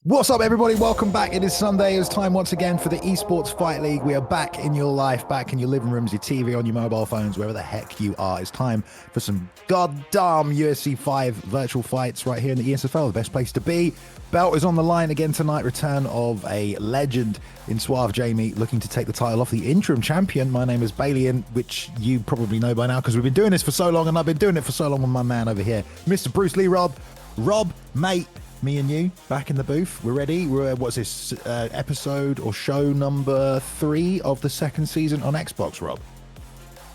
What's up, everybody? Welcome back. It is Sunday. It's time once again for the Esports Fight League. We are back in your life, back in your living rooms, your TV, on your mobile phones, wherever the heck you are. It's time for some goddamn UFC 5 virtual fights right here in the ESFL, the best place to be. Belt is on the line again tonight. Return of a legend in Suave Jamie, looking to take the title off the interim champion. My name is Bailey, which you probably know by now because we've been doing this for so long, and I've been doing it for so long with my man over here, Mr. Bruce Lee Rob. Rob, mate. Me and you back in the booth. We're ready. What's this episode or show number 3 of the second season on Xbox, Rob?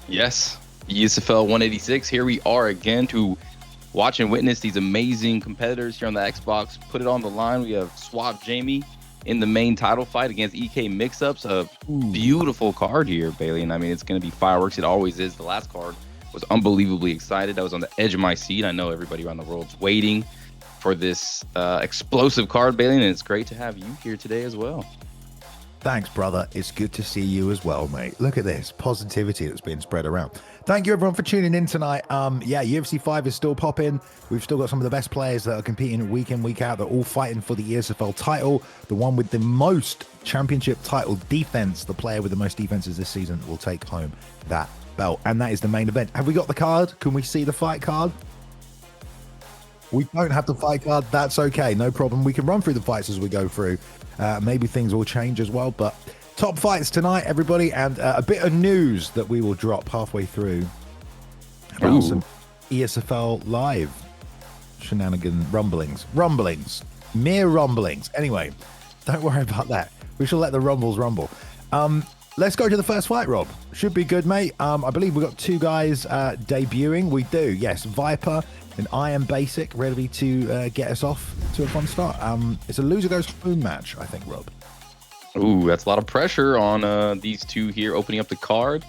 Yes, ESFL 186. Here we are again to watch and witness these amazing competitors here on the Xbox. Put it on the line. We have Suave Jamie in the main title fight against EK Mixups. A beautiful card here, Bailey. And I mean, it's going to be fireworks. It always is. The last card was unbelievably excited. I was on the edge of my seat. I know everybody around the world's waiting for this explosive card, Bailey, and it's great to have you here today as well. Thanks, brother. It's good to see you as well, mate. Look at this positivity that's being spread around. Thank you, everyone, for tuning in tonight. Yeah, UFC 5 is still popping. We've still got some of the best players that are competing week in, week out. They're all fighting for the ESFL title. The one with the most championship title defense, the player with the most defenses this season, will take home that belt. And that is the main event. Have we got the card? Can we see the fight card? We don't have the fight card. That's okay. No problem. We can run through the fights as we go through. Maybe things will change as well. But top fights tonight, everybody. And a bit of news that we will drop halfway through about some ESFL Live shenanigan rumblings. Mere rumblings. Anyway, don't worry about that. We shall let the rumbles rumble. Let's go to the first fight, Rob. Should be good, mate. I believe we've got 2 guys debuting. We do, yes. Viper and I Am Basic, ready to get us off to a fun start. It's a loser goes home match, I think, Rob. Ooh, that's a lot of pressure on these two here opening up the card.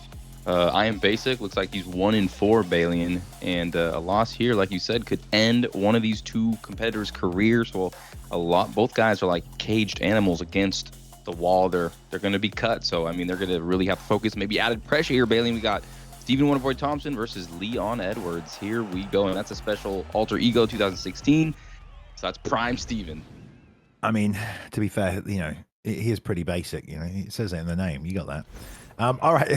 I Am Basic looks like he's 1-4, Bailey, and a loss here, like you said, could end one of these two competitors' careers. Well, both guys are like caged animals against the wall. They're going to be cut, so I mean, they're going to really have to focus. Maybe added pressure here, Bailey. We got Stephen Wonderboy Thompson versus Leon Edwards. Here we go, and that's a special alter ego 2016. So that's prime Stephen. I mean, to be fair, you know, he is pretty basic. You know, it says it in the name. You got that. All right.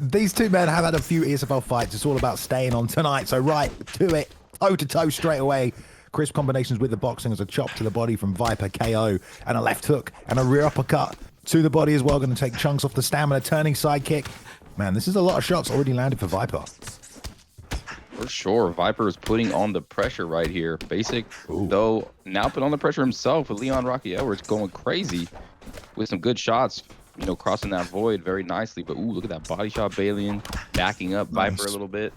These two men have had a few ESFL fights. It's all about staying on tonight. So right to it, toe to toe straight away. Crisp combinations with the boxing as a chop to the body from Viper, KO, and a left hook and a rear uppercut to the body as well. Going to take chunks off the stamina, turning side kick. Man, this is a lot of shots already landed for Viper. For sure. Viper is putting on the pressure right here. Basic, though, now put on the pressure himself with Leon Rocky Edwards going crazy with some good shots, you know, crossing that void very nicely. But, ooh, look at that body shot, Balian, backing up Viper a little bit.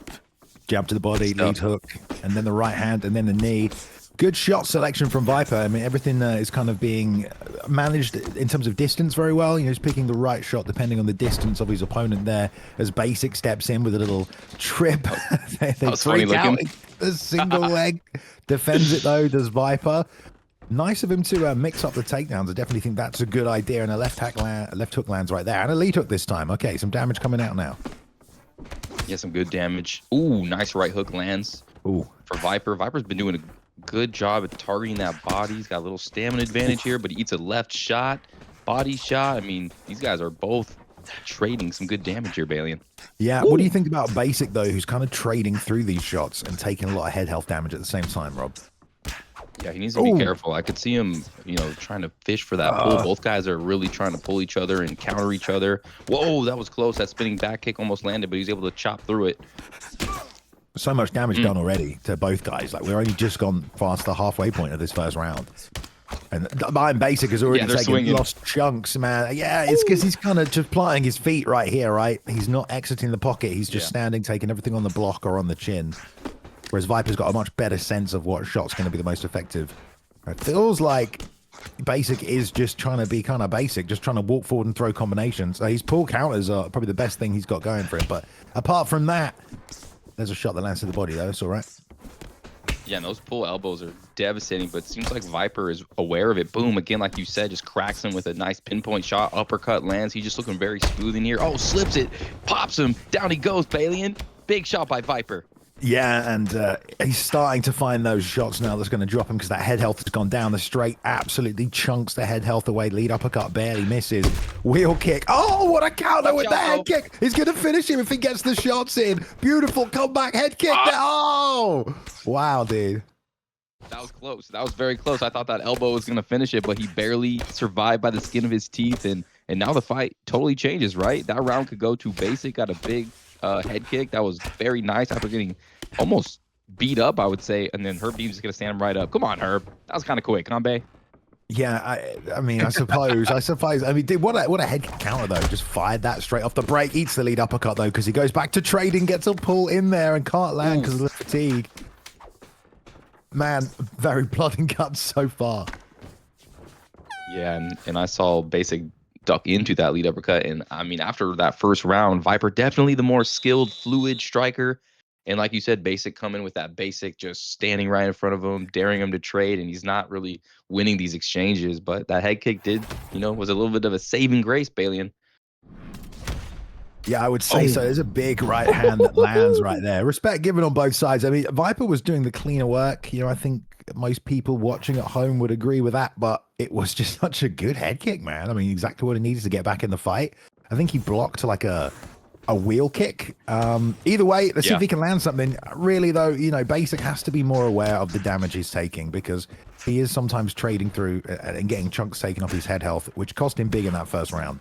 Jab to the body, lead hook, and then the right hand, and then the knee. Good shot selection from Viper. I mean, everything is kind of being managed in terms of distance very well. You know, he's picking the right shot depending on the distance of his opponent there. As Basic steps in with a little trip. they freak out. A single leg. Defends it, though, does Viper. Nice of him to mix up the takedowns. I definitely think that's a good idea. And a left hook lands right there. And a lead hook this time. Okay, some damage coming out now. Yeah, some good damage. Ooh, nice right hook lands. Ooh. For Viper. Viper's been doing a good job at targeting that body. He's got a little stamina advantage here, but he eats a left shot, body shot. I mean, these guys are both trading some good damage here, Balian. Yeah, what do you think about Basic, though, who's kind of trading through these shots and taking a lot of head health damage at the same time, Rob? Yeah, he needs to be careful. I could see him, you know, trying to fish for that pull. Both guys are really trying to pull each other and counter each other. Whoa, that was close. That spinning back kick almost landed, but he's able to chop through it. So much damage done already to both guys. Like, we're only just gone past the halfway point of this first round. And Iron Basic has already taken lost chunks, man. Yeah, it's because he's kind of just planting his feet right here, right? He's not exiting the pocket. He's just standing, taking everything on the block or on the chin. Whereas Viper's got a much better sense of what shot's going to be the most effective. It feels like Basic is just trying to be kind of basic, just trying to walk forward and throw combinations. His pull counters are probably the best thing he's got going for him. But apart from that, there's a shot that lands to the body, though. It's all right. Yeah, and those pull elbows are devastating, but it seems like Viper is aware of it. Boom, again, like you said, just cracks him with a nice pinpoint shot. Uppercut lands. He's just looking very smooth in here. Oh, slips it. Pops him. Down he goes, Balian. Big shot by Viper. Yeah, and he's starting to find those shots now that's going to drop him because that head health has gone down. The straight absolutely chunks the head health away. Lead uppercut barely misses. Wheel kick. Oh, what a counter with the head kick. He's going to finish him if he gets the shots in. Beautiful comeback head kick there. Oh, wow, dude. That was close. That was very close. I thought that elbow was going to finish it, but he barely survived by the skin of his teeth. And now the fight totally changes, right? That round could go to Basic, got a big head kick. That was very nice after getting almost beat up, I would say. And then Herb Dean's just going to stand him right up. Come on, Herb. That was kind of quick, huh, Bay? Yeah, I mean, I suppose. I mean, dude, what a head kick counter, though. Just fired that straight off the break. Eats the lead uppercut, though, because he goes back to trading, gets a pull in there and can't land because of the fatigue. Man, very blood and guts so far. Yeah, and I saw Basic duck into that lead uppercut. And I mean, after that first round, Viper definitely the more skilled, fluid striker. And like you said, Basic coming with that Basic just standing right in front of him, daring him to trade. And he's not really winning these exchanges. But that head kick did, was a little bit of a saving grace, Balian. Yeah, I would say so. There's a big right hand that lands right there. Respect given on both sides. I mean, Viper was doing the cleaner work. I think most people watching at home would agree with that, but it was just such a good head kick, man. I mean, exactly what he needed to get back in the fight. I think he blocked like a wheel kick. Either way, let's see if he can land something. Really, though, Basic has to be more aware of the damage he's taking because he is sometimes trading through and getting chunks taken off his head health, which cost him big in that first round.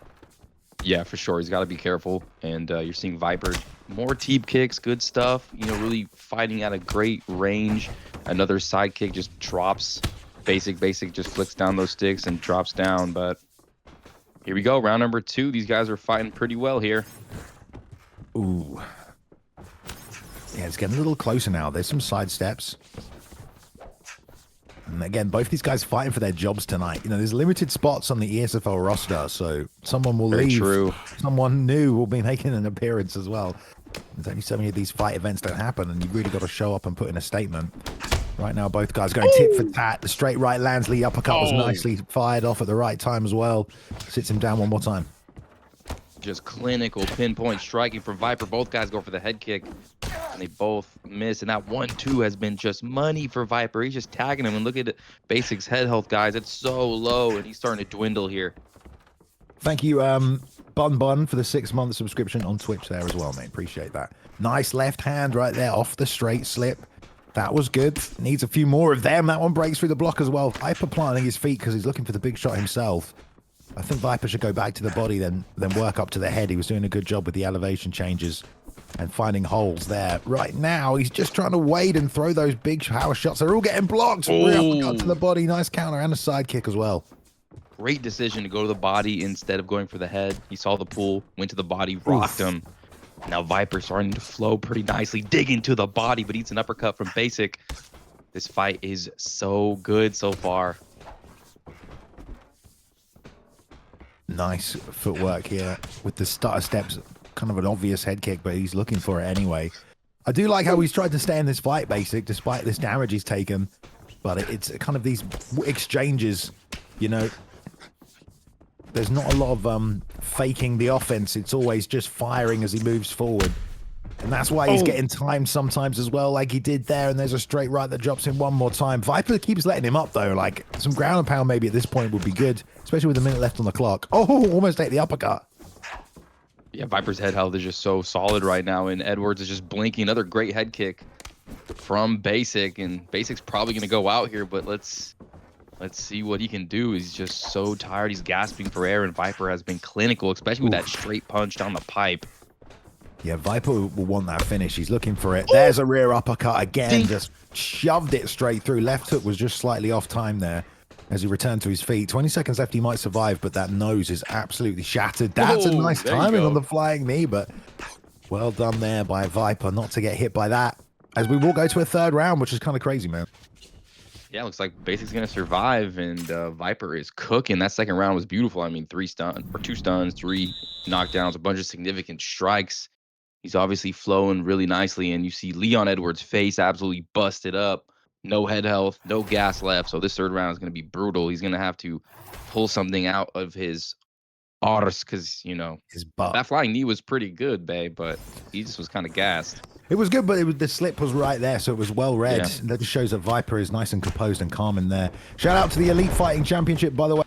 Yeah, for sure. He's got to be careful. And you're seeing Viper, more teep kicks, good stuff. Really fighting at a great range. Another side kick just drops. Basic just flicks down those sticks and drops down. But here we go. Round number 2. These guys are fighting pretty well here. Ooh. Yeah, it's getting a little closer now. There's some side steps. And again, both these guys fighting for their jobs tonight. There's limited spots on the ESFL roster, so someone will leave. True. Someone new will be making an appearance as well. There's only so many of these fight events that happen, and you've really got to show up and put in a statement. Right now, both guys going tit for tat. The straight right lands. Lee uppercut was nicely fired off at the right time as well. Sits him down one more time. Just clinical pinpoint striking from Viper. Both guys go for the head kick, and they both miss. And that 1-2 has been just money for Viper. He's just tagging him. And look at Basic's head health, guys. It's so low, and he's starting to dwindle here. Thank you, Bun, for the 6-month subscription on Twitch there as well, mate. Appreciate that. Nice left hand right there off the straight slip. That was good. Needs a few more of them. That one breaks through the block as well. Viper planting his feet because he's looking for the big shot himself. I think Viper should go back to the body, then work up to the head. He was doing a good job with the elevation changes and finding holes there. Right now, he's just trying to wade and throw those big power shots. They're all getting blocked. Uppercut to the body. Nice counter and a side kick as well. Great decision to go to the body instead of going for the head. He saw the pull, went to the body, rocked him. Now Viper's starting to flow pretty nicely, dig into the body, but eats an uppercut from Basic. This fight is so good so far. Nice footwork here with the stutter steps. Kind of an obvious head kick, but he's looking for it anyway. I do like how he's tried to stay in this fight, Basic, despite this damage he's taken. But it's kind of these exchanges, There's not a lot of faking the offense. It's always just firing as he moves forward. And that's why he's getting timed sometimes as well, like he did there. And there's a straight right that drops him one more time. Viper keeps letting him up, though. Like, some ground and pound maybe at this point would be good, especially with a minute left on the clock. Oh, almost ate the uppercut. Yeah, Viper's head health is just so solid right now. And Edwards is just blinking. Another great head kick from Basic. And Basic's probably going to go out here, but let's see what he can do. He's just so tired. He's gasping for air, and Viper has been clinical, especially with that straight punch down the pipe. Yeah, Viper will want that finish. He's looking for it. There's a rear uppercut again. Just shoved it straight through. Left hook was just slightly off time there as he returned to his feet. 20 seconds left. He might survive, but that nose is absolutely shattered. That's a nice timing on the flying knee, but well done there by Viper not to get hit by that. As we will go to a third round, which is kind of crazy, man. Yeah, looks like Basic's going to survive, and Viper is cooking. That second round was beautiful. I mean, 2 stuns, 3 knockdowns, a bunch of significant strikes. He's obviously flowing really nicely, and you see Leon Edwards' face absolutely busted up. No head health, no gas left, so this third round is going to be brutal. He's going to have to pull something out of his Ars, because, you know, His butt. that flying knee was pretty good, babe, but he just was kind of gassed. It was good, but the slip was right there, so it was well read. Yeah. That just shows that Viper is nice and composed and calm in there. Shout out to the Elite Fighting Championship, by the way.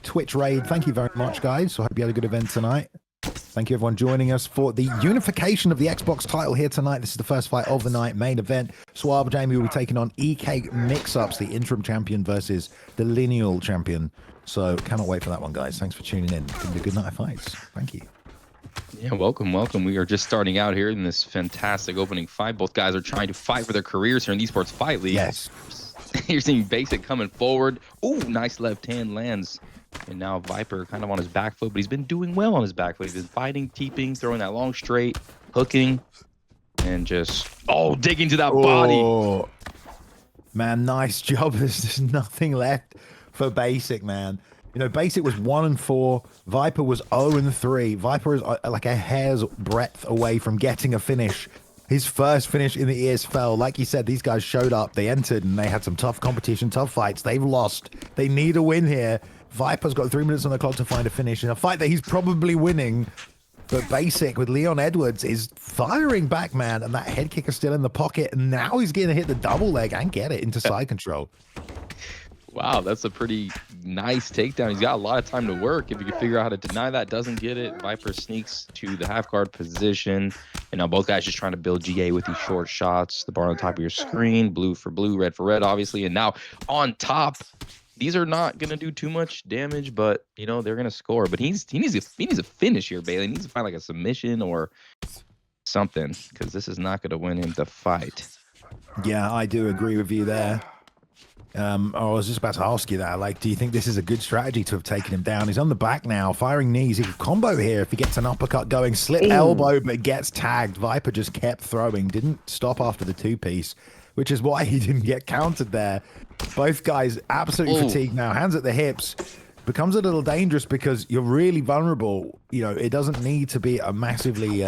Twitch raid. Thank you very much, guys. So I hope you had a good event tonight. Thank you, everyone, joining us for the unification of the Xbox title here tonight. This is the first fight of the night, main event. Suave Jamie will be taking on EK Mixups, the interim champion versus the lineal champion. So cannot wait for that one, guys. Thanks for tuning in. It's going to be a good night of fights. Thank you. Yeah, welcome. We are just starting out here in this fantastic opening fight. Both guys are trying to fight for their careers here in the Esports Fight League. Yes. You're seeing Basic coming forward. Ooh, nice left hand lands. And now Viper kind of on his back foot, but he's been doing well on his back foot. He's been fighting, keeping, throwing that long straight, hooking, and just, digging to that body. Man, nice job. There's nothing left for Basic, man. You know, Basic was 1-4. Viper was 0-3. Viper is like a hair's breadth away from getting a finish. His first finish in the ESFL. Like you said, these guys showed up. They entered, and they had some tough competition, tough fights. They've lost. They need a win here. Viper's got 3 minutes on the clock to find a finish in a fight that he's probably winning. But Basic with Leon Edwards is firing back, man. And that head kick is still in the pocket. And now he's going to hit the double leg and get it into side control. Wow, that's a pretty nice takedown. He's got a lot of time to work. If you can figure out how to deny that, doesn't get it. Viper sneaks to the half guard position. And now both guys just trying to build GA with these short shots. The bar on top of your screen, blue for blue, red for red, obviously. And now on top, these are not going to do too much damage, but, you know, they're going to score. But he needs a finish here, Bailey. He needs to find like a submission or something, because this is not going to win him the fight. Yeah, I do agree with you there. I was just about to ask you that. Like, do you think this is a good strategy to have taken him down? He's on the back now, firing knees. He could combo here if he gets an uppercut going. Slip elbow, but gets tagged. Viper just kept throwing. Didn't stop after the two-piece, which is why he didn't get countered there. Both guys absolutely fatigued now. Hands at the hips. Becomes a little dangerous because you're really vulnerable. You know, it doesn't need to be a massively...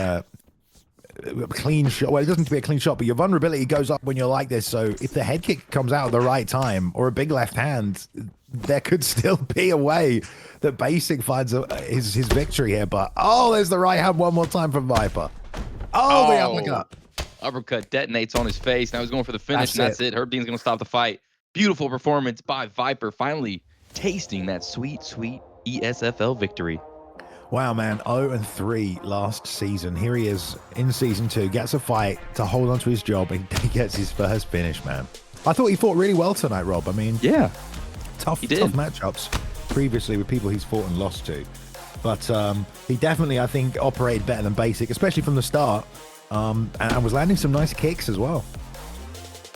clean shot. Well, it doesn't need to be a clean shot, but your vulnerability goes up when you're like this. So if the head kick comes out at the right time or a big left hand, there could still be a way that Basic finds his victory here. But there's the right hand one more time from Viper. The uppercut. Uppercut detonates on his face. Now he's going for the finish, and that's it. Herb Dean's going to stop the fight. Beautiful performance by Viper, finally tasting that sweet, sweet ESFL victory. Wow, man, 0-3 last season. Here he is in season 2, gets a fight to hold on to his job, and he gets his first finish, man. I thought he fought really well tonight, Rob. I mean, yeah, tough matchups previously with people he's fought and lost to. But he definitely, I think, operated better than Basic, especially from the start, and was landing some nice kicks as well.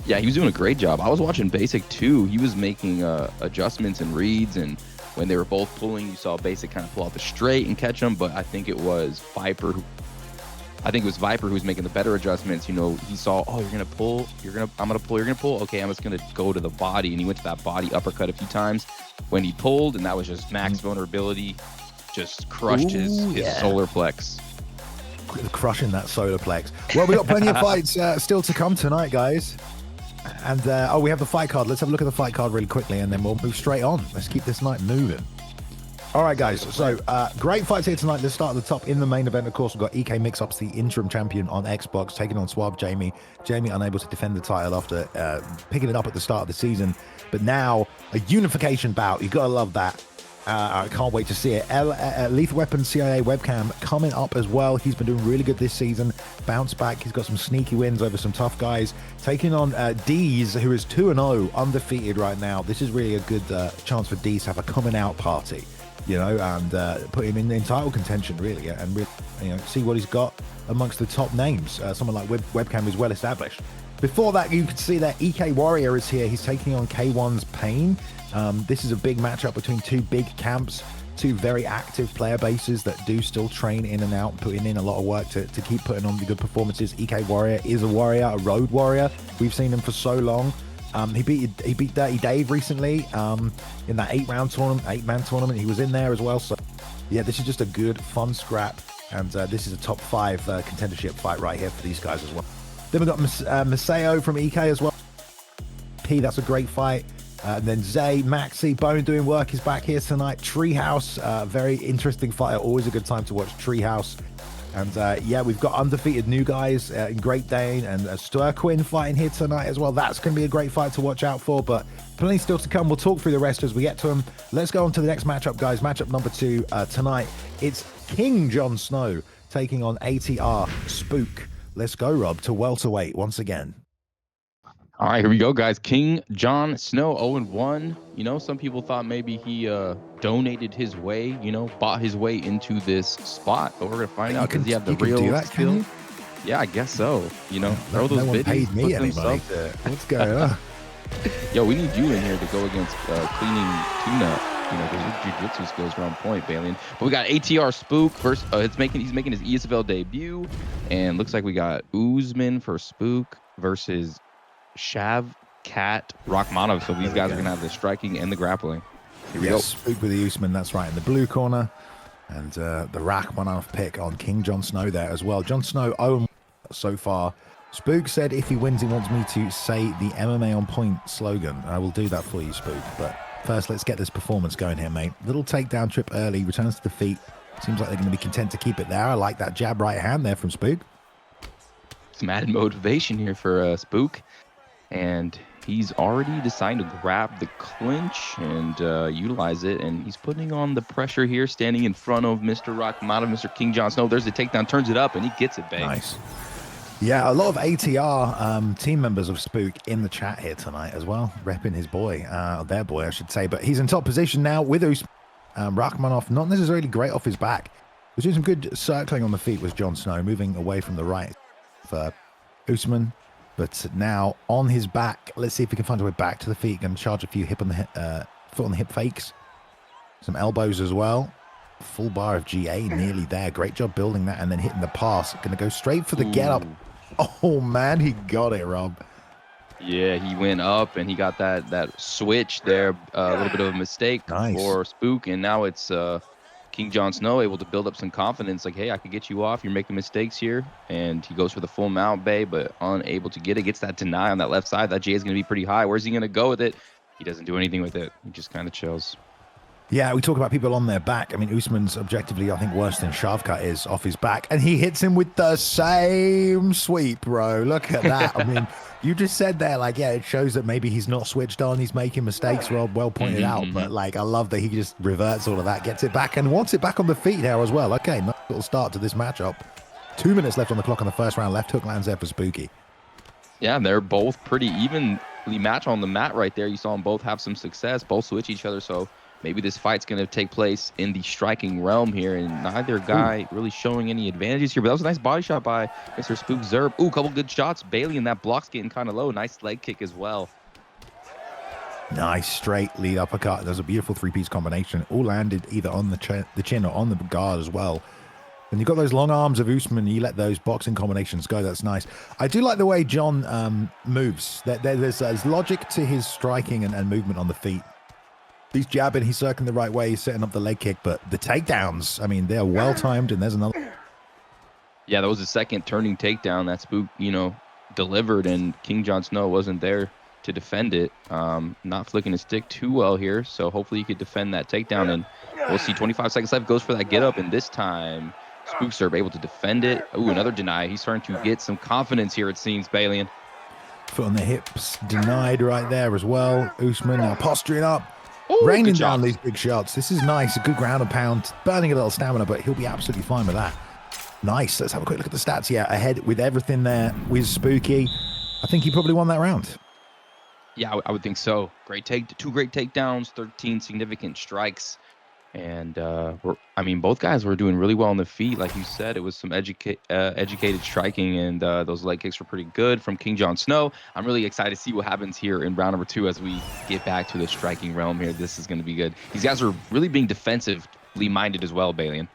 Yeah, he was doing a great job. I was watching Basic too. He was making adjustments and reads, and when they were both pulling, you saw Basic kind of pull out the straight and catch him, but I think it was Viper who was making the better adjustments. You know, he saw, you're gonna pull, I'm gonna pull, you're gonna pull. Okay, I'm just gonna go to the body, and he went to that body uppercut a few times when he pulled, and that was just max vulnerability, just crushed his solar plex. Crushing that solar plex. Well, we got plenty of fights still to come tonight, guys. And we have the fight card. Let's have a look at the fight card really quickly, and then we'll move straight on. Let's keep this night moving. All right, guys. So great fights here tonight. Let's start at the top in the main event. Of course, we've got EK Mixups, the interim champion on Xbox, taking on Suave Jamie. Jamie unable to defend the title after picking it up at the start of the season, but now a unification bout. You gotta love that. I can't wait to see it. Lethal Weapon CIA webcam coming up as well. He's been doing really good this season. Bounce back. He's got some sneaky wins over some tough guys. Taking on Deez, who is 2-0, undefeated right now. This is really a good chance for Deez to have a coming out party, you know, and put him in title contention, really, and really, you know, see what he's got amongst the top names. Someone like webcam is well established. Before that, you can see that EK Warrior is here. He's taking on K1's Payne. This is a big matchup between two big camps, two very active player bases that do still train in and out, putting in a lot of work to keep putting on the good performances. EK Warrior is a warrior, a road warrior. We've seen him for so long. He beat Dirty Dave recently in that 8-man tournament. He was in there as well. So yeah, this is just a good, fun scrap, and this is a top 5 contendership fight right here for these guys as well. Then we've got Miso from EK as well. That's a great fight. And then Zay, Maxi, Bone doing work is back here tonight. Treehouse, very interesting fighter. Always a good time to watch Treehouse. And yeah, we've got undefeated new guys in Great Dane and Sturquin fighting here tonight as well. That's going to be a great fight to watch out for, but plenty still to come. We'll talk through the rest as we get to them. Let's go on to the next matchup, guys. Matchup number 2 tonight. It's King Jon Snow taking on ATR Spook. Let's go, Rob, to welterweight once again. All right, here we go, guys. King Jon Snow, 0-1. You know, some people thought maybe he donated his way, you know, bought his way into this spot. But we're going to find out, does he have the real skill? Yeah, I guess so. You know, throw those no one biddies, paid me any money. What's going on? Yo, we need you in here to go against Cleaning Tuba. You know, because your jiu-jitsu skills are on point, Balian. But we got ATR Spook versus he's making his ESFL debut, and looks like we got Usman for Spook versus Shav, Cat, Rachmanov. So these guys are gonna have the striking and the grappling. Here we go. Spook with the Usman, that's right, in the blue corner, and the Rachmanov pick on King Jon Snow there as well. Jon Snow 0 so far. Spook said if he wins, he wants me to say the MMA on point slogan. I will do that for you, Spook. But first, let's get this performance going here, mate. Little takedown trip early, returns to defeat. Seems like they're going to be content to keep it there. I like that jab right hand there from Spook. Some added motivation here for Spook. And he's already decided to grab the clinch and utilize it. And he's putting on the pressure here, standing in front of Mr. Rachmanov, Mr. King Jon Snow. There's the takedown, turns it up, and he gets it, babe. Nice. Yeah, a lot of ATR team members of Spook in the chat here tonight as well, repping his boy, their boy, I should say. But he's in top position now with Usman. Rachmanov, not necessarily great off his back. Was doing some good circling on the feet was Jon Snow, moving away from the right for Usman. But now on his back, let's see if we can find a way back to the feet. Going to charge a few foot on the hip fakes. Some elbows as well. Full bar of GA, nearly there. Great job building that and then hitting the pass. Going to go straight for the get up. Oh, man, he got it, Rob. Yeah, he went up and he got that switch there. A little bit of a mistake for Spook. And now it's King Jon Snow able to build up some confidence. Like, hey, I could get you off. You're making mistakes here. And he goes for the full mount, Bay, but unable to get it. Gets that deny on that left side. That GA is going to be pretty high. Where's he going to go with it? He doesn't do anything with it. He just kind of chills. Yeah, we talk about people on their back. I mean, Usman's objectively, I think, worse than Shavkat is off his back. And he hits him with the same sweep, bro. Look at that. I mean, you just said there, like, yeah, it shows that maybe he's not switched on. He's making mistakes, Rob, well pointed out. But, like, I love that he just reverts all of that, gets it back, and wants it back on the feet now as well. Okay, nice little start to this matchup. 2 minutes left on the clock on the first round. Left hook lands there for Spooky. Yeah, they're both pretty evenly matched on the mat right there. You saw them both have some success, both switch each other, so maybe this fight's going to take place in the striking realm here, and neither guy really showing any advantages here. But that was a nice body shot by Mr. Spook Zerb. Ooh, couple good shots. Bailey, and that block's getting kind of low. Nice leg kick as well. Nice straight lead uppercut. There's a beautiful three-piece combination. All landed either on the chin or on the guard as well. And you've got those long arms of Usman. You let those boxing combinations go. That's nice. I do like the way Jon moves. There's logic to his striking and movement on the feet. He's jabbing, he's circling the right way, he's setting up the leg kick, but the takedowns, I mean, they're well timed, and there's another. Yeah, that was the second turning takedown that Spook, you know, delivered, and King Jon Snow wasn't there to defend it. Not flicking his stick too well here, so hopefully he could defend that takedown, and we'll see. 25 seconds left, goes for that get up, and this time Spook Serb able to defend it. Ooh, another deny. He's starting to get some confidence here, it seems, Balian. Foot on the hips, denied right there as well. Usman now posturing up. Ooh, raining down these big shots. This is nice. A good ground and pound. Burning a little stamina, but he'll be absolutely fine with that. Nice. Let's have a quick look at the stats. Yeah, ahead with everything there with Spooky. I think he probably won that round. Yeah, I would think so. Two great takedowns, 13 significant strikes. And, both guys were doing really well on the feet. Like you said, it was some educated striking, and those leg kicks were pretty good from King Jon Snow. I'm really excited to see what happens here in round number 2 as we get back to the striking realm here. This is going to be good. These guys are really being defensively minded as well, Balian.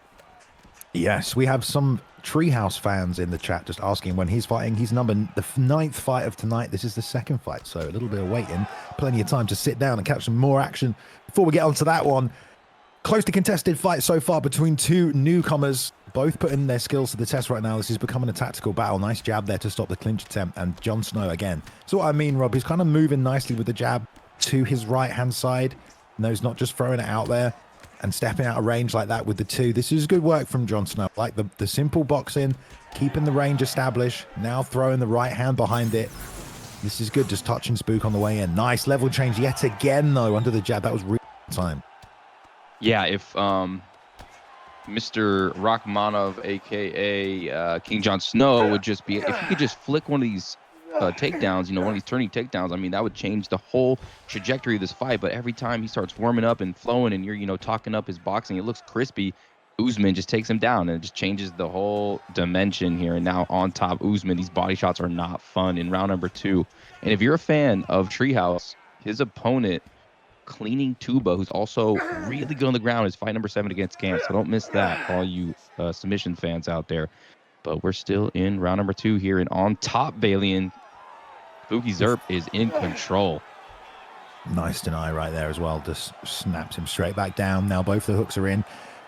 Yes, we have some Treehouse fans in the chat just asking when he's fighting. He's the 9th fight of tonight. This is the 2nd fight, so a little bit of waiting. Plenty of time to sit down and catch some more action. Before we get onto that one, close to contested fight so far between two newcomers, both putting their skills to the test right now. This is becoming a tactical battle. Nice jab there to stop the clinch attempt, and Jon Snow again. So what I mean, Rob, he's kind of moving nicely with the jab, to his right-hand side. No, he's not just throwing it out there and stepping out of range like that with the 2. This is good work from Jon Snow. Like the simple boxing, keeping the range established, now throwing the right hand behind it. This is good, just touching Spook on the way in. Nice level change yet again, though, under the jab. That was real time. Yeah, if Mr. Rachmanov, a.k.a. King Jon Snow, would just be... If he could just flick one of these takedowns, one of these turning takedowns, I mean, that would change the whole trajectory of this fight. But every time he starts warming up and flowing and you're, talking up his boxing, it looks crispy. Usman just takes him down and it just changes the whole dimension here. And now on top, Usman, these body shots are not fun in round number 2. And if you're a fan of Treehouse, his opponent, Cleaning Tuba, who's also really good on the ground, is fight number 7 against Camp. So don't miss that, all you submission fans out there. But we're still in round number 2 here. And on top, Balian, Spooky Zerp is in control. Nice deny right there as well. Just snaps him straight back down. Now both the hooks are in.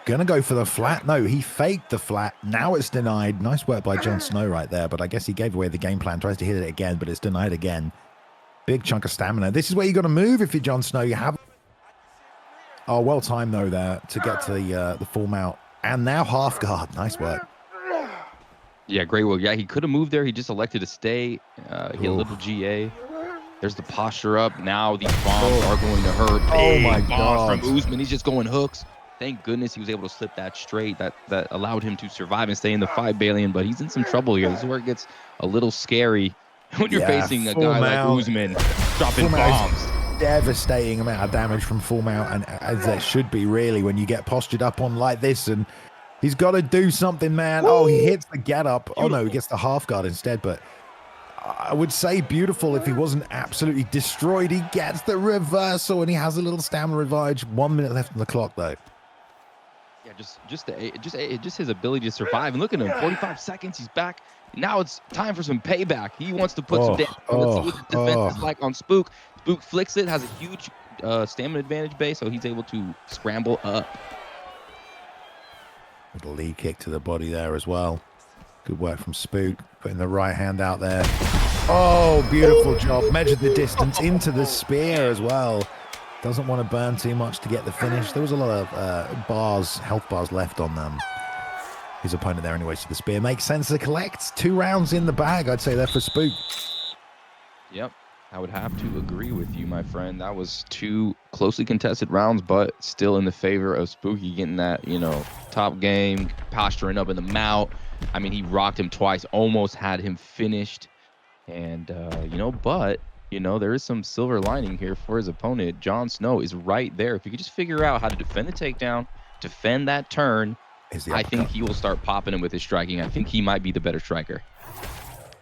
Gonna go for the flat. No, he faked the flat. Now it's denied. Nice work by Jon Snow right there, but I guess he gave away the game plan. Tries to hit it again, but it's denied again. Big chunk of stamina. This is where you got to move if you're Jon Snow. You have... Oh, well timed though there to get to the full mount. And now half guard. Nice work. Yeah, great work. Yeah, he could have moved there. He just elected to stay. He had a little GA. There's the posture up. Now these bombs are going to hurt. Oh my God. From Usman. He's just going hooks. Thank goodness he was able to slip that straight. That allowed him to survive and stay in the fight, Balian. But he's in some trouble here. This is where it gets a little scary when you're facing a guy like Usman dropping bombs. Devastating amount of damage from full mount, and as there should be really when you get postured up on like this. And he's got to do something, man. Woo! Oh, he hits the get up. Beautiful. Oh no, he gets the half guard instead. But I would say beautiful if he wasn't absolutely destroyed. He gets the reversal and he has a little stamina advantage. 1 minute left on the clock though. Yeah, just his ability to survive. And look at him, 45 seconds, he's back. Now it's time for some payback. He wants to put some damage. Let's see what the defense is like on Spook. Spook flicks it, has a huge stamina advantage base, so he's able to scramble up. Little lead kick to the body there as well. Good work from Spook, putting the right hand out there. Oh, beautiful job. Measured the distance into the spear as well. Doesn't want to burn too much to get the finish. There was a lot of health bars left on his opponent there anyway, so the spear makes sense to collect. 2 rounds in the bag, I'd say, there for Spook. Yep, I would have to agree with you, my friend. That was 2 closely contested rounds, but still in the favor of Spooky getting that, top game, posturing up in the mount. I mean, he rocked him twice, almost had him finished. And, but... there is some silver lining here for his opponent. Jon Snow is right there. If he could just figure out how to defend the takedown, defend that turn, I think he will start popping him with his striking. I think he might be the better striker.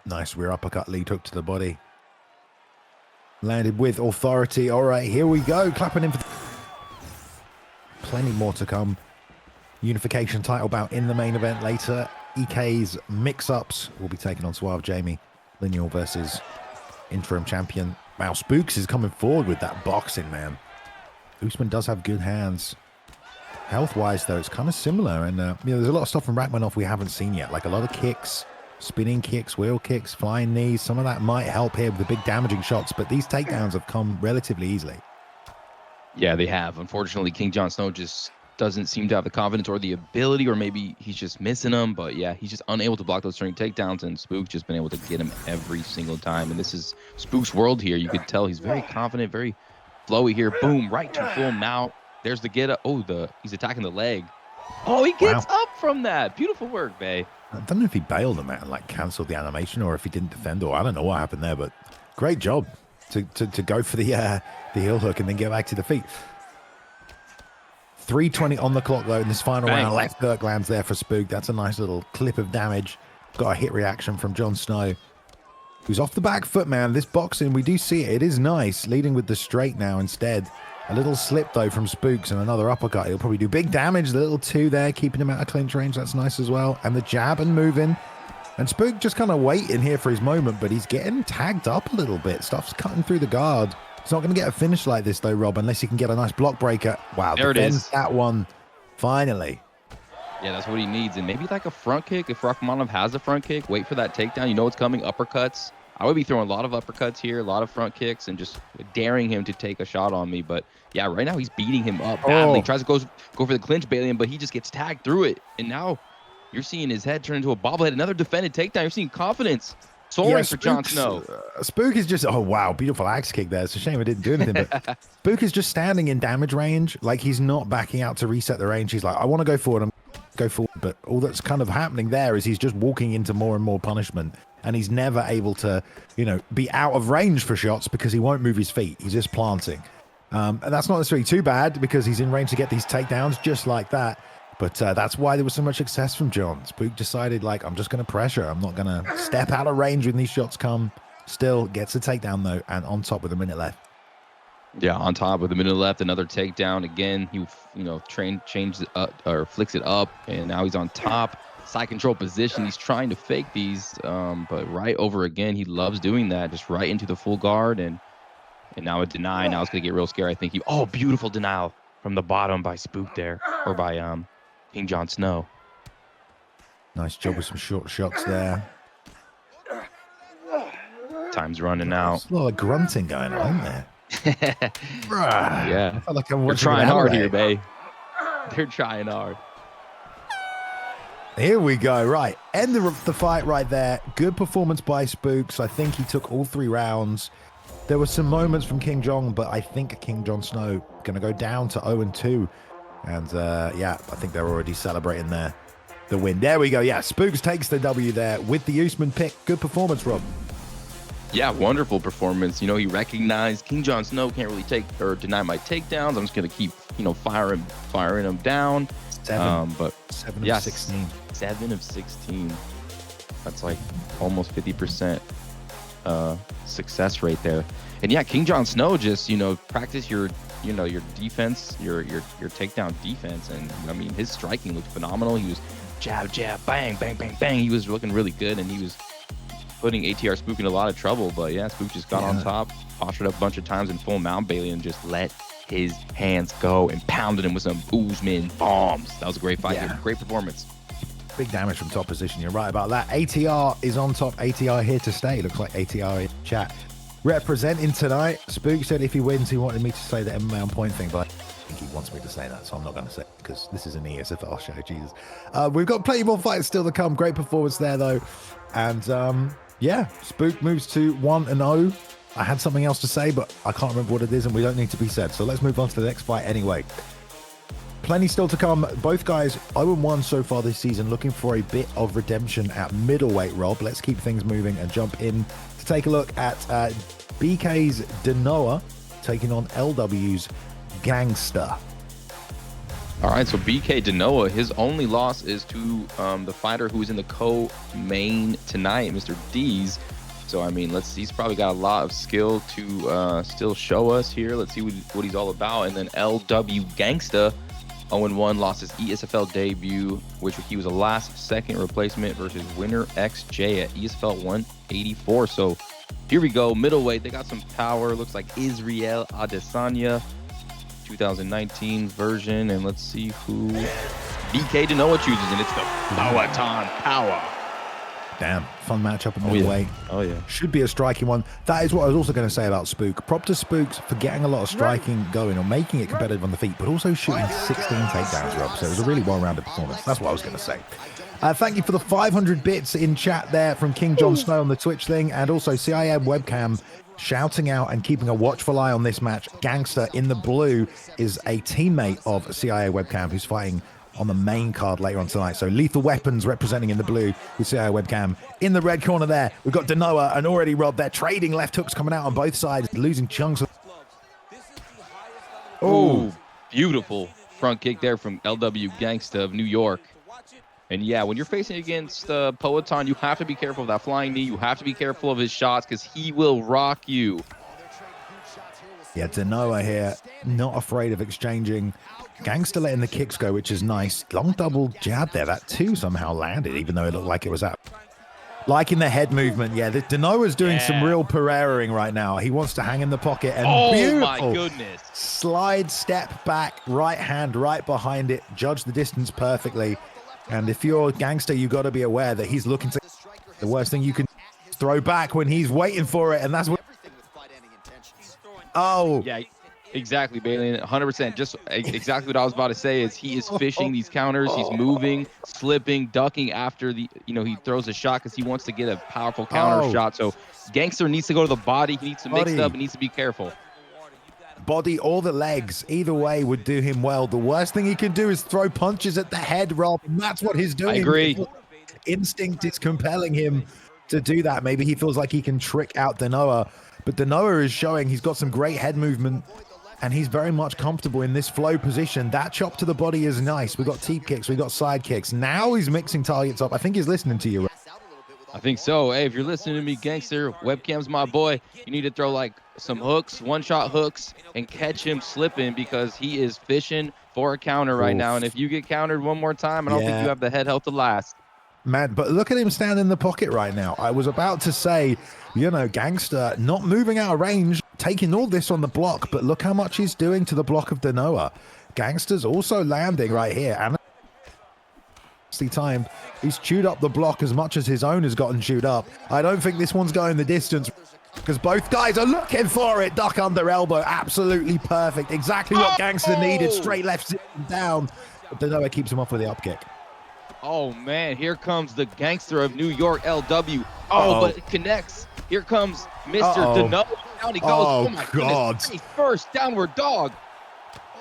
Nice rear uppercut, lead hook to the body. Landed with authority. All right, here we go. Clapping in for... Plenty more to come. Unification title bout in the main event later. EK's Mixups will be taking on Suave Jamie. Lineal versus... interim champion. Wow, Spooks is coming forward with that boxing, man. Usman does have good hands. Health-wise, though, it's kind of similar. And, there's a lot of stuff from Rachmanov we haven't seen yet. Like a lot of kicks, spinning kicks, wheel kicks, flying knees. Some of that might help here with the big damaging shots. But these takedowns have come relatively easily. Yeah, they have. Unfortunately, King Jon Snow just doesn't seem to have the confidence or the ability, or maybe he's just missing them. But yeah, he's just unable to block those turning takedowns, and Spook's just been able to get him every single time. And this is Spook's world here. You could tell he's very confident, very flowy here. Boom, right to full mount. There's the get up. Oh, he's attacking the leg. Oh, he gets up from that. Beautiful work, Bay. I don't know if he bailed him out and like canceled the animation, or if he didn't defend, or I don't know what happened there, but great job to go for the heel hook and then get back to the feet. 3:20 on the clock, though, in this final round. Left hook lands there for Spook. That's a nice little clip of damage. Got a hit reaction from Jon Snow, who's off the back foot, man. This boxing, we do see it. It is nice. Leading with the straight now instead. A little slip, though, from Spooks and another uppercut. He'll probably do big damage. The little 2 there, keeping him out of clinch range. That's nice as well. And the jab and moving. And Spook just kind of waiting here for his moment, but he's getting tagged up a little bit. Stuff's cutting through the guard. He's not going to get a finish like this, though, Rob, unless he can get a nice block breaker. Wow, there it is. That one, finally. Yeah, that's what he needs. And maybe like a front kick, if Rachmanov has a front kick, wait for that takedown. You know it's coming, uppercuts. I would be throwing a lot of uppercuts here, a lot of front kicks, and just daring him to take a shot on me. But yeah, right now he's beating him up badly. Tries to go for the clinch, Balian, but he just gets tagged through it. And now you're seeing his head turn into a bobblehead. Another defended takedown. You're seeing confidence soaring for Jon Snow. Spook is just, oh wow, beautiful axe kick there. It's a shame I didn't do anything, but Spook is just standing in damage range. Like, he's not backing out to reset the range. He's like, I want to go forward. Go forward, but all that's kind of happening there is he's just walking into more and more punishment, and he's never able to, you know, be out of range for shots because he won't move his feet. He's just planting, and that's not necessarily too bad because he's in range to get these takedowns just like that. But that's why there was so much success from Jon. Spook decided, like, I'm just going to pressure. I'm not going to step out of range when these shots come. Still gets a takedown though, and on top with a minute left. Yeah, on top with a minute left, another takedown. Again, he, you know, changes it up or flicks it up, and now he's on top. Side control position. He's trying to fake these, but right over again. He loves doing that, just right into the full guard, and now a deny. Now it's gonna get real scary. I think beautiful denial from the bottom by Spook there, or by King Jon Snow. Nice job with some short shots there. Time's running out. There's a lot of grunting going on there. Yeah, I feel like I'm They're trying hard here, babe. They're trying hard. Here we go. Right, end of the fight right there. Good performance by Spooks. I think he took all 3 rounds. There were some moments from King Jon, but I think King Jon Snow going to go down to 0-2. And yeah, I think they're already celebrating the win. There we go. Yeah, Spooks takes the W there with the Usman pick. Good performance, Rob. Yeah, wonderful performance. You know, he recognized King Jon Snow can't really take or deny my takedowns. I'm just going to keep, you know, firing him down. 7 of 16. 7 of 16. That's like almost 50% success rate there. And yeah, King Jon Snow just, you know, practice your defense, your takedown defense. And I mean, his striking looked phenomenal. He was jab, jab, bang, bang, bang, bang. He was looking really good, and he was putting ATR Spook in a lot of trouble. But yeah, Spook just got on top, postured up a bunch of times in full mount, Bailey, and just let his hands go and pounded him with some Usman bombs. That was a great fight. Yeah. Great performance. Big damage from top position. You're right about that. ATR is on top. ATR here to stay. Looks like ATR in chat representing tonight. Spook said if he wins, he wanted me to say the MMA on point thing, but I think he wants me to say that, so I'm not going to say it because this is an ESFL show. Jesus. We've got plenty more fights still to come. Great performance there, though. And yeah, Spook moves to 1-0. I had something else to say, but I can't remember what it is, and we don't need to be said. So let's move on to the next fight anyway. Plenty still to come. Both guys 0-1 so far this season, looking for a bit of redemption at middleweight, Rob. Let's keep things moving and jump in to take a look at BK's Denoa taking on LW's Gangster. All right, so BK Denoa, his only loss is to the fighter who is in the co-main tonight, Mr. D's. So, I mean, he's probably got a lot of skill to still show us here. Let's see what he's all about. And then LW Gangster, 0-1, lost his ESFL debut, which he was a last-second replacement versus winner XJ at ESFL 184. So, here we go, middleweight. They got some power. Looks like Israel Adesanya, 2019 version. And let's see who BK Denoa chooses. And it's the Powhatan Power. Damn, fun matchup in middleweight. Oh yeah. Should be a striking one. That is what I was also going to say about Spook. Prop to Spooks for getting a lot of striking going or making it competitive on the feet, but also shooting 16 takedowns, Rob. So it was a really well-rounded performance. That's what I was going to say. Thank you for the 500 bits in chat there from King Jon Snow on the Twitch thing, and also CIM Webcam shouting out and keeping a watchful eye on this match. Gangster in the blue is a teammate of CIA Webcam who's fighting on the main card later on tonight. So Lethal Weapons representing in the blue with CIA Webcam. In the red corner there, we've got Denoa and already Rob. They're trading left hooks coming out on both sides, losing chunks of... Oh, beautiful front kick there from LW Gangsta of New York. And yeah, when you're facing against Powhatan, you have to be careful of that flying knee. You have to be careful of his shots because he will rock you. Yeah, Denoa here, not afraid of exchanging. Gangster letting the kicks go, which is nice. Long double jab there. That too somehow landed, even though it looked like it was up. Liking the head movement. Yeah, Denoa's doing some real Pereiraing right now. He wants to hang in the pocket. And beautiful my goodness. Slide, step back, right hand right behind it. Judge the distance perfectly. And if you're Gangster, you got to be aware that he's looking to... The worst thing you can throw back when he's waiting for it, and that's what. Oh, Yeah, exactly, Bailey. 100%. Just exactly what I was about to say is he is fishing these counters. He's moving, slipping, ducking after the, he throws a shot because he wants to get a powerful counter shot. So Gangster needs to go to the body. He needs to mix it up. He needs to be careful. Body or the legs, either way would do him well. The worst thing he can do is throw punches at the head, Rob, and that's what he's doing. I agree. Instinct is compelling him to do that. Maybe he feels like he can trick out Denoa, but Denoa is showing he's got some great head movement, and he's very much comfortable in this flow position. That chop to the body is nice. We got teep kicks, we got side kicks. Now he's mixing targets up. I think he's listening to you, Rob. I think so. Hey, if you're listening to me, Gangster, webcam's my boy. You need to throw like some hooks, one-shot hooks, and catch him slipping because he is fishing for a counter right now. And if you get countered one more time, I don't think you have the head health to last. Man, but look at him stand in the pocket right now. I was about to say, Gangster not moving out of range, taking all this on the block, but look how much he's doing to the block of Denoa. Gangster's also landing right here, and time he's chewed up the block as much as his own has gotten chewed up. I don't think this one's going the distance because both guys are looking for it. Duck under elbow, absolutely perfect, exactly what Gangster needed. Straight left, sitting down, but Denoa keeps him off with the up kick. Oh man, here comes the Gangster of New York, LW. But it connects. Here comes Mr. Denoa. Down he goes. Oh my God, first downward dog.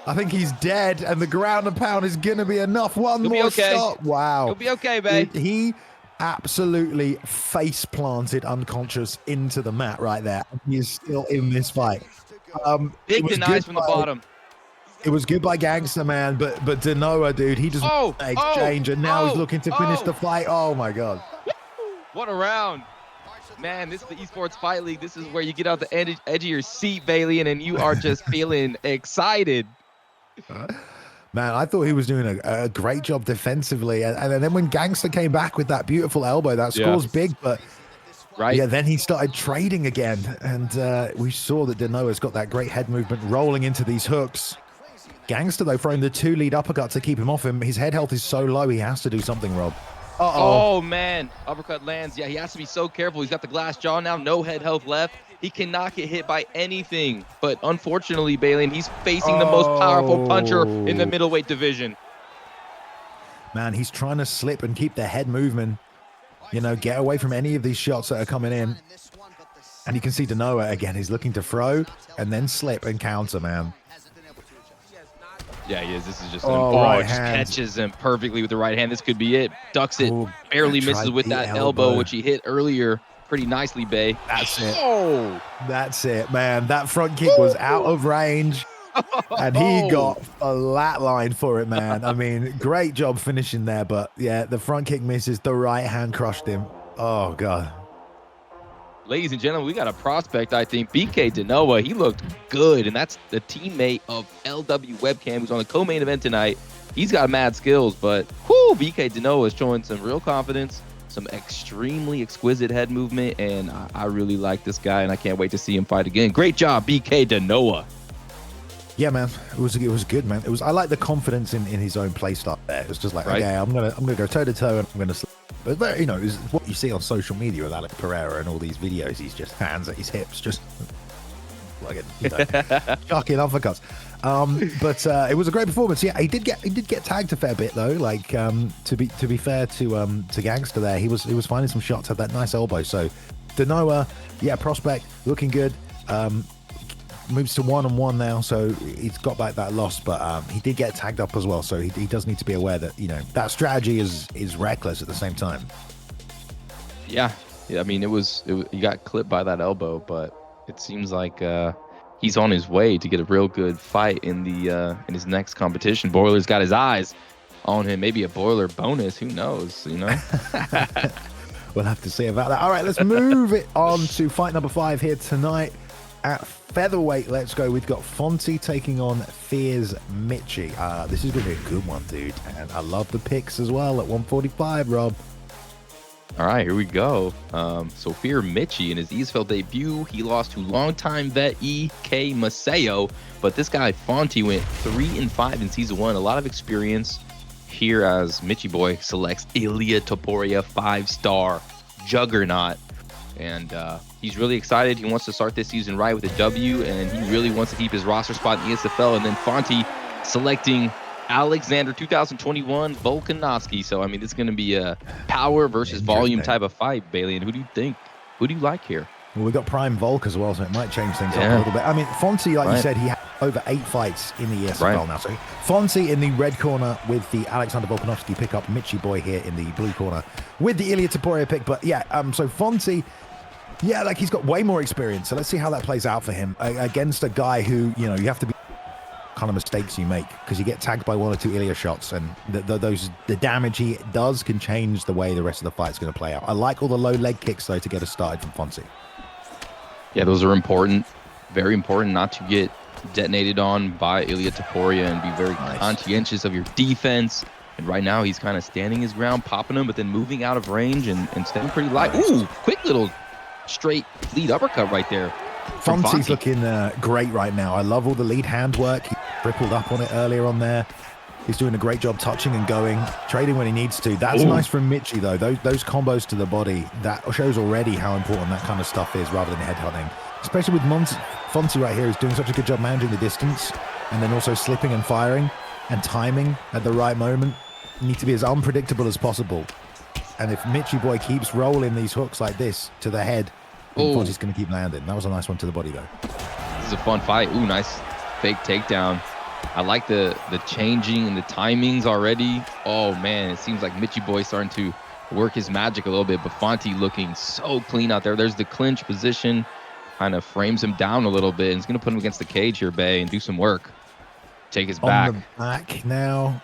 I think he's dead, and the ground and pound is going to be enough. One more shot. Wow. He'll be okay, babe. He absolutely face planted unconscious into the mat right there. He is still in this fight. Big denies from the bottom. It was good by Gangster, man, but Denoa, dude, he just exchange, and now he's looking to finish the fight. Oh, my God. What a round. Man, this is the Esports Fight League. This is where you get out the edge of your seat, Bailey, and you are just feeling excited. Man, I thought he was doing a great job defensively, and then when Gangster came back with that beautiful elbow, that score's big, but then he started trading again, and we saw that Denoa's got that great head movement rolling into these hooks. Gangster, though, throwing the 2 lead uppercut to keep him off him. His head health is so low, he has to do something, Rob. Oh man, uppercut lands. Yeah, he has to be so careful. He's got the glass jaw now, no head health left. He cannot get hit by anything. But unfortunately, Bailey, he's facing the most powerful puncher in the middleweight division. Man, he's trying to slip and keep the head moving. Get away from any of these shots that are coming in. And you can see Denoa again. He's looking to throw and then slip and counter, man. Yeah, he is. This is just just catches him perfectly with the right hand. This could be it. Ducks it, barely misses with that elbow, which he hit earlier pretty nicely, Bay. That's it. That's it, man. That front kick was out of range, and he got a flat line for it, man. I mean, great job finishing there, but yeah, the front kick misses. The right hand crushed him. Oh, God. Ladies and gentlemen, we got a prospect, I think. BK Denoa, he looked good, and that's the teammate of LW Webcam, who's on the co-main event tonight. He's got mad skills, but BK Denoa is showing some real confidence, some extremely exquisite head movement, and I really like this guy, and I can't wait to see him fight again. Great job, BK Denoa. Yeah, man, it was good, man. I like the confidence in his own play style there. It was just like, okay, I'm gonna go toe to toe, and I'm gonna. But it's what you see on social media with Alex Pereira and all these videos. He's just hands at his hips, just like chucking uppercuts. But it was a great performance. Yeah, he did get tagged a fair bit though. Like to be fair to Gangster there, he was finding some shots, had that nice elbow. So Denoa, prospect looking good. Moves to 1-1 now, so he's got back that loss, but he did get tagged up as well, so he does need to be aware that that strategy is reckless at the same time. Yeah, I mean he got clipped by that elbow, but it seems like he's on his way to get a real good fight in in his next competition. Boiler's got his eyes on him, maybe a Boiler bonus, who knows, We'll have to see about that. All right, let's move it on to fight number 5 here tonight. At featherweight, let's go. We've got Fonty taking on Fear's Mitchy. This is going to be a good one, dude. And I love the picks as well at 145, Rob. All right, here we go. So Fear Mitchy in his ESFL debut, he lost to longtime vet E.K. Maseo. But this guy, Fonty, went 3-5 in Season 1. A lot of experience here as Mitchy Boy selects Ilya Topuria, 5-star juggernaut. And he's really excited. He wants to start this season right with a W, and he really wants to keep his roster spot in the ESFL. And then Fonty selecting Alexander 2021 Volkanovski. So, I mean, it's going to be a power versus volume type of fight, Bailey. And who do you think? Who do you like here? Well, we've got Prime Volk as well, so it might change things up a little bit. I mean, Fonty, like you said, he had over 8 fights in the ESFL now. So Fonty in the red corner with the Alexander Volkanovski pickup. Mitchy boy here in the blue corner with the Ilia Topuria pick. But yeah, so Fonty, yeah, like he's got way more experience. So let's see how that plays out for him against a guy who, you know, you have to be kind of mistakes you make because you get tagged by 1 or 2 Ilia shots, and the damage he does can change the way the rest of the fight's going to play out. I like all the low leg kicks though to get us started from Fonty. Yeah, those are important. Very important not to get detonated on by Ilia Topuria and be very conscientious of your defense. And right now he's kind of standing his ground, popping him, but then moving out of range and staying pretty light. Ooh, quick little straight lead uppercut right there. Fonty's looking great right now. I love all the lead hand work. He rippled up on it earlier on there. He's doing a great job touching and going, trading when he needs to. That's nice from Mitchy, though. Those combos to the body, that shows already how important that kind of stuff is rather than headhunting. Especially with Fonty right here, who's doing such a good job managing the distance and then also slipping and firing and timing at the right moment. You need to be as unpredictable as possible. And if Mitchy boy keeps rolling these hooks like this to the head, Fonty's going to keep landing. That was a nice one to the body, though. This is a fun fight. Ooh, nice fake takedown. I like the changing and the timings already. Oh, man, it seems like Mitchy boy starting to work his magic a little bit, but Fonty looking so clean out there. There's the clinch position, kind of frames him down a little bit, and it's going to put him against the cage here, Bay, and do some work. Take his back. On the back now,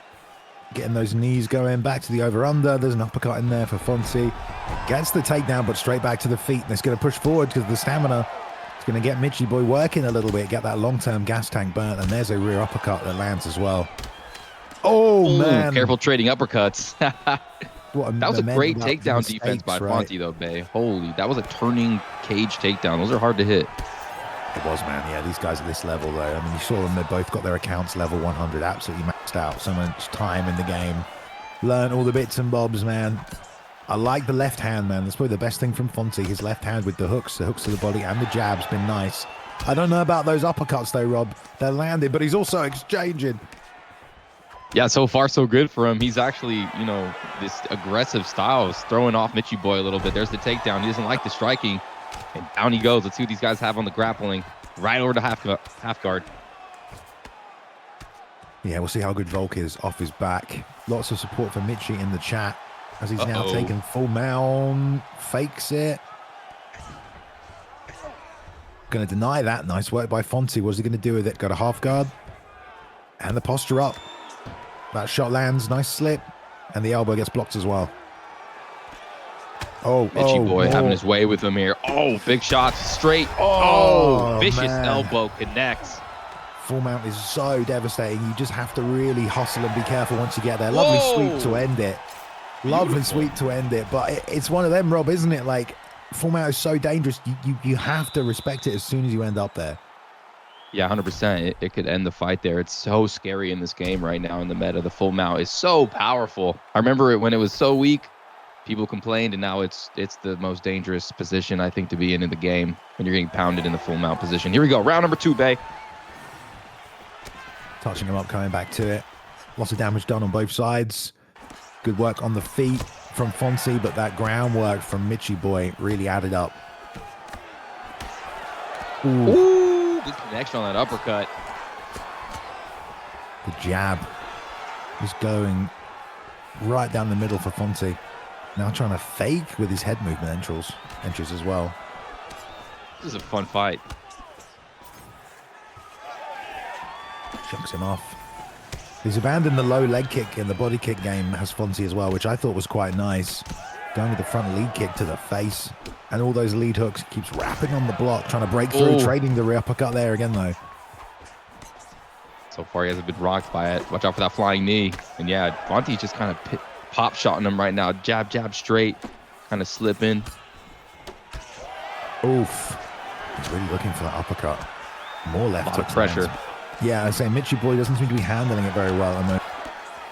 getting those knees going, back to the over-under. There's an uppercut in there for Fonty. Gets the takedown, but straight back to the feet, and it's going to push forward because the stamina. It's going to get Mitchy boy working a little bit, get that long-term gas tank burnt, and there's a rear uppercut that lands as well. Oh, man. Careful trading uppercuts. That was a great takedown mistakes, defense by Fonty, though, Bay. Holy, that was a turning cage takedown. Those are hard to hit. It was, man. Yeah, these guys at this level, though. I mean, you saw them. They both got their accounts level 100, absolutely maxed out. So much time in the game. Learn all the bits and bobs, man. I like the left hand, man. That's probably the best thing from Fonty. His left hand with the hooks to the body and the jab's been nice. I don't know about those uppercuts, though, Rob. They're landed, but he's also exchanging. Yeah, so far so good for him. He's actually, you know, this aggressive style is throwing off Mitchy boy a little bit. There's the takedown. He doesn't like the striking. And down he goes. Let's see what these guys have on the grappling. Right over to half guard. Yeah, we'll see how good Volk is off his back. Lots of support for Mitchy in the chat as he's now taken full mount. Fakes it. Going to deny that. Nice work by Fonty. What's he going to do with it? Got a half guard. And the posture up. That shot lands. Nice slip. And the elbow gets blocked as well. Mitchy boy having his way with him here. Oh, big shots straight. Oh, vicious elbow connects. Full mount is so devastating. You just have to really hustle and be careful once you get there. Lovely sweep to end it. Lovely sweep to end it. But it's one of them, Rob, isn't it? Like, full mount is so dangerous. You have to respect it as soon as you end up there. Yeah, 100%. It could end the fight there. It's so scary in this game right now in the meta. The full mount is so powerful. I remember it when it was so weak. People complained, and now it's the most dangerous position, I think, to be in the game when you're getting pounded in the full mount position. Here we go. Round number 2, Bay. Touching him up, coming back to it. Lots of damage done on both sides. Good work on the feet from Fonty, but that groundwork from Mitchy boy really added up. Ooh, good connection on that uppercut. The jab is going right down the middle for Fonty. Now trying to fake with his head movement entries as well. This is a fun fight. Shucks him off. He's abandoned the low leg kick in the body kick game, has Fonty as well, which I thought was quite nice. Going with the front lead kick to the face. And all those lead hooks. Keeps rapping on the block, trying to break through, trading the rear uppercut there again, though. So far, he hasn't been rocked by it. Watch out for that flying knee. And yeah, Fonty's just kind of pop shotting him right now. Jab, jab, straight. Kind of slipping. Oof. He's really looking for that uppercut. More left. A lot of pressure. Yeah, I say Mitchy boy doesn't seem to be handling it very well. I'm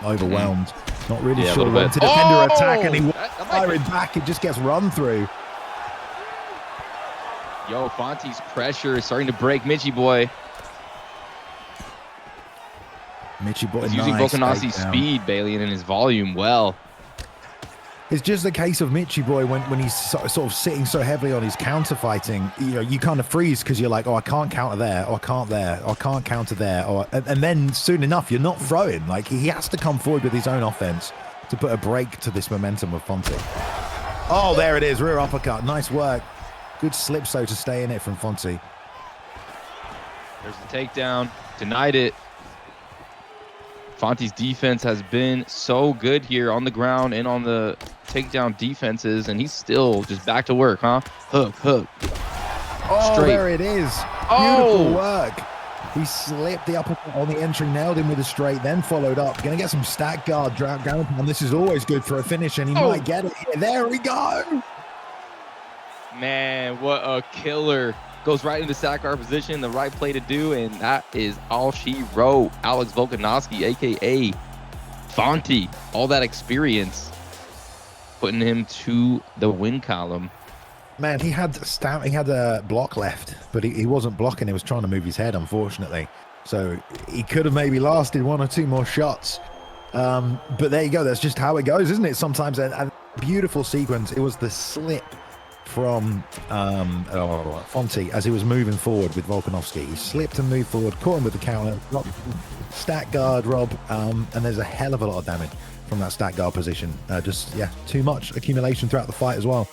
overwhelmed. Not really sure when to defend or attack, and he firing back. It just gets run through. Yo, Fonty's pressure is starting to break Mitchy boy. Mitchy boy, He's using Volkanowski's speed, Balian, and his volume well. It's just a case of Mitchy boy when he's sort of sitting so heavily on his counter fighting, you know, you kind of freeze because you're like, oh, I can't counter there, or I can't there, or I can't counter there, and then soon enough you're not throwing. Like he has to come forward with his own offense to put a break to this momentum of Fonty. Oh, there it is, rear uppercut, nice work, good slip so to stay in it from Fonty. There's the takedown, denied it. Fonty's defense has been so good here on the ground and on the takedown defenses, and he's still just back to work, huh? Hook, hook. Oh, straight. There it is. Beautiful work. He slipped the uppercut on the entry, nailed him with a straight, then followed up. Going to get some stack guard down, and this is always good for a finish, and he might get it here. There we go. Man, what a killer. Goes right into stack guard position, the right play to do, and that is all she wrote. Alex Volkanovski, a.k.a. Fonty, all that experience, putting him to the win column. Man, he had a block left, but he wasn't blocking. He was trying to move his head, unfortunately. So he could have maybe lasted one or two more shots. But there you go. That's just how it goes, isn't it? Sometimes a beautiful sequence. It was the slip from Fonty as he was moving forward with Volkanovski. He slipped and moved forward, caught him with the counter, stack guard, Rob, and there's a hell of a lot of damage from that stack guard position. Too much accumulation throughout the fight as well.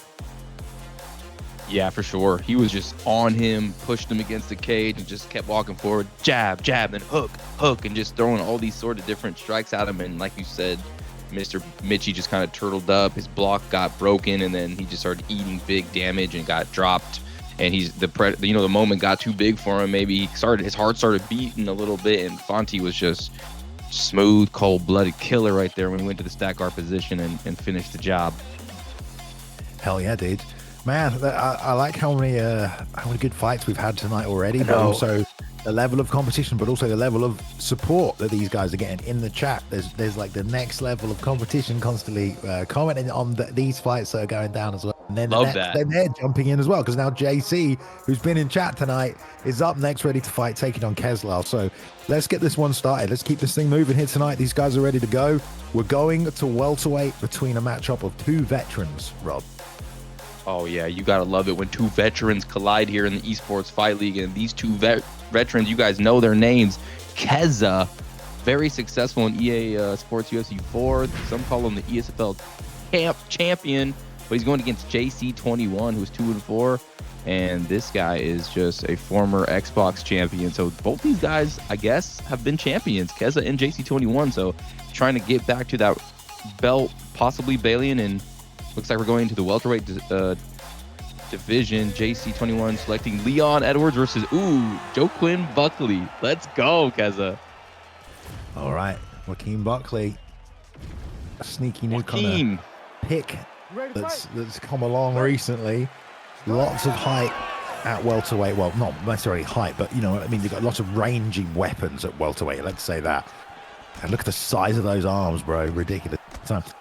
Yeah, for sure. He was just on him, pushed him against the cage, and just kept walking forward. Jab, jab, then hook, hook, and just throwing all these sort of different strikes at him. And like you said, Mr. Mitchy just kind of turtled up. His block got broken, and then he just started eating big damage and got dropped. And the moment got too big for him. Maybe his heart started beating a little bit, and Fonty was just smooth, cold-blooded killer right there when he went to the stack guard position and finished the job. Hell yeah, dude. Man, I like how many good fights we've had tonight already, but also the level of competition, but also the level of support that these guys are getting in the chat. There's like the next level of competition constantly commenting on these fights that are going down as well. And then they're jumping in as well, because now JC, who's been in chat tonight, is up next ready to fight, taking on Kezza. So let's get this one started. Let's keep this thing moving here tonight. These guys are ready to go. We're going to welterweight between a matchup of two veterans, Rob. Oh, yeah, you got to love it when two veterans collide here in the Esports Fight League. And these two veterans, you guys know their names. Kezza, very successful in EA Sports UFC 4. Some call him the ESFL champion, but he's going against JC21, who's 2-4. And this guy is just a former Xbox champion. So both these guys, I guess, have been champions, Kezza and JC21. So trying to get back to that belt, possibly Balian, and looks like we're going to the welterweight division. JC21 selecting Leon Edwards versus, Joaquin Buckley. Let's go, Kezza. All right, Joaquin Buckley, a sneaky new kind of pick that's come along recently. Lots of height at welterweight. Well, not necessarily height, but you know what I mean. You've got lots of ranging weapons at welterweight. Let's say that. And look at the size of those arms, bro. Ridiculous.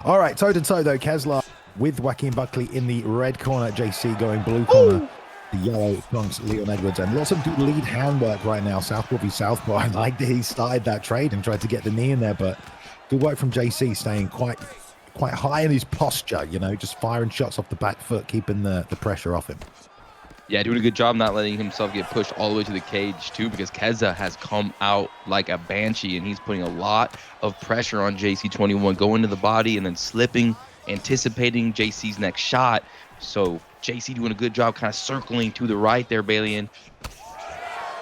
All right, toe-to-toe, though, Kezza with Joaquin Buckley in the red corner, JC going blue corner, the yellow trunks, Leon Edwards, and lots of good lead handwork right now. Southpaw v Southpaw. I like that he started that trade and tried to get the knee in there, but good work from JC, staying quite high in his posture, you know, just firing shots off the back foot, keeping the pressure off him. Yeah, doing a good job not letting himself get pushed all the way to the cage, too, because Kezza has come out like a banshee, and he's putting a lot of pressure on JC21, going to the body and then slipping, anticipating JC's next shot. So JC doing a good job kind of circling to the right there, Balian.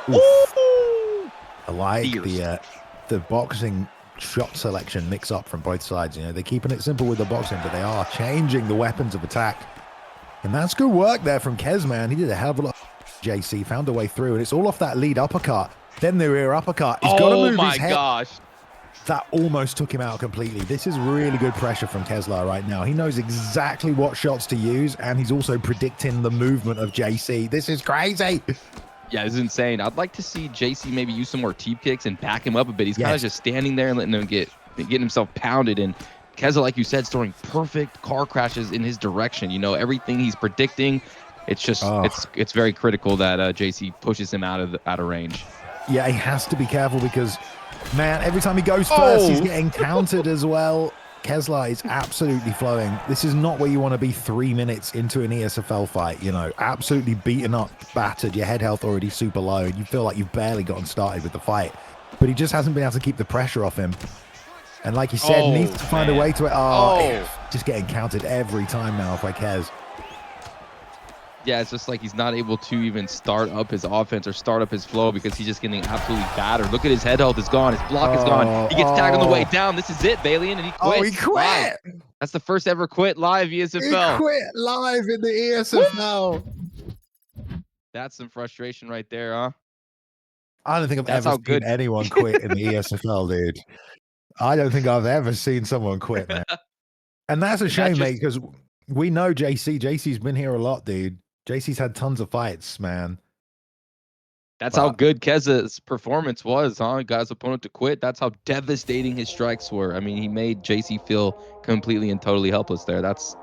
I like the boxing shot selection mix up from both sides. You know, they're keeping it simple with the boxing, but they are changing the weapons of attack. And that's good work there from Kez, man. He did a hell of a lot. JC found a way through, and it's all off that lead uppercut. Then the rear uppercut. He's got to move his head. Oh, my gosh. That almost took him out completely. This is really good pressure from Kezza right now. He knows exactly what shots to use, and he's also predicting the movement of JC. This is crazy. Yeah, this is insane. I'd like to see JC maybe use some more teep kicks and back him up a bit. He's kind of just standing there and letting him getting himself pounded. And Kezza, like you said, is throwing perfect car crashes in his direction. You know, everything he's predicting, It's just it's very critical that JC pushes him out of range. Yeah, he has to be careful because, man, every time he goes first, he's getting countered as well. Kezza is absolutely flowing. This is not where you want to be 3 minutes into an ESFL fight, you know, absolutely beaten up, battered, your head health already super low, and you feel like you've barely gotten started with the fight. But he just hasn't been able to keep the pressure off him. And like you said, needs to find a way to it. Just getting countered every time now by Kez. Yeah, it's just like he's not able to even start up his offense or start up his flow because he's just getting absolutely battered. Look at his head health is gone. His block is gone. He gets tagged on the way down. This is it, Balian, and he quits. Oh, he quit. Wow. That's the first ever quit live ESFL. He quit live in the ESFL. That's some frustration right there, huh? I don't think I've ever seen anyone quit in the ESFL, dude. I don't think I've ever seen someone quit, man. And that's a shame, mate, because we know JC. JC's been here a lot, dude. JC's had tons of fights, man. That's how good Kezza's performance was, huh? He got his opponent to quit. That's how devastating his strikes were. I mean, he made JC feel completely and totally helpless there. That's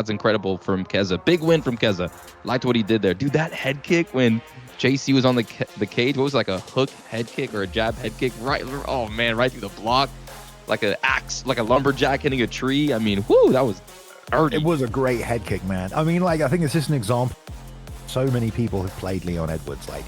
incredible from Kezza. Big win from Kezza. Liked what he did there. Dude, that head kick when JC was on the cage, what was it, like a hook head kick or a jab head kick? Right, oh man, right through the block. Like an axe, like a lumberjack hitting a tree. I mean, whoo, that was dirty. It was a great head kick, man. I mean, like, I think it's just an example. So many people have played Leon Edwards. Like,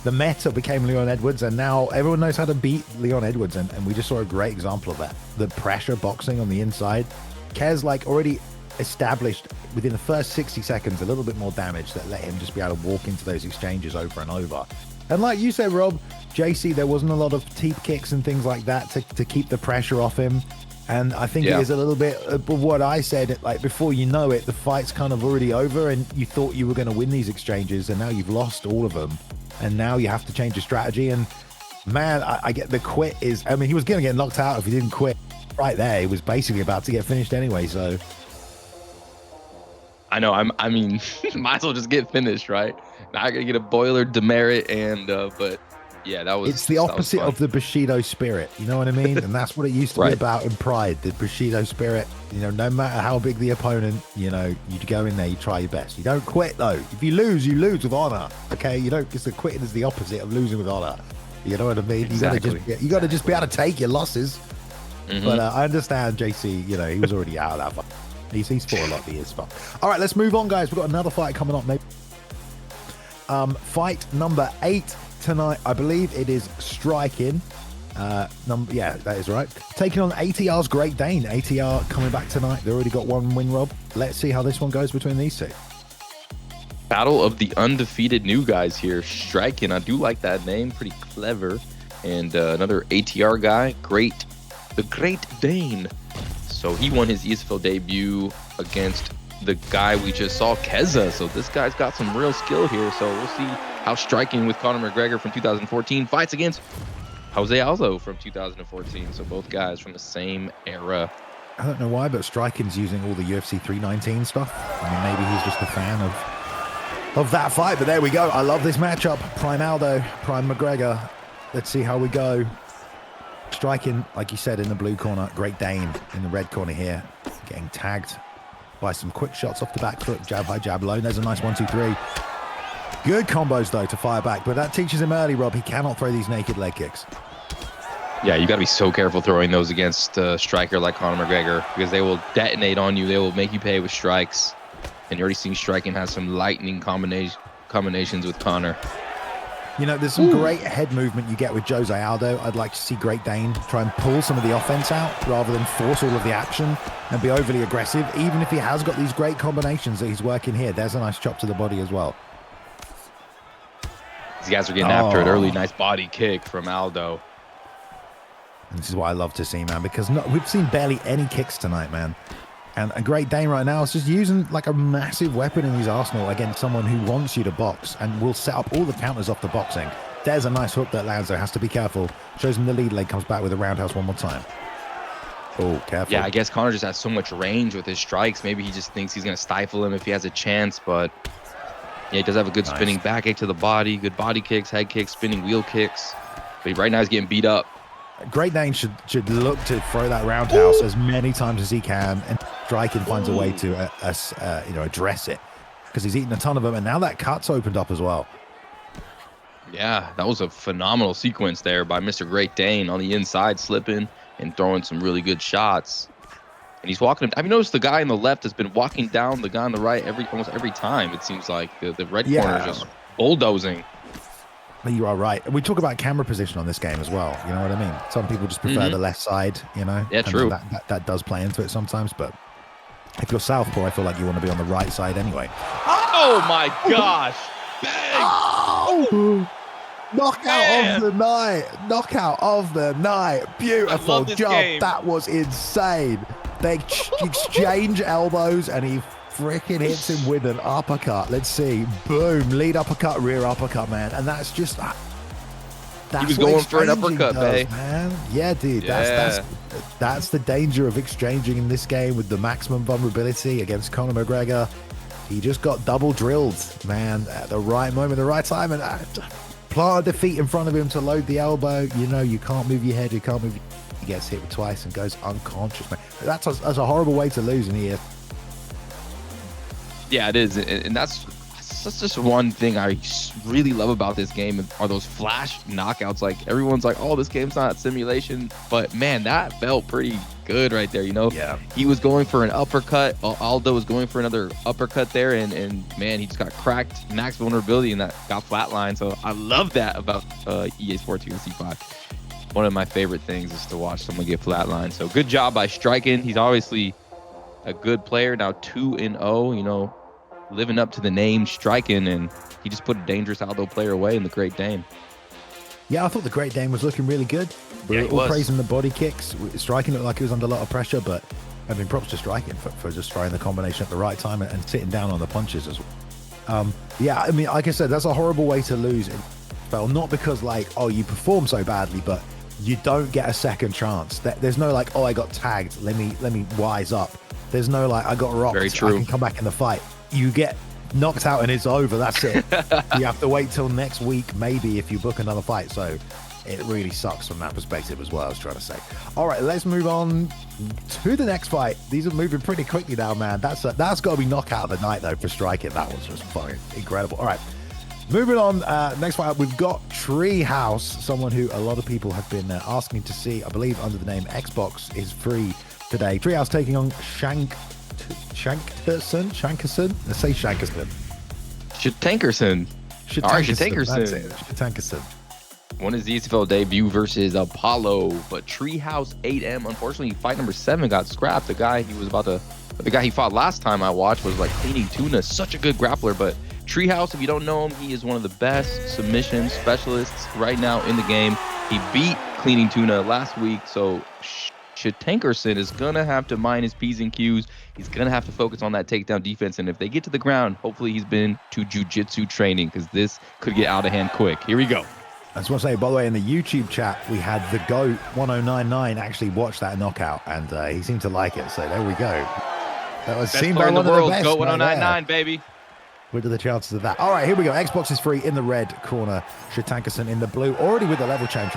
the meta became Leon Edwards, and now everyone knows how to beat Leon Edwards, and we just saw a great example of that. The pressure boxing on the inside. Kez, like, already established within the first 60 seconds a little bit more damage that let him just be able to walk into those exchanges over and over. And like you said, Rob, JC, there wasn't a lot of teep kicks and things like that to keep the pressure off him. And I think it is a little bit of what I said, like, before you know it, the fight's kind of already over and you thought you were going to win these exchanges, and now you've lost all of them. And now you have to change your strategy. And man, I get the quit is, I mean, he was going to get knocked out if he didn't quit right there. He was basically about to get finished anyway. So I know, I mean, might as well just get finished, right? Now I got to get a boiler demerit and, but yeah, that was. It's the opposite of the Bushido spirit. You know what I mean? And that's what it used to be about in Pride. The Bushido spirit. You know, no matter how big the opponent, you know, you go in there, you try your best. You don't quit though. If you lose with honor. Okay, you don't. Because the quitting is the opposite of losing with honor. You know what I mean? Exactly. You got to just be able to take your losses. But I understand JC. You know, he was already out of that fight. He's fought a lot of years. All right, let's move on, guys. We've got another fight coming up. Fight number 8. Tonight, I believe it is striking. Yeah, that is right. Taking on ATR's Great Dane. ATR coming back tonight. They already got one win, Rob. Let's see how this one goes between these two. Battle of the undefeated new guys here. Striking. I do like that name. Pretty clever. And another ATR guy. The Great Dane. So he won his ESFL debut against the guy we just saw, Kezza. So this guy's got some real skill here. So we'll see how Striking with Conor McGregor from 2014 fights against Jose Aldo from 2014. So both guys from the same era. I don't know why, but Striking's using all the UFC 319 stuff. I mean, maybe he's just a fan of that fight. But there we go. I love this matchup. Prime Aldo, Prime McGregor. Let's see how we go. Striking, like you said, in the blue corner. Great Dane in the red corner here. Getting tagged by some quick shots off the back foot. Jab high, jab low. There's a nice 1-2-3. Good combos, though, to fire back. But that teaches him early, Rob. He cannot throw these naked leg kicks. Yeah, you got to be so careful throwing those against a striker like Conor McGregor because they will detonate on you. They will make you pay with strikes. And you're already seeing Striking has some lightning combinations with Conor. You know, there's some great head movement you get with Jose Aldo. I'd like to see Great Dane try and pull some of the offense out rather than force all of the action and be overly aggressive. Even if he has got these great combinations that he's working here, there's a nice chop to the body as well. These guys are getting after it early. Nice body kick from Aldo. And this is what I love to see, man, because we've seen barely any kicks tonight, man. And a Great Dane right now is just using like a massive weapon in his arsenal against someone who wants you to box and will set up all the counters off the boxing. There's a nice hook that lands, though. Has to be careful. Shows him the lead leg, comes back with a roundhouse one more time. Oh, careful. Yeah, I guess Conor just has so much range with his strikes. Maybe he just thinks he's going to stifle him if he has a chance, but yeah, he does have a good spinning back kick to the body, good body kicks, head kicks, spinning wheel kicks. But right now he's getting beat up. Great Dane should look to throw that roundhouse as many times as he can, and Striking finds a way to address it. because he's eaten a ton of them. And now that cut's opened up as well. Yeah, that was a phenomenal sequence there by Mr. Great Dane on the inside, slipping and throwing some really good shots. And he's walking. Have you noticed the guy on the left has been walking down the guy on the right almost every time? It seems like the red corner is just bulldozing. You are right. We talk about camera position on this game as well. You know what I mean? Some people just prefer the left side, you know? Yeah, true. That does play into it sometimes, but if you're southpaw, I feel like you want to be on the right side anyway. Oh my gosh! Bang! Oh! Knockout of the night! Knockout of the night! Beautiful job! Game. That was insane. They exchange elbows and he freaking hits him with an uppercut. Let's see. Boom. Lead uppercut, rear uppercut, man. And that's just... He was going for an uppercut, does, man. Yeah, dude. Yeah. That's the danger of exchanging in this game with the maximum vulnerability against Conor McGregor. He just got double drilled, man, at the right moment, the right time, and planted the feet in front of him to load the elbow. You know, you can't move your head, you can't move. He gets hit twice and goes unconscious, man. That's a horrible way to lose in here. Yeah, it is, and that's just one thing I really love about this game are those flash knockouts. Like everyone's like, "Oh, this game's not simulation," but man, that felt pretty good right there. You know, yeah. He was going for an uppercut. Aldo was going for another uppercut there, and man, he just got cracked, max vulnerability, and that got flatlined. So I love that about EA Sports UFC 5. One of my favorite things is to watch someone get flatlined. So good job by Striking. He's obviously a good player now, 2-0. You know, living up to the name Striking, and he just put a dangerous Aldo player away in the Great Dane. Yeah, I thought the Great Dane was looking really good. We're all praising the body kicks. Striking looked like he was under a lot of pressure, but I mean, props to Striking for just trying the combination at the right time and sitting down on the punches as well. Yeah, I mean, like I said, that's a horrible way to lose in spell. Not because like, oh, you perform so badly, but you don't get a second chance. There's no like, oh, I got tagged. Let me wise up. There's no like, I got rocked. Very true. I can come back in the fight. You get knocked out and it's over. That's it. You have to wait till next week, maybe, if you book another fight. So it really sucks from that perspective as well, I was trying to say. All right, let's move on to the next fight. These are moving pretty quickly now, man. That's got to be knockout of the night, though, for Striking. That was just fucking incredible. All right, moving on. Next fight, we've got Treehouse, someone who a lot of people have been asking to see, I believe, under the name Xbox is free today. Treehouse taking on Shitankerson. Let's say Shitankerson. Shitankerson. All right, Shitankerson. Shitankerson. Won his ESFL debut versus Apollo, but Treehouse 8M. Unfortunately, fight number 7 got scrapped. The guy he fought last time I watched was like Cleaning Tuna. Such a good grappler, but Treehouse, if you don't know him, he is one of the best submission specialists right now in the game. He beat Cleaning Tuna last week, so Shitankerson is going to have to mind his P's and Q's. He's going to have to focus on that takedown defense. And if they get to the ground, hopefully he's been to jiu-jitsu training because this could get out of hand quick. Here we go. I just want to say, by the way, in the YouTube chat, we had the GOAT 1099 actually watch that knockout, and he seemed to like it. So there we go. That was seen by one of the world. GOAT 1099, baby. What are the chances of that? All right, here we go. Xbox is free in the red corner. Shitankerson in the blue, already with the level change.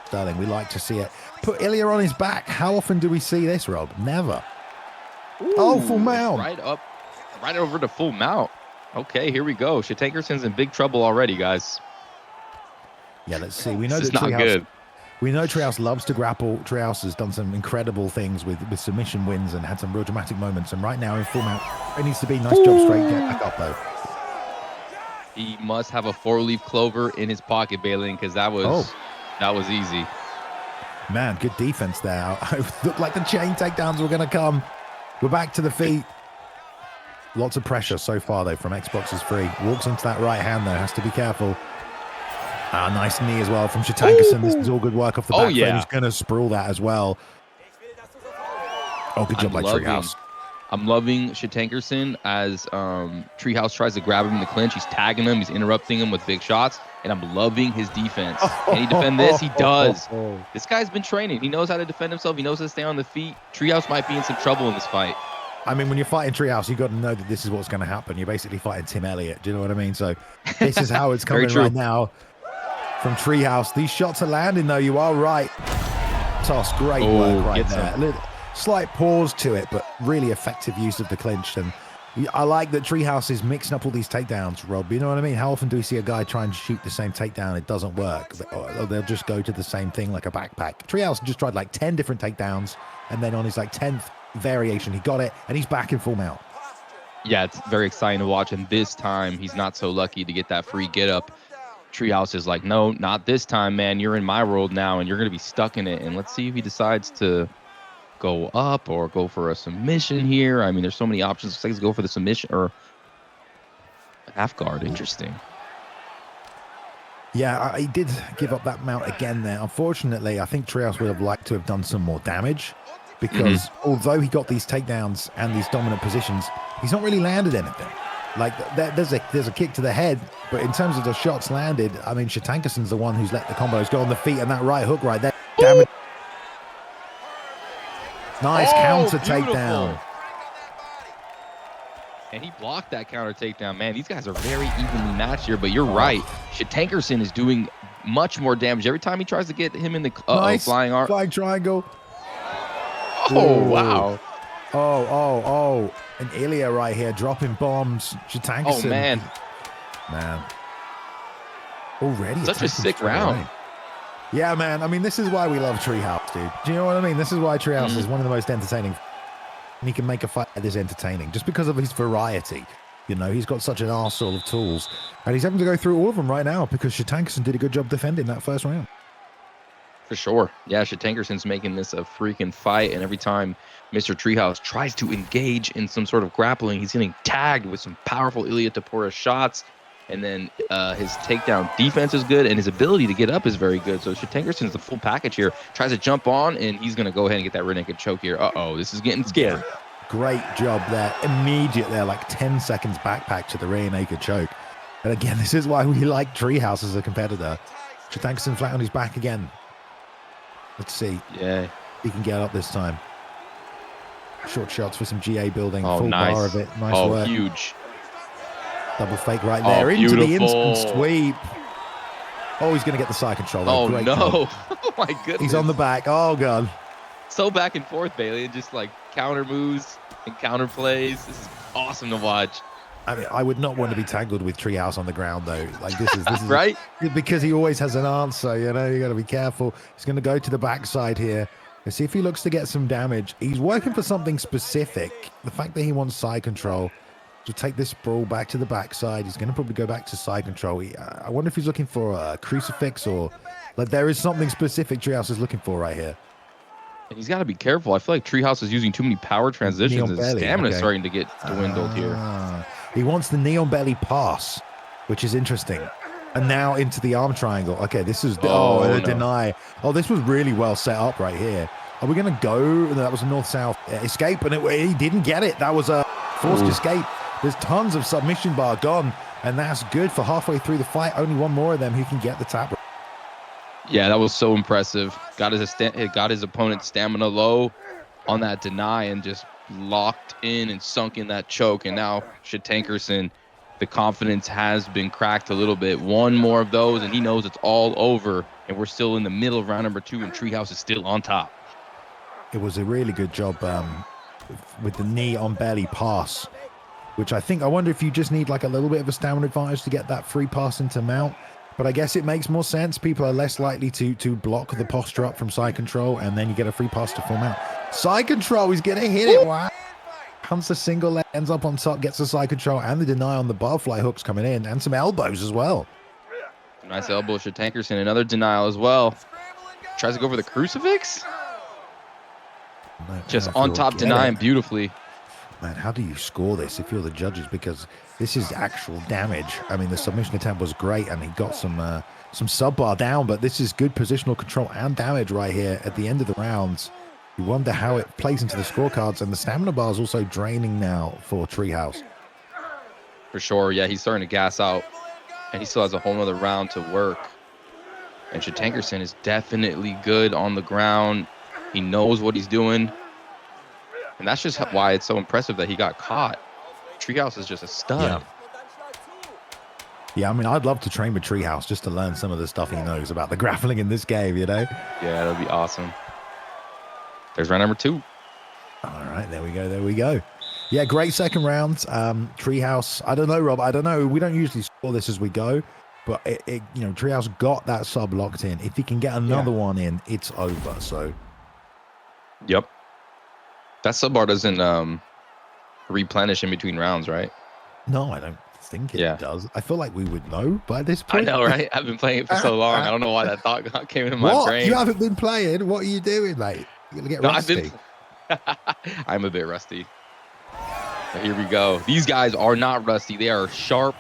Sterling, we like to see it. Put Ilya on his back. How often do we see this, Rob? Never. Ooh, oh, full mount. Right over to full mount. Okay, here we go. Shitankerson's in big trouble already, guys. Yeah, let's see. We know this that is not good. We know Treehouse loves to grapple. Treehouse has done some incredible things with submission wins and had some real dramatic moments. And right now in full mount, it needs to be nice job straight. Get back up, though. He must have a 4-leaf clover in his pocket, Bailey, because that was easy. Man, good defense there. It looked like the chain takedowns were going to come. We're back to the feet. Lots of pressure so far, though, from Xbox is free. Walks into that right hand, though. Has to be careful. Nice knee as well from Shitankerson. This is all good work off the back. Yeah. He's going to sprawl that as well. Oh, good job by Treehouse. I'm loving Shitankerson as Treehouse tries to grab him in the clinch. He's tagging him. He's interrupting him with big shots. And I'm loving his defense. Can he defend this? He does. This guy's been training. He knows how to defend himself. He knows how to stay on the feet. Treehouse might be in some trouble in this fight. I mean, when you're fighting Treehouse, you've got to know that this is what's going to happen. You're basically fighting Tim Elliott. Do you know what I mean? So this is how it's coming right now from Treehouse. These shots are landing, though. You are right. Toss, great work right there. Slight pause to it, but really effective use of the clinch. And I like that Treehouse is mixing up all these takedowns, Rob. You know what I mean? How often do we see a guy try and shoot the same takedown? It doesn't work. Or they'll just go to the same thing like a backpack. Treehouse just tried like 10 different takedowns, and then on his like 10th variation, he got it, and he's back in full mount. Yeah, it's very exciting to watch. And this time, he's not so lucky to get that free get up. Treehouse is like, no, not this time, man. You're in my world now, and you're going to be stuck in it. And let's see if he decides to go up or go for a submission here. I mean, there's so many options. Let's go for the submission or half guard. Interesting. Yeah, he did give up that mount again there. Unfortunately, I think Treehouse would have liked to have done some more damage because although he got these takedowns and these dominant positions, he's not really landed anything. Like there's a kick to the head, but in terms of the shots landed, I mean, Shitankerson's the one who's let the combos go on the feet, and that right hook right there. Damage. Nice counter takedown. And he blocked that counter takedown. Man, these guys are very evenly matched here, but you're right. Shitankerson is doing much more damage every time he tries to get him in the nice flying arm. Flying triangle. Oh, wow. Oh. And Ilya right here dropping bombs. Shitankerson. Oh, man. Already. Such a sick round. Yeah, man. I mean, this is why we love Treehouse, dude. Do you know what I mean? This is why Treehouse is one of the most entertaining. And he can make a fight that is entertaining just because of his variety. You know, he's got such an arsenal of tools. And he's having to go through all of them right now because Shitankerson did a good job defending that first round. For sure. Yeah, Shitankerson's making this a freaking fight. And every time Mr. Treehouse tries to engage in some sort of grappling, he's getting tagged with some powerful Ilya Tapora shots. And then his takedown defense is good, and his ability to get up is very good. So Shitankerson's the full package here. Tries to jump on, and he's going to go ahead and get that rear naked choke here. Uh-oh, this is getting scary. Great job there. Immediate there, like 10 seconds backpack to the rear naked choke. And again, this is why we like Treehouse as a competitor. Shitankerson flat on his back again. Let's see. Yeah. He can get up this time. Short shots for some GA building. Oh, full nice. bar of it. Nice work. Huge. Double fake right there into the instant sweep. Oh, he's going to get the side control. Oh, great no. job. Oh, my goodness. He's on the back. Oh, God. So back and forth, Bailey. Just like counter moves and counter plays. This is awesome to watch. I mean, I would not want to be tangled with Treehouse on the ground, though. Like, this is right? Because he always has an answer, you know? You got to be careful. He's going to go to the backside here. Let's see if he looks to get some damage. He's working for something specific. The fact that he wants side control. To take this sprawl back to the backside. He's going to probably go back to side control. I wonder if he's looking for a crucifix or like there is something specific Treehouse is looking for right here. And he's got to be careful. I feel like Treehouse is using too many power transitions. His stamina's starting to get dwindled here. He wants the Neon Belly pass, which is interesting. And now into the arm triangle. Okay, this is the deny. Oh, this was really well set up right here. Are we going to go? That was a north-south escape, and he didn't get it. That was a forced escape. There's tons of submission bar gone, and that's good for halfway through the fight. Only one more of them who can get the tap. Yeah, that was so impressive. Got his opponent's stamina low on that deny and just locked in and sunk in that choke. And now Shitankerson, the confidence has been cracked a little bit. One more of those, and he knows it's all over. And we're still in the middle of round number 2, and Treehouse is still on top. It was a really good job with the knee on belly pass. Which I wonder if you just need like a little bit of a stamina advantage to get that free pass into mount. But I guess it makes more sense. People are less likely to block the posture up from side control, and then you get a free pass to full mount. Side control, he's going to hit it. Wow. Hunts a single leg, ends up on top, gets the side control, and the deny on the bar fly hooks coming in, and some elbows as well. Nice elbow, Shitankerson. Another denial as well. Tries to go for the crucifix. Just on top, denying beautifully. Man, how do you score this if you're the judges? Because this is actual damage. I mean, the submission attempt was great, and he got some sub bar down, but this is good positional control and damage right here at the end of the rounds. You wonder how it plays into the scorecards, and the stamina bar is also draining now for Treehouse. For sure, yeah, he's starting to gas out, and he still has a whole nother round to work. And Shitankerson is definitely good on the ground. He knows what he's doing. And that's just why it's so impressive that he got caught. Treehouse is just a stud. Yeah, I mean, I'd love to train with Treehouse just to learn some of the stuff he knows about the grappling in this game, you know? Yeah, that'd be awesome. There's round number 2. All right, there we go. Yeah, great second round. Treehouse. I don't know, Rob. I don't know. We don't usually score this as we go, but Treehouse got that sub locked in. If he can get another one in, it's over. So. Yep. That sub bar doesn't replenish in between rounds, right? No, I don't think it does. I feel like we would know by this point. I know, right? I've been playing it for so long. I don't know why that thought came into my brain. You haven't been playing? What are you doing, mate? You're gonna get rusty. I'm a bit rusty. But here we go. These guys are not rusty. They are sharp.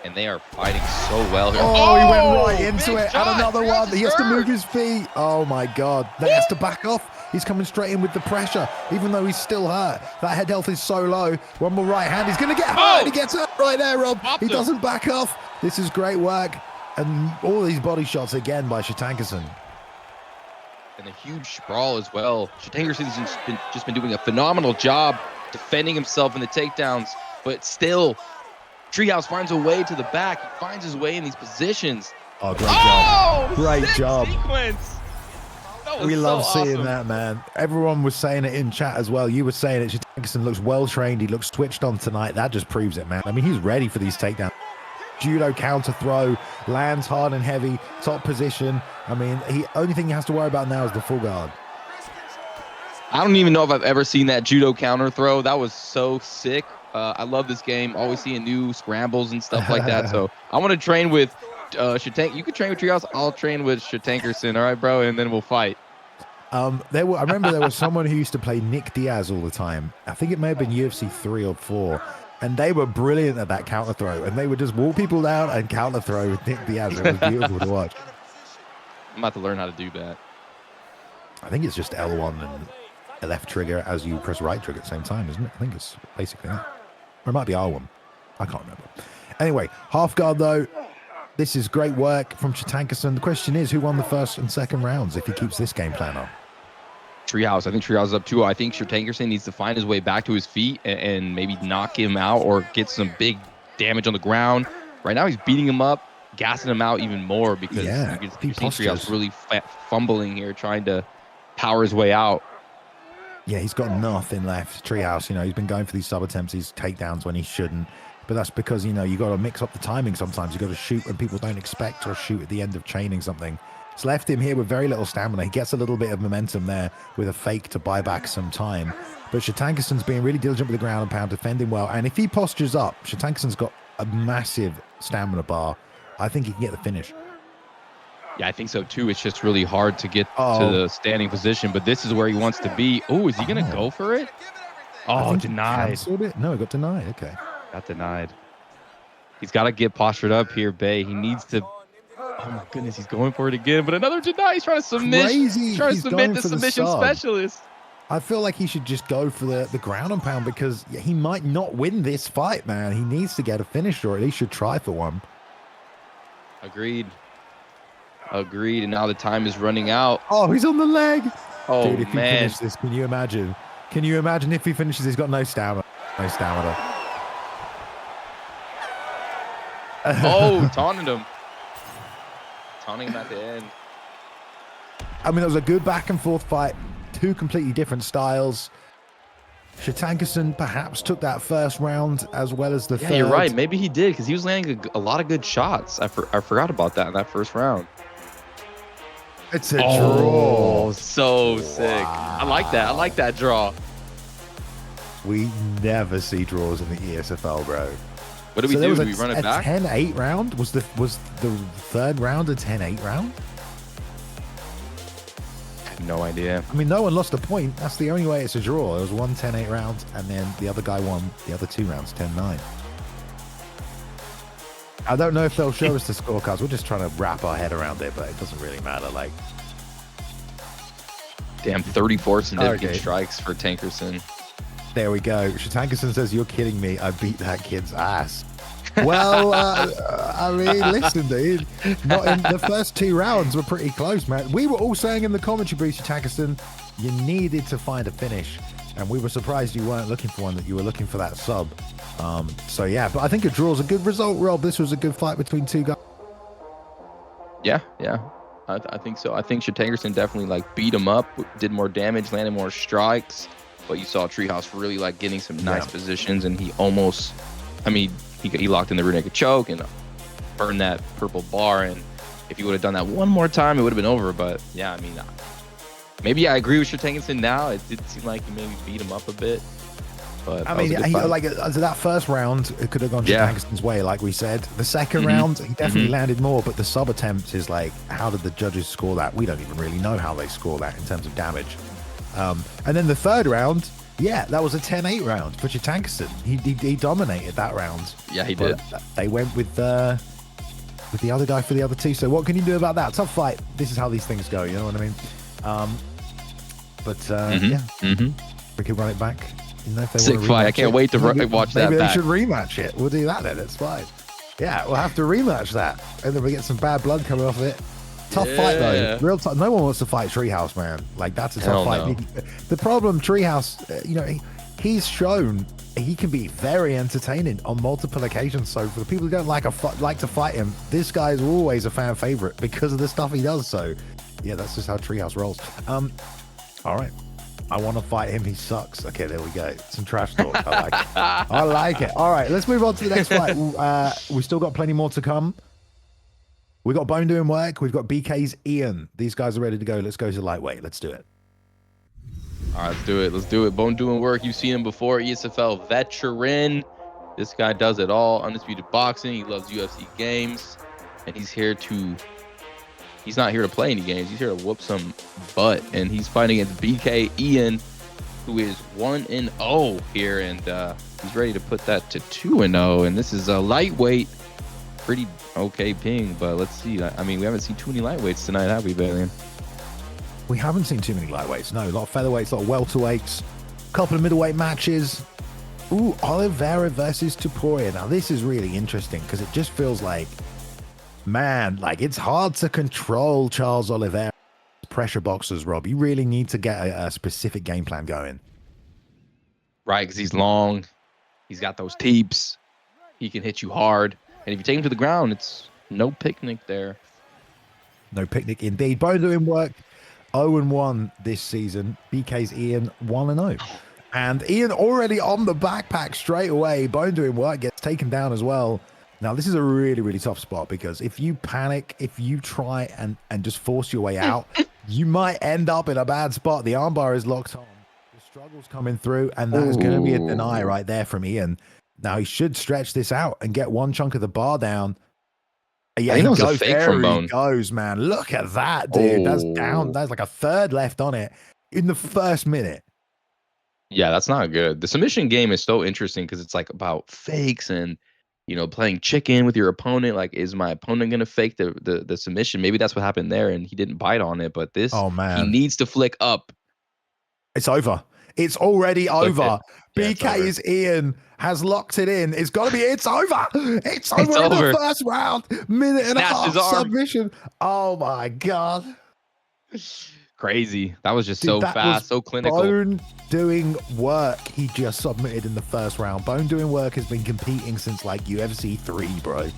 And they are fighting so well here. Oh, he went right into it. And another one. He has to move his feet. Oh, my God. He has to back off. He's coming straight in with the pressure, even though he's still hurt. That head health is so low. One more right hand. He's going to get hurt. He gets hurt right there, Rob. He doesn't back off. This is great work. And all these body shots again by Shitankerson. And a huge sprawl as well. Shitankerson's just been doing a phenomenal job defending himself in the takedowns, but still, Treehouse finds a way to the back. He finds his way in these positions. Oh, great job. Great job. Sequence. We love seeing that, man. Everyone was saying it in chat as well. You were saying it. Shitankerson looks well-trained. He looks switched on tonight. That just proves it, man. I mean, he's ready for these takedowns. Judo counter throw, lands hard and heavy, top position. I mean, only thing he has to worry about now is the full guard. I don't even know if I've ever seen that judo counter throw. That was so sick. I love this game. Always seeing new scrambles and stuff like that. So I want to train with Shitank. You can train with Treehouse. I'll train with Shitankerson. All right, bro, and then we'll fight. I remember there was someone who used to play Nick Diaz all the time. I think it may have been UFC 3 or 4. And they were brilliant at that counter throw. And they would just walk people down and counter throw with Nick Diaz. It was beautiful to watch. I'm about to learn how to do that. I think it's just L1 and a left trigger as you press right trigger at the same time, isn't it? I think it's basically that. Or it might be R1. I can't remember. Anyway, half guard though. This is great work from Shitankerson. The question is, who won the first and second rounds if he keeps this game plan on? Treehouse. I think Treehouse is up 2-0. I think Shitankerson needs to find his way back to his feet and maybe knock him out or get some big damage on the ground. Right now he's beating him up, gassing him out even more because you see Treehouse really fumbling here, trying to power his way out. Yeah, he's got nothing left. Treehouse, he's been going for these sub attempts, these takedowns when he shouldn't. But that's because, you got to mix up the timing sometimes. You got to shoot when people don't expect or shoot at the end of chaining something. It's left him here with very little stamina. He gets a little bit of momentum there with a fake to buy back some time. But Shitankerson's being really diligent with the ground and pound, defending well. And if he postures up, Shitankerson's got a massive stamina bar. I think he can get the finish. Yeah, I think so too. It's just really hard to get to the standing position, but this is where he wants to be. Oh, is he going to go for it? Oh, denied. No, it got denied. Okay. Got denied. He's got to get postured up here, Bay. He needs to. Oh my goodness, he's going for it again, but another deny. He's trying to submit. He's trying to submit the submission specialist. I feel like he should just go for the ground and pound because he might not win this fight, man. He needs to get a finish or at least should try for one. Agreed. And now the time is running out. Oh, he's on the leg. Oh, dude, if he finishes this, can you imagine? Can you imagine if he finishes? He's got no stamina. Oh, taunting him at the end. I mean, it was a good back and forth fight. Two completely different styles. Shitankerson perhaps took that first round as well as the third. Yeah, you're right. Maybe he did because he was landing a lot of good shots. I forgot about that in that first round. It's a draw. So sick. I like that draw. We never see draws in the ESFL, bro. What do we do? Do we run it back? 10-8 round? Was the third round a 10-8 round? I have no idea. I mean, no one lost a point. That's the only way it's a draw. There was one 10-8 round, and then the other guy won the other 2 rounds 10-9. I don't know if they'll show us the scorecards. We're just trying to wrap our head around it, but it doesn't really matter. Like, damn, 34 significant strikes for Tankerson. There we go. Shitankerson says, "You're kidding me. I beat that kid's ass." Well, I mean, listen, dude. Not in the first 2 rounds were pretty close, man. We were all saying in the commentary booth, Shitankerson, you needed to find a finish, and we were surprised you weren't looking for one. That you were looking for that sub. So yeah, but I think a draw is a good result, Rob. This was a good fight between 2 guys. Yeah. I think so. I think Shitankerson definitely beat him up, did more damage, landed more strikes. but you saw Treehouse really like getting some nice positions, and he almost, I mean, he locked in the rear naked choke and burned that purple bar. And if he would have done that one more time, it would have been over. But yeah, I mean, maybe I agree with Shitankerson now. It did seem like he maybe beat him up a bit. But I mean, like that first round, it could have gone Shitankerson's way, like we said. The second round, he definitely landed more, but the sub attempt is like, how did the judges score that? We don't even really know how they score that in terms of damage. And then the third round, yeah, that was a 10-8 round for Shitankerson. He dominated that round. Yeah, he did. They went with the other guy for the other two. So what can you do about that? Tough fight. This is how these things go. You know what I mean? We can run it back. You know, if they sick fight. I can't wait to watch that. Maybe they should rematch it. We'll do that then. It's fine. Yeah, we'll have to rematch that, and then we get some bad blood coming off of it. Tough fight though. Real tough. No one wants to fight Treehouse, man. Like that's a tough fight. No. The problem, Treehouse, you know, he's shown he can be very entertaining on multiple occasions. So for the people who don't like to fight him, this guy is always a fan favorite because of the stuff he does. So yeah, that's just how Treehouse rolls. All right. I want to fight him. He sucks. Okay, there we go. Some trash talk. I like it. I like it. All right, let's move on to the next fight. We still got plenty more to come. We got Bone doing work. We've got BK's Ian. These guys are ready to go. Let's go to lightweight. Let's do it. All right, let's do it. Let's do it. Bone doing work. You've seen him before. ESFL veteran. This guy does it all. Undisputed boxing. He loves UFC games, and he's not here to play any games. He's here to whoop some butt, and he's fighting against BK Ian, who is 1-0 here, and he's ready to put that to 2-0. And this is a lightweight, pretty okay ping, but let's see. I mean, we haven't seen too many lightweights tonight, have we, Valian? We haven't seen too many lightweights. No, a lot of featherweights, a lot of welterweights, a couple of middleweight matches. Ooh, Oliveira versus Tuporia. Now, this is really interesting because it just feels like, man, like it's hard to control Charles Oliveira pressure boxers, Rob. You really need to get a specific game plan going. Right, because he's long. He's got those teeps. He can hit you hard. And if you take him to the ground, it's no picnic there. No picnic indeed. Bone doing work 0-1 this season. BK's Ian 1-0. And Ian already on the backpack straight away. Bone doing work gets taken down as well. Now, this is a really, really tough spot because if you panic, if you try and just force your way out, you might end up in a bad spot. The armbar is locked on. The struggle's coming through, and that is going to be a deny right there from Ian. Now, he should stretch this out and get one chunk of the bar down. Yeah, he goes. There he goes, man. Look at that, dude. That's down. That's like a third left on it in the first minute. Yeah, that's not good. The submission game is so interesting because it's like about fakes and, you know, playing chicken with your opponent. Like, is my opponent going to fake the submission? Maybe that's what happened there, and he didn't bite on it. But this, he needs to flick up. It's over. It's already over. BK's Ian has locked it in. It's got to be. It's over. It's over in the first round. Minute and a half submission. Oh my god. Crazy. That was just so fast, so clinical. Bone doing work. He just submitted in the first round. Bone doing work has been competing since like UFC 3, bro.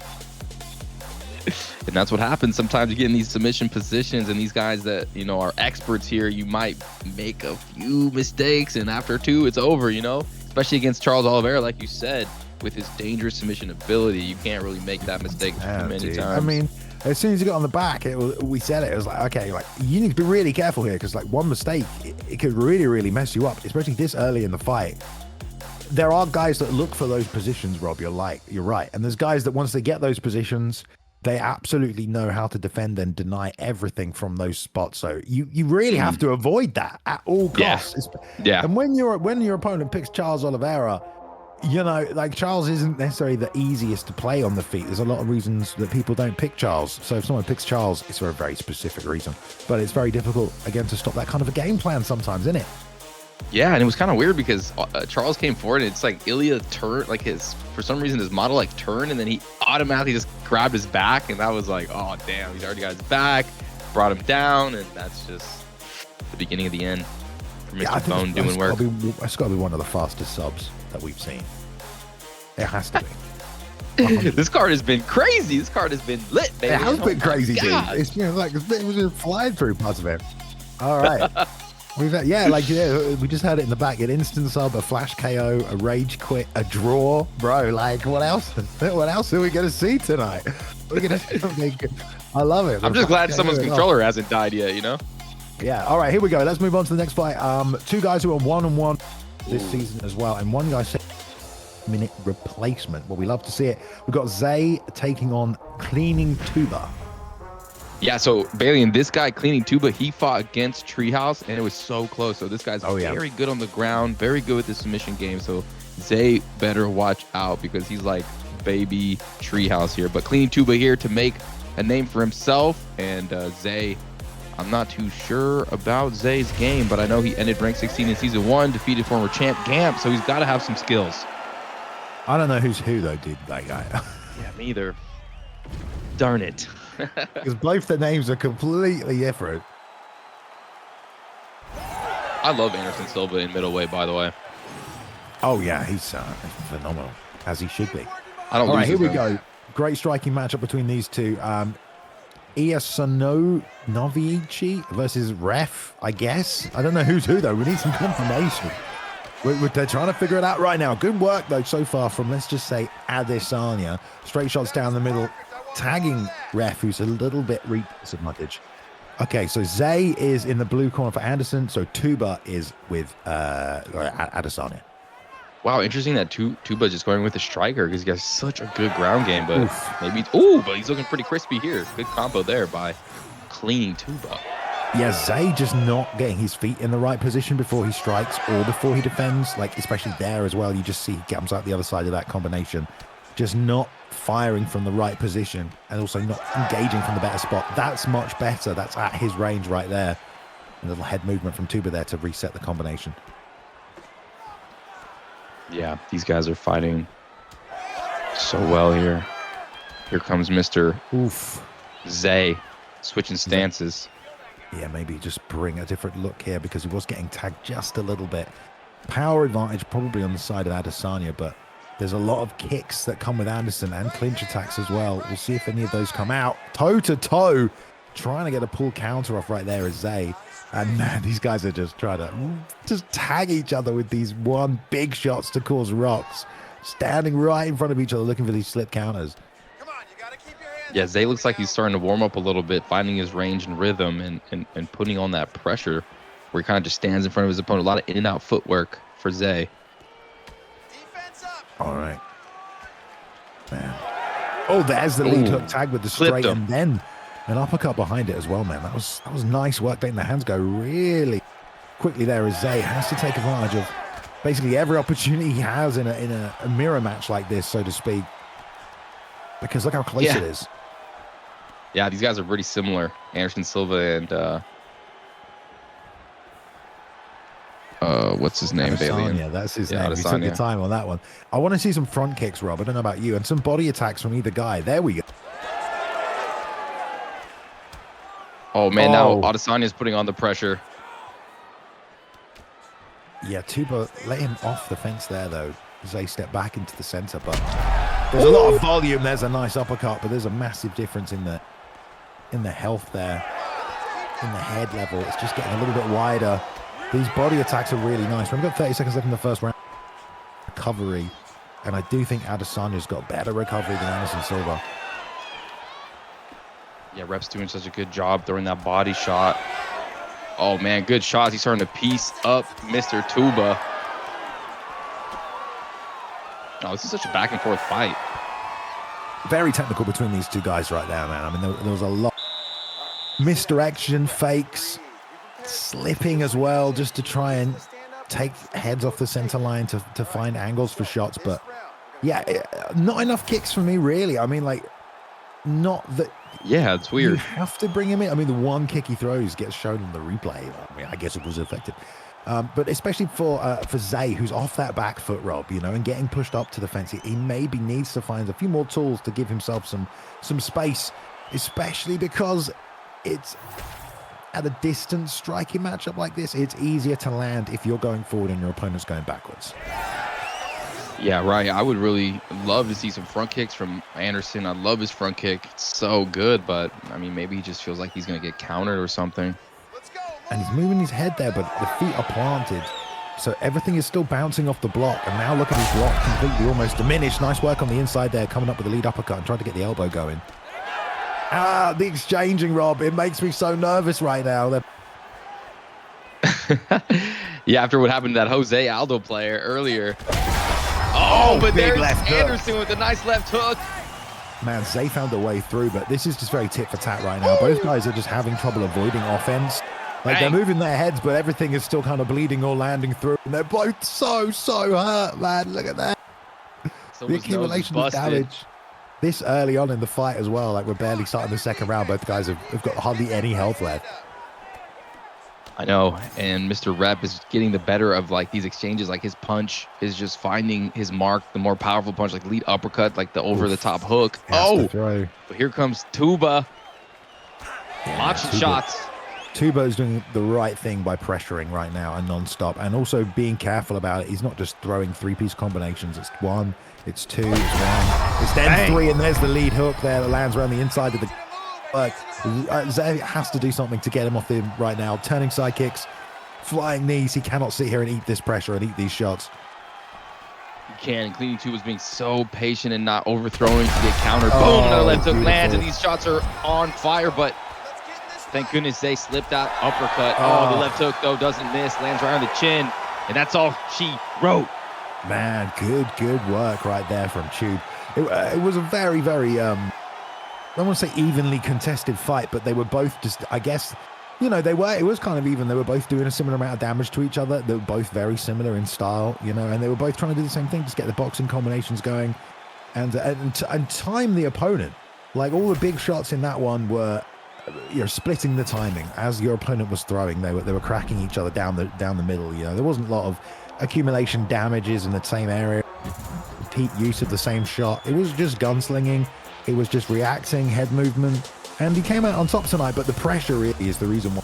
And that's what happens. Sometimes you get in these submission positions, and these guys that, you know, are experts here, you might make a few mistakes, and after two, it's over, you know? Especially against Charles Oliveira, like you said, with his dangerous submission ability. You can't really make that mistake too many times. I mean, as soon as he got on the back, we said it was like, okay, like you need to be really careful here because like one mistake, it could really, really mess you up, especially this early in the fight. There are guys that look for those positions, Rob. You're right. And there's guys that once they get those positions, they absolutely know how to defend and deny everything from those spots. So you really have to avoid that at all costs. Yeah. And when your opponent picks Charles Oliveira, you know, like Charles isn't necessarily the easiest to play on the feet. There's a lot of reasons that people don't pick Charles. So if someone picks Charles, it's for a very specific reason. But it's very difficult, again, to stop that kind of a game plan sometimes, isn't it? Yeah, and it was kind of weird because Charles came forward, and it's like Ilya turned, like for some reason his model like turned, and then he automatically just grabbed his back, and that was like, oh damn, he's already got his back, brought him down, and that's just the beginning of the end for Mr. Bone doing work. It's got to be one of the fastest subs that we've seen. It has to be. This card has been crazy. This card has been lit, baby. It has been crazy, dude. It's been like it's been flying through parts of it. All right. We just had it in the back. An instant sub, a flash KO, a rage quit, a draw, bro. Like, what else? What else are we gonna see tonight? We're gonna see something. I love it. I'm just glad someone's controller hasn't died yet. You know? Yeah. All right, here we go. Let's move on to the next fight. Two guys who are 1-1 this season as well, and one guy 6-minute replacement. Well, we love to see it. We've got Zay taking on Cleaning Tuba. Yeah, so Bailey, and this guy Cleaning Tuba, he fought against Treehouse, and it was so close. So this guy's very good on the ground, very good with the submission game. So Zay better watch out because he's like baby Treehouse here. But Cleaning Tuba here to make a name for himself, and Zay, I'm not too sure about Zay's game, but I know he ended rank 16 in season 1, defeated former champ Gamp, so he's got to have some skills. I don't know who's who though, dude. That guy. Yeah, me either. Darn it. Because both the names are completely different. I love Anderson Silva in middleweight, by the way. Oh yeah, he's phenomenal, as he should be. I don't. All right, here we go. Great striking matchup between these two. Iasano Novici versus Ref, I guess. I don't know who's who though. We need some confirmation. They're trying to figure it out right now. Good work though so far from, let's just say, Adesanya. Straight shots down the middle, tagging Ref, who's a little bit disadvantaged. Okay, so Zay is in the blue corner for Anderson. So Tuba is with Adesanya. Wow, interesting that Tuba just going with the striker because he has such a good ground game, but maybe but he's looking pretty crispy here. Good combo there by Cleaning Tuba. Yeah, Zay just not getting his feet in the right position before he strikes or before he defends, like especially there as well. You just see he comes out the other side of that combination, just not firing from the right position and also not engaging from the better spot. That's much better. That's at his range right there. A little head movement from Tuba there to reset the combination. Yeah, these guys are fighting so well here. Here comes Mr. Zay switching stances. Yeah, maybe just bring a different look here because he was getting tagged just a little bit. Power advantage probably on the side of Adesanya, but there's a lot of kicks that come with Anderson and clinch attacks as well. We'll see if any of those come out. Toe-to-toe, trying to get a pull counter off right there is Zay. And man, these guys are just trying to just tag each other with these one big shots to cause rocks. Standing right in front of each other looking for these slip counters. Yeah, Zay looks like he's starting to warm up a little bit, finding his range and rhythm and putting on that pressure where he kind of just stands in front of his opponent. A lot of in and out footwork for Zay. All right. Man. Oh, there's the lead hook tag with the straight and then an uppercut behind it as well, man. That was nice work, letting the hands go really quickly there as Zay has to take advantage of basically every opportunity he has in a mirror match like this, so to speak. Because look how close it is. Yeah, these guys are pretty similar. Anderson Silva and what's his name, Bailey? Yeah, that's his name. We took the time on that one. I want to see some front kicks, Rob. I don't know about you. And some body attacks from either guy. There we go. Oh, man, now Adesanya's putting on the pressure. Yeah, Tuba let him off the fence there, though. Zay stepped back into the center, but there's a lot of volume. There's a nice uppercut, but there's a massive difference in the health there, in the head level. It's just getting a little bit wider. These body attacks are really nice. We've got 30 seconds left in the first round. Recovery, and I do think Adesanya's got better recovery than Anderson Silva. Yeah, Rep's doing such a good job throwing that body shot. Oh, man, good shots. He's starting to piece up Mr. Tuba. Oh, this is such a back-and-forth fight. Very technical between these two guys right there, man. I mean, there was a lot. Misdirection, fakes, slipping as well, just to try and take heads off the center line to find angles for shots. But, yeah, not enough kicks for me, really. I mean, like, not that... Yeah, it's weird. You have to bring him in. I mean, the one kick he throws gets shown on the replay. I mean, I guess it was effective. But especially for Zay, who's off that back foot, Rob, you know, and getting pushed up to the fence, he maybe needs to find a few more tools to give himself some space, especially because it's at a distance striking matchup like this. It's easier to land if you're going forward and your opponent's going backwards. Yeah, right. I would really love to see some front kicks from Anderson. I love his front kick. It's so good, but I mean, maybe he just feels like he's going to get countered or something. And he's moving his head there, but the feet are planted. So everything is still bouncing off the block. And now look at his block completely almost diminished. Nice work on the inside there, coming up with the lead uppercut and trying to get the elbow going. Ah, the exchanging, Rob. It makes me so nervous right now. Yeah, after what happened to that Jose Aldo player earlier. Oh, but there's Anderson with a nice left hook. Man, Zay found a way through, but this is just very tit for tat right now. Both guys are just having trouble avoiding offense. Like, they're moving their heads, but everything is still kind of bleeding or landing through. And they're both so hurt, man. Look at that. The accumulation of damage. This early on in the fight as well. Like, we're barely starting the second round. Both guys have got hardly any health left. I know, and Mr. Rep is getting the better of like these exchanges. Like his punch is just finding his mark, the more powerful punch, like lead uppercut, like the over-the-top hook. Oh, but here comes Tuba. Launching shots. Tuba is doing the right thing by pressuring right now and non-stop, and also being careful about it. He's not just throwing three-piece combinations. It's one, it's two, it's one, it's then three, and there's the lead hook there that lands around the inside of the... Zay has to do something to get him off him right now. Turning side kicks, flying knees. He cannot sit here and eat this pressure and eat these shots. He can. And Cleaning Tuba is being so patient and not overthrowing to get countered. Boom, another left hook lands, and these shots are on fire, but thank goodness they slipped that uppercut. Oh, the left hook, though, doesn't miss. Lands right on the chin, and that's all she wrote. Man, good work right there from Tube. It was a very, I don't want to say evenly contested fight, but they were both just, I guess, you know, it was kind of even. They were both doing a similar amount of damage to each other. They were both very similar in style, you know, and they were both trying to do the same thing, just get the boxing combinations going and time the opponent. Like, all the big shots in that one were, you know, splitting the timing as your opponent was throwing. They were cracking each other down the middle. You know, there wasn't a lot of accumulation damages in the same area, repeat use of the same shot. It was just gunslinging. It was just reacting, head movement, and he came out on top tonight, but the pressure really is the reason why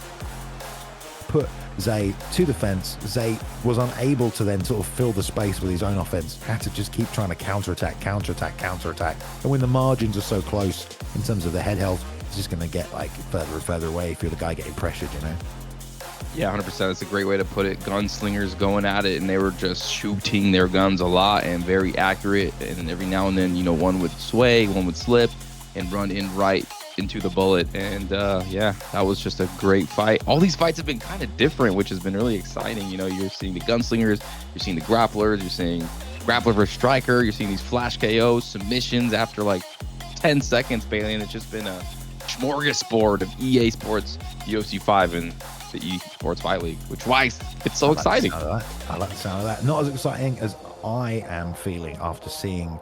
put Zay to the fence. Zay was unable to then sort of fill the space with his own offense, had to just keep trying to counterattack. And when the margins are so close in terms of the head health, it's just going to get like further and further away if you're the guy getting pressured, you know? Yeah, 100%. That's a great way to put it. Gunslingers going at it, and they were just shooting their guns a lot and very accurate. And every now and then, you know, one would sway, one would slip and run in right into the bullet. And yeah, that was just a great fight. All these fights have been kind of different, which has been really exciting. You know, you're seeing the gunslingers, you're seeing the grapplers, you're seeing grappler versus striker, you're seeing these flash KOs, submissions after like 10 seconds, Bailey. And it's just been a smorgasbord of EA Sports UFC 5 and the eSports Fight League, which why it's so exciting. I like the sound of that. Not as exciting as I am feeling after seeing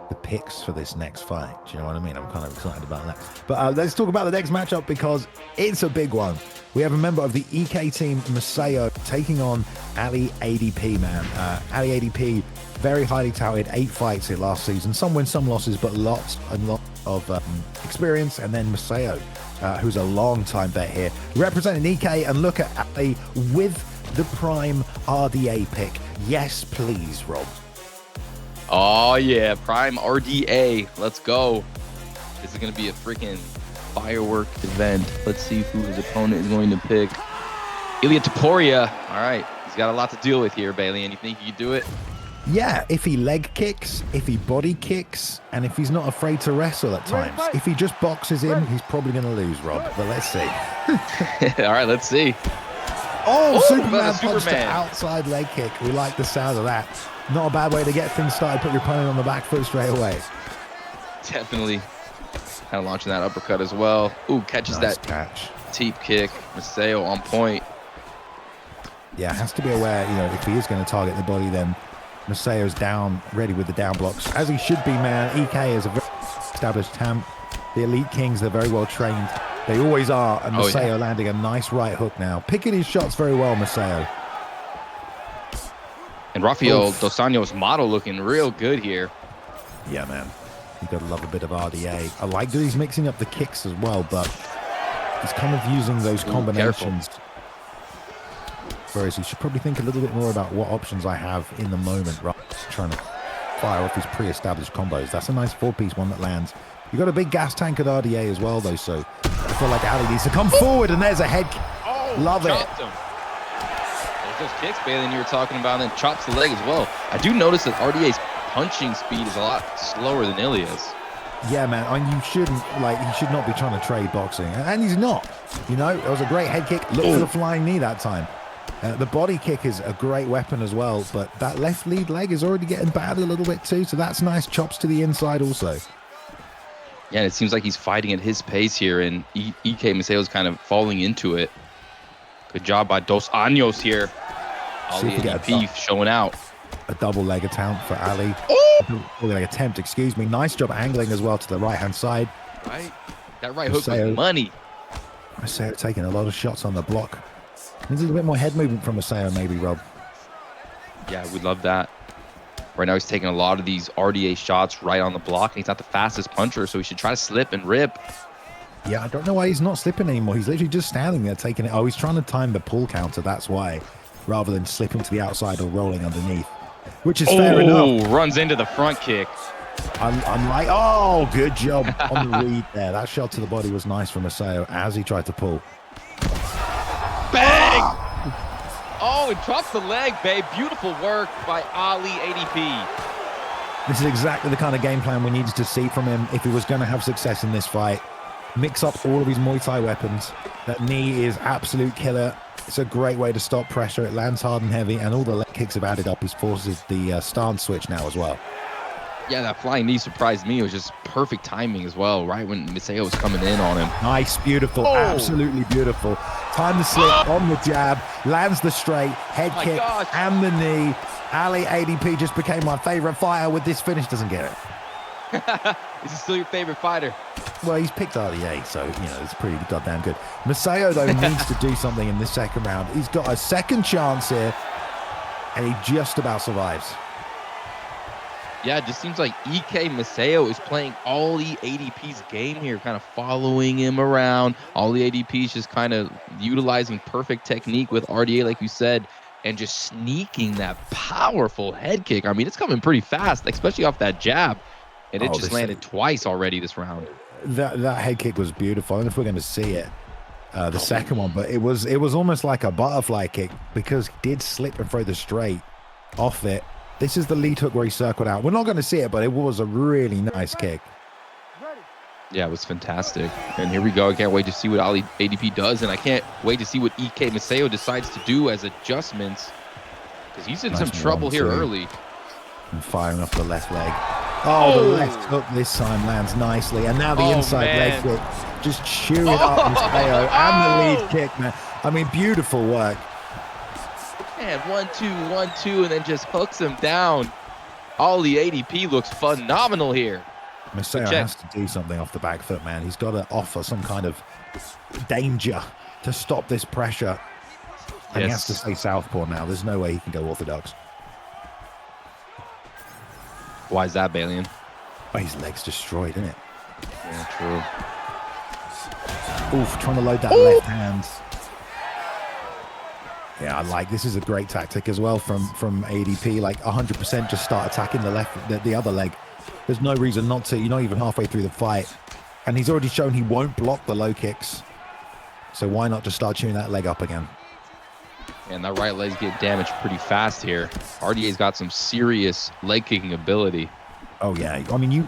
the picks for this next fight. Do you know what I mean? I'm kind of excited about that. But let's talk about the next matchup because it's a big one. We have a member of the EK team, Miso, taking on Ali ADP, man. Ali ADP, very highly touted, 8 fights in last season. Some wins, some losses, but lots and lots of experience. And then Miso, who's a long-time vet here, representing EK. And look at Ali with the prime RDA pick. Yes, please, Rob. Oh, yeah, prime RDA. Let's go. This is going to be a freaking firework event. Let's see who his opponent is going to pick. Ilia Topuria. All right. He's got a lot to deal with here, Bailey. And you think he can do it? Yeah, if he leg kicks, if he body kicks, and if he's not afraid to wrestle at times. If he just boxes in, he's probably going to lose, Rob. But let's see. All right, let's see. Oh, Superman punched an outside leg kick. We like the sound of that. Not a bad way to get things started. Put your opponent on the back foot straight away. Definitely. Kind of launching that uppercut as well. Ooh, catches nice that catch. Teep kick. Miso on point. Yeah, has to be aware, you know, if he is going to target the body, then Miso's down, ready with the down blocks. As he should be, man. EK is a very established champ. The Elite Kings, they're very well trained. They always are. And Miso landing a nice right hook now. Picking his shots very well, Miso. And Rafael Dos Anjos' model looking real good here. Yeah, man. You've got to love a bit of RDA. I like that he's mixing up the kicks as well, but he's kind of using those combinations. Whereas he should probably think a little bit more about what options I have in the moment, rather than trying to fire off his pre-established combos. That's a nice 4-piece one that lands. You've got a big gas tank at RDA as well, though, so I feel like Ali needs to come forward, and there's a head kick. Love it. Chopped him. There's those kicks, Bailey, you were talking about, and then chops the leg as well. I do notice that RDA's punching speed is a lot slower than Ilya's. Yeah, man. I mean, you shouldn't, like, he should not be trying to trade boxing. And he's not. You know, it was a great head kick. Look for the flying knee that time. The body kick is a great weapon as well, but that left lead leg is already getting bad a little bit too, so that's nice. Chops to the inside also. Yeah, and it seems like he's fighting at his pace here, and EK Miseo's kind of falling into it. Good job by Dos Anjos here. Ali ADP showing out. A double leg attempt for Ali. Double leg attempt, excuse me. Nice job angling as well to the right-hand side. Right. That right hook was money. Miseo taking a lot of shots on the block. Needs a little bit more head movement from Miseo, maybe, Rob. Yeah, we love that. Right now he's taking a lot of these RDA shots right on the block, and he's not the fastest puncher, so he should try to slip and rip. Yeah, I don't know why he's not slipping anymore. He's literally just standing there taking it. Oh, he's trying to time the pull counter, that's why, rather than slipping to the outside or rolling underneath, which is fair enough. Runs into the front kick. I'm like, oh, good job on the read there. That shot to the body was nice from Miseo as he tried to pull. Bang! Oh, it drops the leg, babe. Beautiful work by Ali ADP. This is exactly the kind of game plan we needed to see from him if he was going to have success in this fight. Mix up all of his Muay Thai weapons. That knee is absolute killer. It's a great way to stop pressure. It lands hard and heavy, and all the leg kicks have added up. He's forces the stance switch now as well. Yeah, that flying knee surprised me. It was just perfect timing as well, right when Miseo was coming in on him. Nice, beautiful, absolutely beautiful. Time to slip on the jab, lands the straight, head kick, and the knee. Ali ADP just became my favorite fighter with this finish. Doesn't get it. Is he still your favorite fighter? Well, he's picked RDA, so, you know, it's pretty goddamn good. Miseo, though, needs to do something in this second round. He's got a second chance here, and he just about survives. Yeah, it just seems like EK Miseo is playing Ali ADP's game here, kind of following him around. Ali ADP is just kind of utilizing perfect technique with RDA, like you said, and just sneaking that powerful head kick. I mean, it's coming pretty fast, especially off that jab. And it just landed twice already this round. That head kick was beautiful. I don't know if we're going to see it, the second one, but it was almost like a butterfly kick because he did slip and throw the straight off it. This is the lead hook where he circled out. We're not going to see it, but it was a really nice kick. Yeah, it was fantastic. And here we go. I can't wait to see what Ali ADP does, and I can't wait to see what EK Miseo decides to do as adjustments because he's in some trouble here early. And firing off the left leg. Oh, the left hook this time lands nicely. And now the inside leg kick. Just chewing up Miseo and the lead kick, man. I mean, beautiful work. Man, 1-2, 1-2, and then just hooks him down. Ali ADP looks phenomenal here. Miseo has to do something off the back foot, man. He's got to offer some kind of danger to stop this pressure. And he has to stay southpaw now. There's no way he can go orthodox. Why is that, Balian? Oh, his leg's destroyed, isn't it? Yeah, true. Oof, trying to load that left hand. Yeah, I like this is a great tactic as well from ADP. Like 100% just start attacking the other leg. There's no reason not to. You're not even halfway through the fight. And he's already shown he won't block the low kicks. So why not just start tuning that leg up again? And that right leg's getting damaged pretty fast here. RDA's got some serious leg kicking ability. Oh yeah, I mean you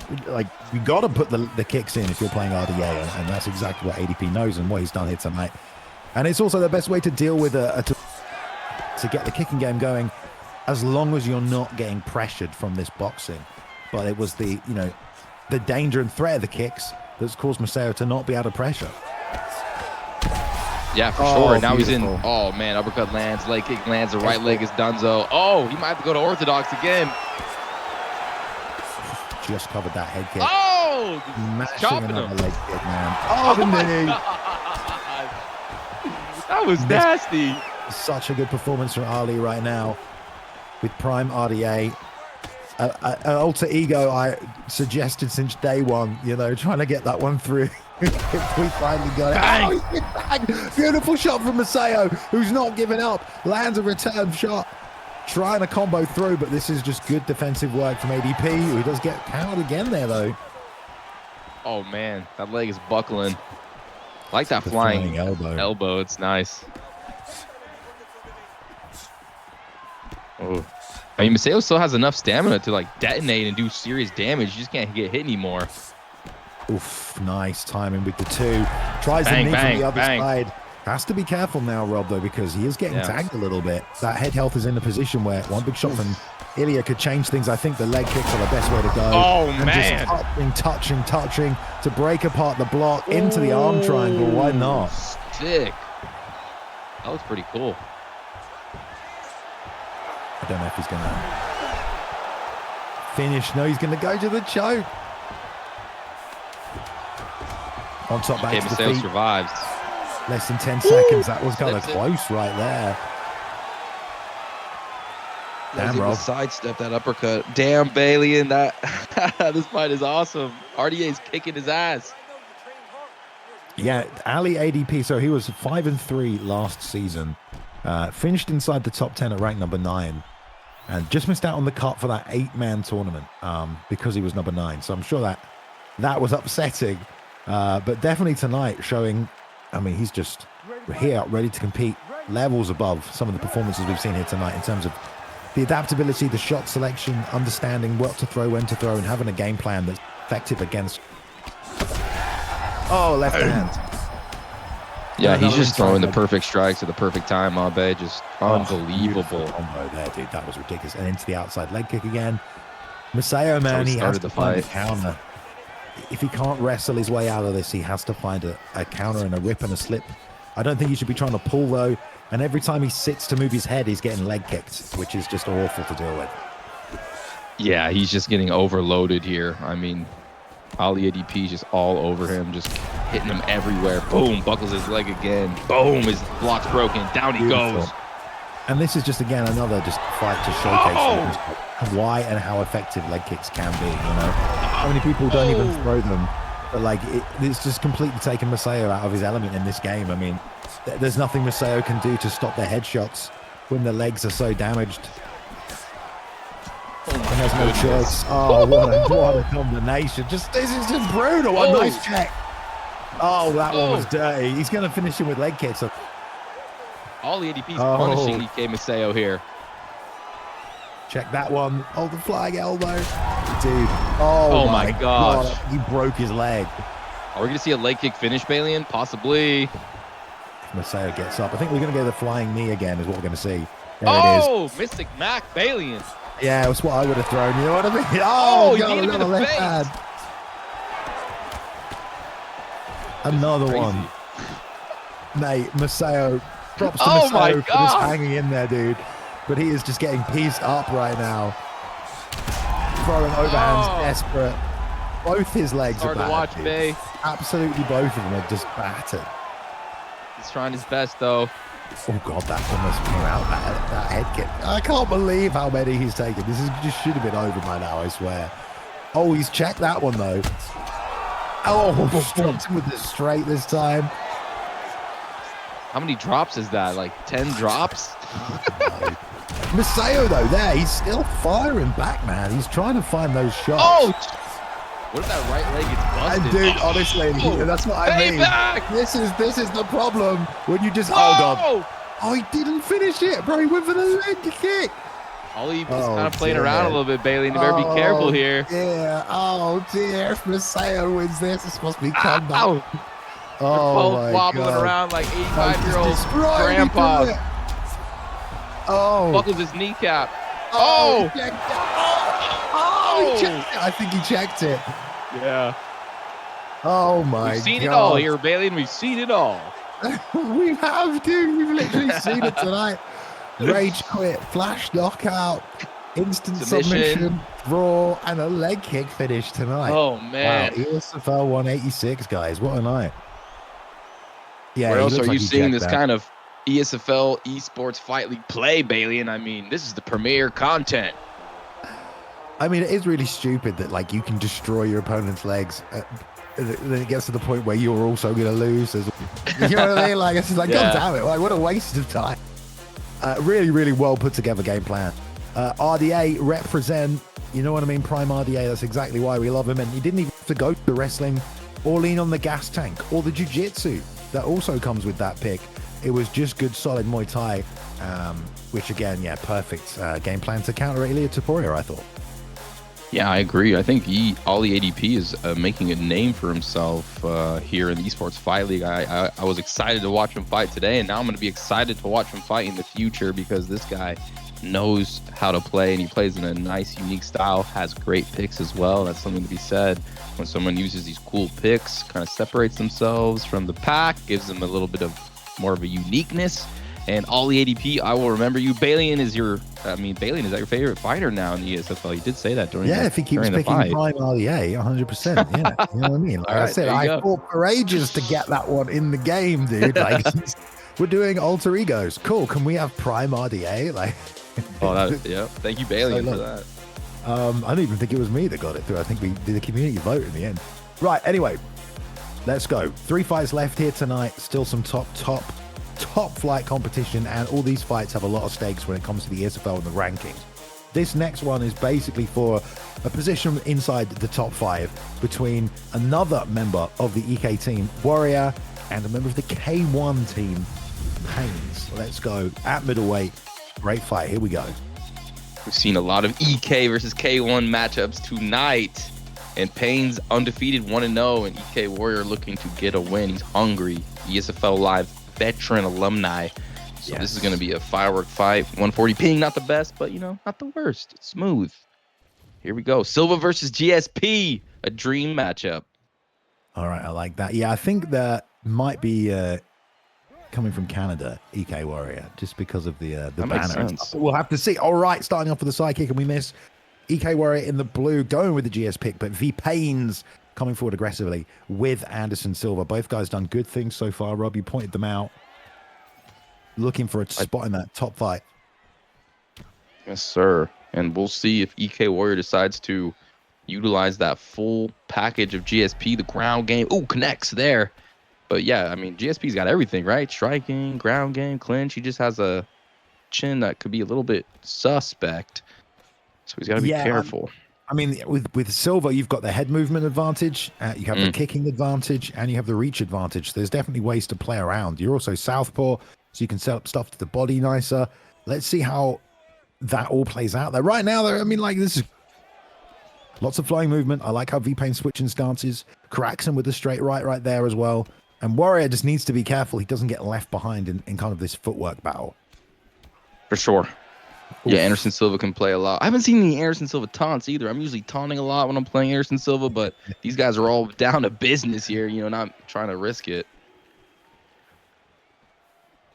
got to put the kicks in if you're playing RDA, and that's exactly what ADP knows and what he's done here tonight. And it's also the best way to deal with to get the kicking game going, as long as you're not getting pressured from this boxing. But it was the danger and threat of the kicks that's caused Miseo to not be out of pressure. Yeah, for sure. Now he's in. Oh man, uppercut lands, leg kick lands, the right leg is donezo. Oh, he might have to go to orthodox again. Just covered that head kick. Oh, mashing another leg kick, man. Oh, the knee. That was nasty. Such a good performance from Ali right now with prime RDA. An alter ego I suggested since day one, trying to get that one through. We finally got it. Oh, beautiful shot from Miseo, who's not giving up. Lands a return shot. Trying to combo through, but this is just good defensive work from ADP, who does get countered again there, though. Oh, man. That leg is buckling. I like that flying elbow. It's nice. Oh. I mean, Miso still has enough stamina to like detonate and do serious damage. You just can't get hit anymore. Oof, nice timing with the 2. Tries Bang, the knee bang, from the other bang. side. Has to be careful now, Rob, though, because he is getting tagged a little bit. That head health is in a position where one big shot from Ilya could change things. I think the leg kicks are the best way to go. Oh, and man. Just touching to break apart the block into the arm triangle. Why not? Sick. That was pretty cool. I don't know if he's going to finish. No, he's going to go to the choke. On top, back to the feet. Survives. Less than 10 seconds. That was kind of close right there. Damn, Rob. Sidestep that uppercut. Damn, Bailey, and that this fight is awesome. RDA's kicking his ass. Yeah, Ali ADP. So he was 5-3 last season. Finished inside the top 10 at rank number 9, and just missed out on the cut for that 8-man tournament because he was number 9. So I'm sure that was upsetting. But definitely tonight showing. I mean, he's just here, ready to compete, levels above some of the performances we've seen here tonight in terms of the adaptability, the shot selection, understanding what to throw, when to throw, and having a game plan that's effective against. Oh, left hand. Yeah, he's just throwing the perfect strikes at the perfect time, Abe. Just unbelievable. Combo there, dude. That was ridiculous. And into the outside leg kick again. Miso, man, he has to find a counter. If he can't wrestle his way out of this, he has to find a counter and a rip and a slip. I don't think he should be trying to pull, though. And every time he sits to move his head, he's getting leg kicked, which is just awful to deal with. Yeah, he's just getting overloaded here. I mean, Ali ADP just all over him, just hitting him everywhere. Boom, buckles his leg again. Boom, his block's broken. Down he goes. And this is just, again, another just fight to showcase why and how effective leg kicks can be, you know? How many people don't even throw them? But, like, it's just completely taken Miso out of his element in this game. I mean, there's nothing Miso can do to stop their headshots when the legs are so damaged. And there's no choice. Oh, what a combination. This is just brutal. A nice check. Oh, that one was dirty. He's going to finish him with leg kicks. Ali ADP's punishing Ike Miso here. Check that one. Oh, the flying elbow. Dude. Oh my God. He broke his leg. Are we going to see a leg kick finish, Balian? Possibly. If Miso gets up, I think we're going to go the flying knee again is what we're going to see. There it is. Oh, Mystic Mac Balian. Yeah, that's what I would have thrown. You know what I mean? Oh, God, another left hand. Another one. Mate, Miso, props to Oh Miso my for just God. hanging in there, dude. But he is just getting pieced up right now. Throwing overhands, desperate. Both his legs Hard are to watch, Bay. Absolutely both of them are just battered. He's trying his best, though. Oh, God, that almost came out, that head kick. I can't believe how many he's taken. This just should have been over by now, I swear. Oh, he's checked that one, though. Oh, dropped him with the straight this time. How many drops is that? Like 10 drops? Miso, though, there, he's still firing back, man. He's trying to find those shots. Oh! What if that right leg gets busted? And dude, honestly, that's what I mean. Payback! This is the problem when you just. Whoa! Oh God! Oh, he didn't finish it, bro. He went for the leg kick. Oli's kind of playing around a little bit, Bailey. You better be careful here. Yeah. Oh dear. If Miso wins this, it's supposed to be comeback. Ow! Oh They're both wobbling God. around like 85-year-old Destroyed me grandpa. through it. Oh. Buckles his kneecap. Oh. Oh! He checked it. Oh, he checked it. I think he checked it. Yeah. Oh my God. We've seen it all here, Bailey, and we've seen it all. We have, dude. We've literally seen it tonight. Rage quit, flash knockout, instant submission, draw, and a leg kick finish tonight. Oh, man. Wow, ESFL 186, guys. What a night. Yeah. Where he else looks are like you he seeing checked this that. kind of ESFL Esports Fight League play, Bailey? And I mean, this is the premier content. I mean, it is really stupid that like you can destroy your opponent's legs. Then it gets to the point where you're also going to lose. You know what I mean? Like, it's just like, God damn it. Like, what a waste of time. Really, really well put together game plan. RDA represent, you know what I mean? Prime RDA. That's exactly why we love him. And he didn't even have to go to the wrestling or lean on the gas tank or the jiu-jitsu that also comes with that pick. It was just good, solid Muay Thai, which again, yeah, perfect game plan to counter Ilya Topuria, I thought. Yeah, I agree. I think Ali ADP is making a name for himself here in the Esports Fight League. I was excited to watch him fight today, and now I'm going to be excited to watch him fight in the future because this guy knows how to play, and he plays in a nice, unique style, has great picks as well. That's something to be said. When someone uses these cool picks, kind of separates themselves from the pack, gives them a little bit of more of a uniqueness. And Ali ADP, I will remember you. Balian is Balian, is that your favorite fighter now in the ESFL? You did say that during if he keeps picking Prime Ali, 100%. Yeah, you know what I mean? Like I said, I fought for ages to get that one in the game, dude. Like, we're doing alter egos. Cool. Can we have Prime RDA? Like, Thank you, Balian, for that. I don't even think it was me that got it through. I think we did a community vote in the end. Right. Anyway, let's go. 3 fights left here tonight. Still some top flight competition, and all these fights have a lot of stakes when it comes to the ESFL and the rankings. This next one is basically for a position inside the top 5 between another member of the EK team, Warrior, and a member of the K1 team, Payne. Let's go at middleweight. Great fight. Here we go. We've seen a lot of EK versus K1 matchups tonight, and Payne's undefeated 1-0, and EK Warrior looking to get a win. He's hungry. ESFL Live veteran alumni. So This is going to be a firework fight. 140 ping, not the best, but not the worst. It's smooth. Here we go. Silva versus GSP, a dream matchup. All right, I like that. Yeah, I think that might be coming from Canada, EK Warrior, just because of the banner. We'll have to see. All right, starting off with the side kick, and we miss EK Warrior in the blue, going with the GS pick, but V Payne's coming forward aggressively with Anderson Silva. Both guys done good things so far. Rob, you pointed them out. Looking for a spot in that top fight. Yes, sir. And we'll see if EK Warrior decides to utilize that full package of GSP, the ground game. Ooh, connects there. But yeah, I mean, GSP's got everything, right? Striking, ground game, clinch. He just has a chin that could be a little bit suspect. So he's got to be careful. I mean, with Silva, you've got the head movement advantage, you have the kicking advantage, and you have the reach advantage. There's definitely ways to play around. You're also southpaw, so you can set up stuff to the body nicer. Let's see how that all plays out there. Right now, I mean, like, this is lots of flying movement. I like how V Payne switching stances, cracks him with the straight right there as well. And Warrior just needs to be careful he doesn't get left behind in kind of this footwork battle. For sure. Yeah, Anderson Silva can play a lot. I haven't seen any Anderson Silva taunts either. I'm usually taunting a lot when I'm playing Anderson Silva, but these guys are all down to business here, not trying to risk it.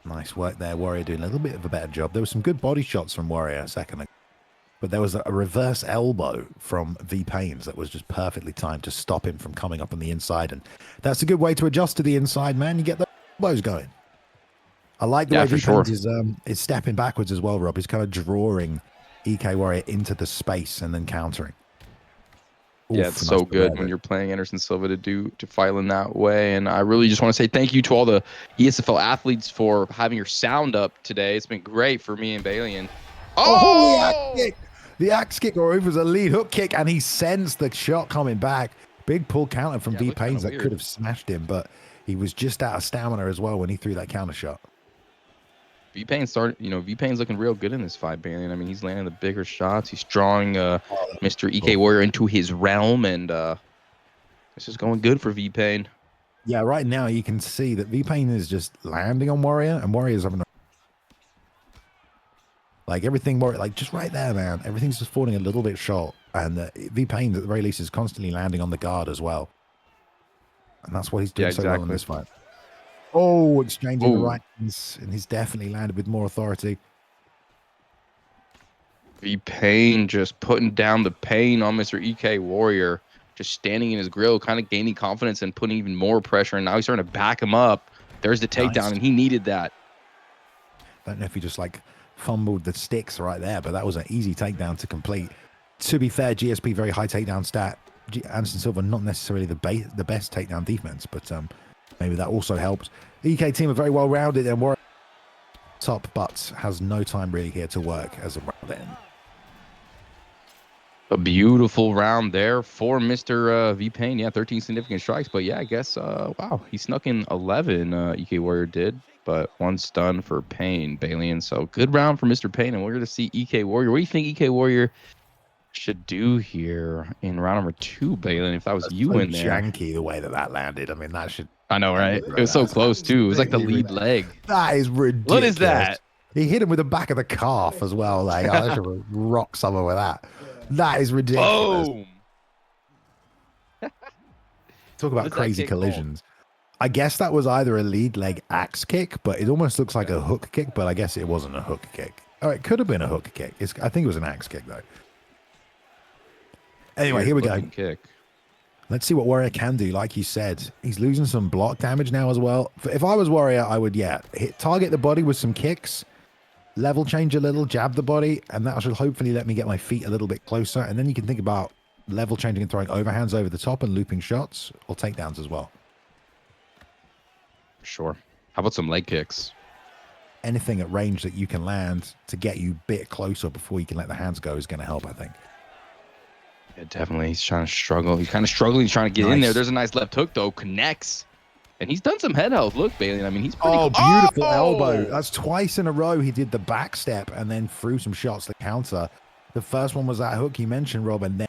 Nice work there, Warrior doing a little bit of a better job. There were some good body shots from Warrior a second ago, but there was a reverse elbow from V Payne's that was just perfectly timed to stop him from coming up on the inside, and that's a good way to adjust to the inside, man. You get the elbows going. I like the way V Payne is stepping backwards as well, Rob. He's kind of drawing EK Warrior into the space and then countering. Yeah, it's so good when you're playing Anderson Silva to fight in that way. And I really just want to say thank you to all the ESFL athletes for having your sound up today. It's been great for me and Balian. Oh, the axe kick, or it was a lead hook kick, and he sensed the shot coming back. Big pull counter from V Payne that could have smashed him, but he was just out of stamina as well when he threw that counter shot. V Payne V Payne's looking real good in this fight, Balian. I mean, he's landing the bigger shots. He's drawing Mr. EK Warrior into his realm, and this is going good for V Payne. Yeah, right now you can see that V Payne is just landing on Warrior, and Warrior's having like everything, like just right there, man. Everything's just falling a little bit short, and V Payne at the very least is constantly landing on the guard as well, and that's what he's doing so well in this fight. Oh, exchanging the right hands, and he's definitely landed with more authority. V Payne just putting down the pain on Mr. EK Warrior, just standing in his grill, kind of gaining confidence and putting even more pressure. And now he's starting to back him up. There's the takedown, and he needed that. I don't know if he just like fumbled the sticks right there, but that was an easy takedown to complete. To be fair, GSP very high takedown stat. Anderson Silva not necessarily the best takedown defense, but maybe that also helps. The EK team are very well rounded, and Warrior top, but has no time really here to work as a round end. A beautiful round there for Mr. V Payne. Yeah, 13 significant strikes. But yeah, I guess, wow, he snuck in 11, EK Warrior did. But 1 stun for Payne, Balian. So good round for Mr. Payne. And we're going to see EK Warrior. What do you think EK Warrior should do here in round number 2, Balian, if that was you so in there? janky the way that landed. I mean, that should. I know, right? It was so close, too. It was like the lead leg. That is ridiculous. What is that? He hit him with the back of the calf as well. Like, I should rock someone with that. That is ridiculous. Boom. Talk about crazy collisions. I guess that was either a lead leg axe kick, but it almost looks like a hook kick, but I guess it wasn't a hook kick. Oh, it could have been a hook kick. I think it was an axe kick, though. Anyway, here we go. Kick. Let's see what Warrior can do. Like you said, he's losing some block damage now as well. If I was Warrior, I would, target the body with some kicks, level change a little, jab the body, and that should hopefully let me get my feet a little bit closer. And then you can think about level changing and throwing overhands over the top and looping shots or takedowns as well. Sure. How about some leg kicks? Anything at range that you can land to get you a bit closer before you can let the hands go is going to help, I think. Yeah, definitely. He's trying to struggle. He's kind of struggling. He's trying to get in there. There's a nice left hook, though. Connects. And he's done some head health. Look, Bailey. I mean, he's pretty beautiful elbow. That's twice in a row he did the back step and then threw some shots to counter. The first one was that hook you mentioned, Rob, and then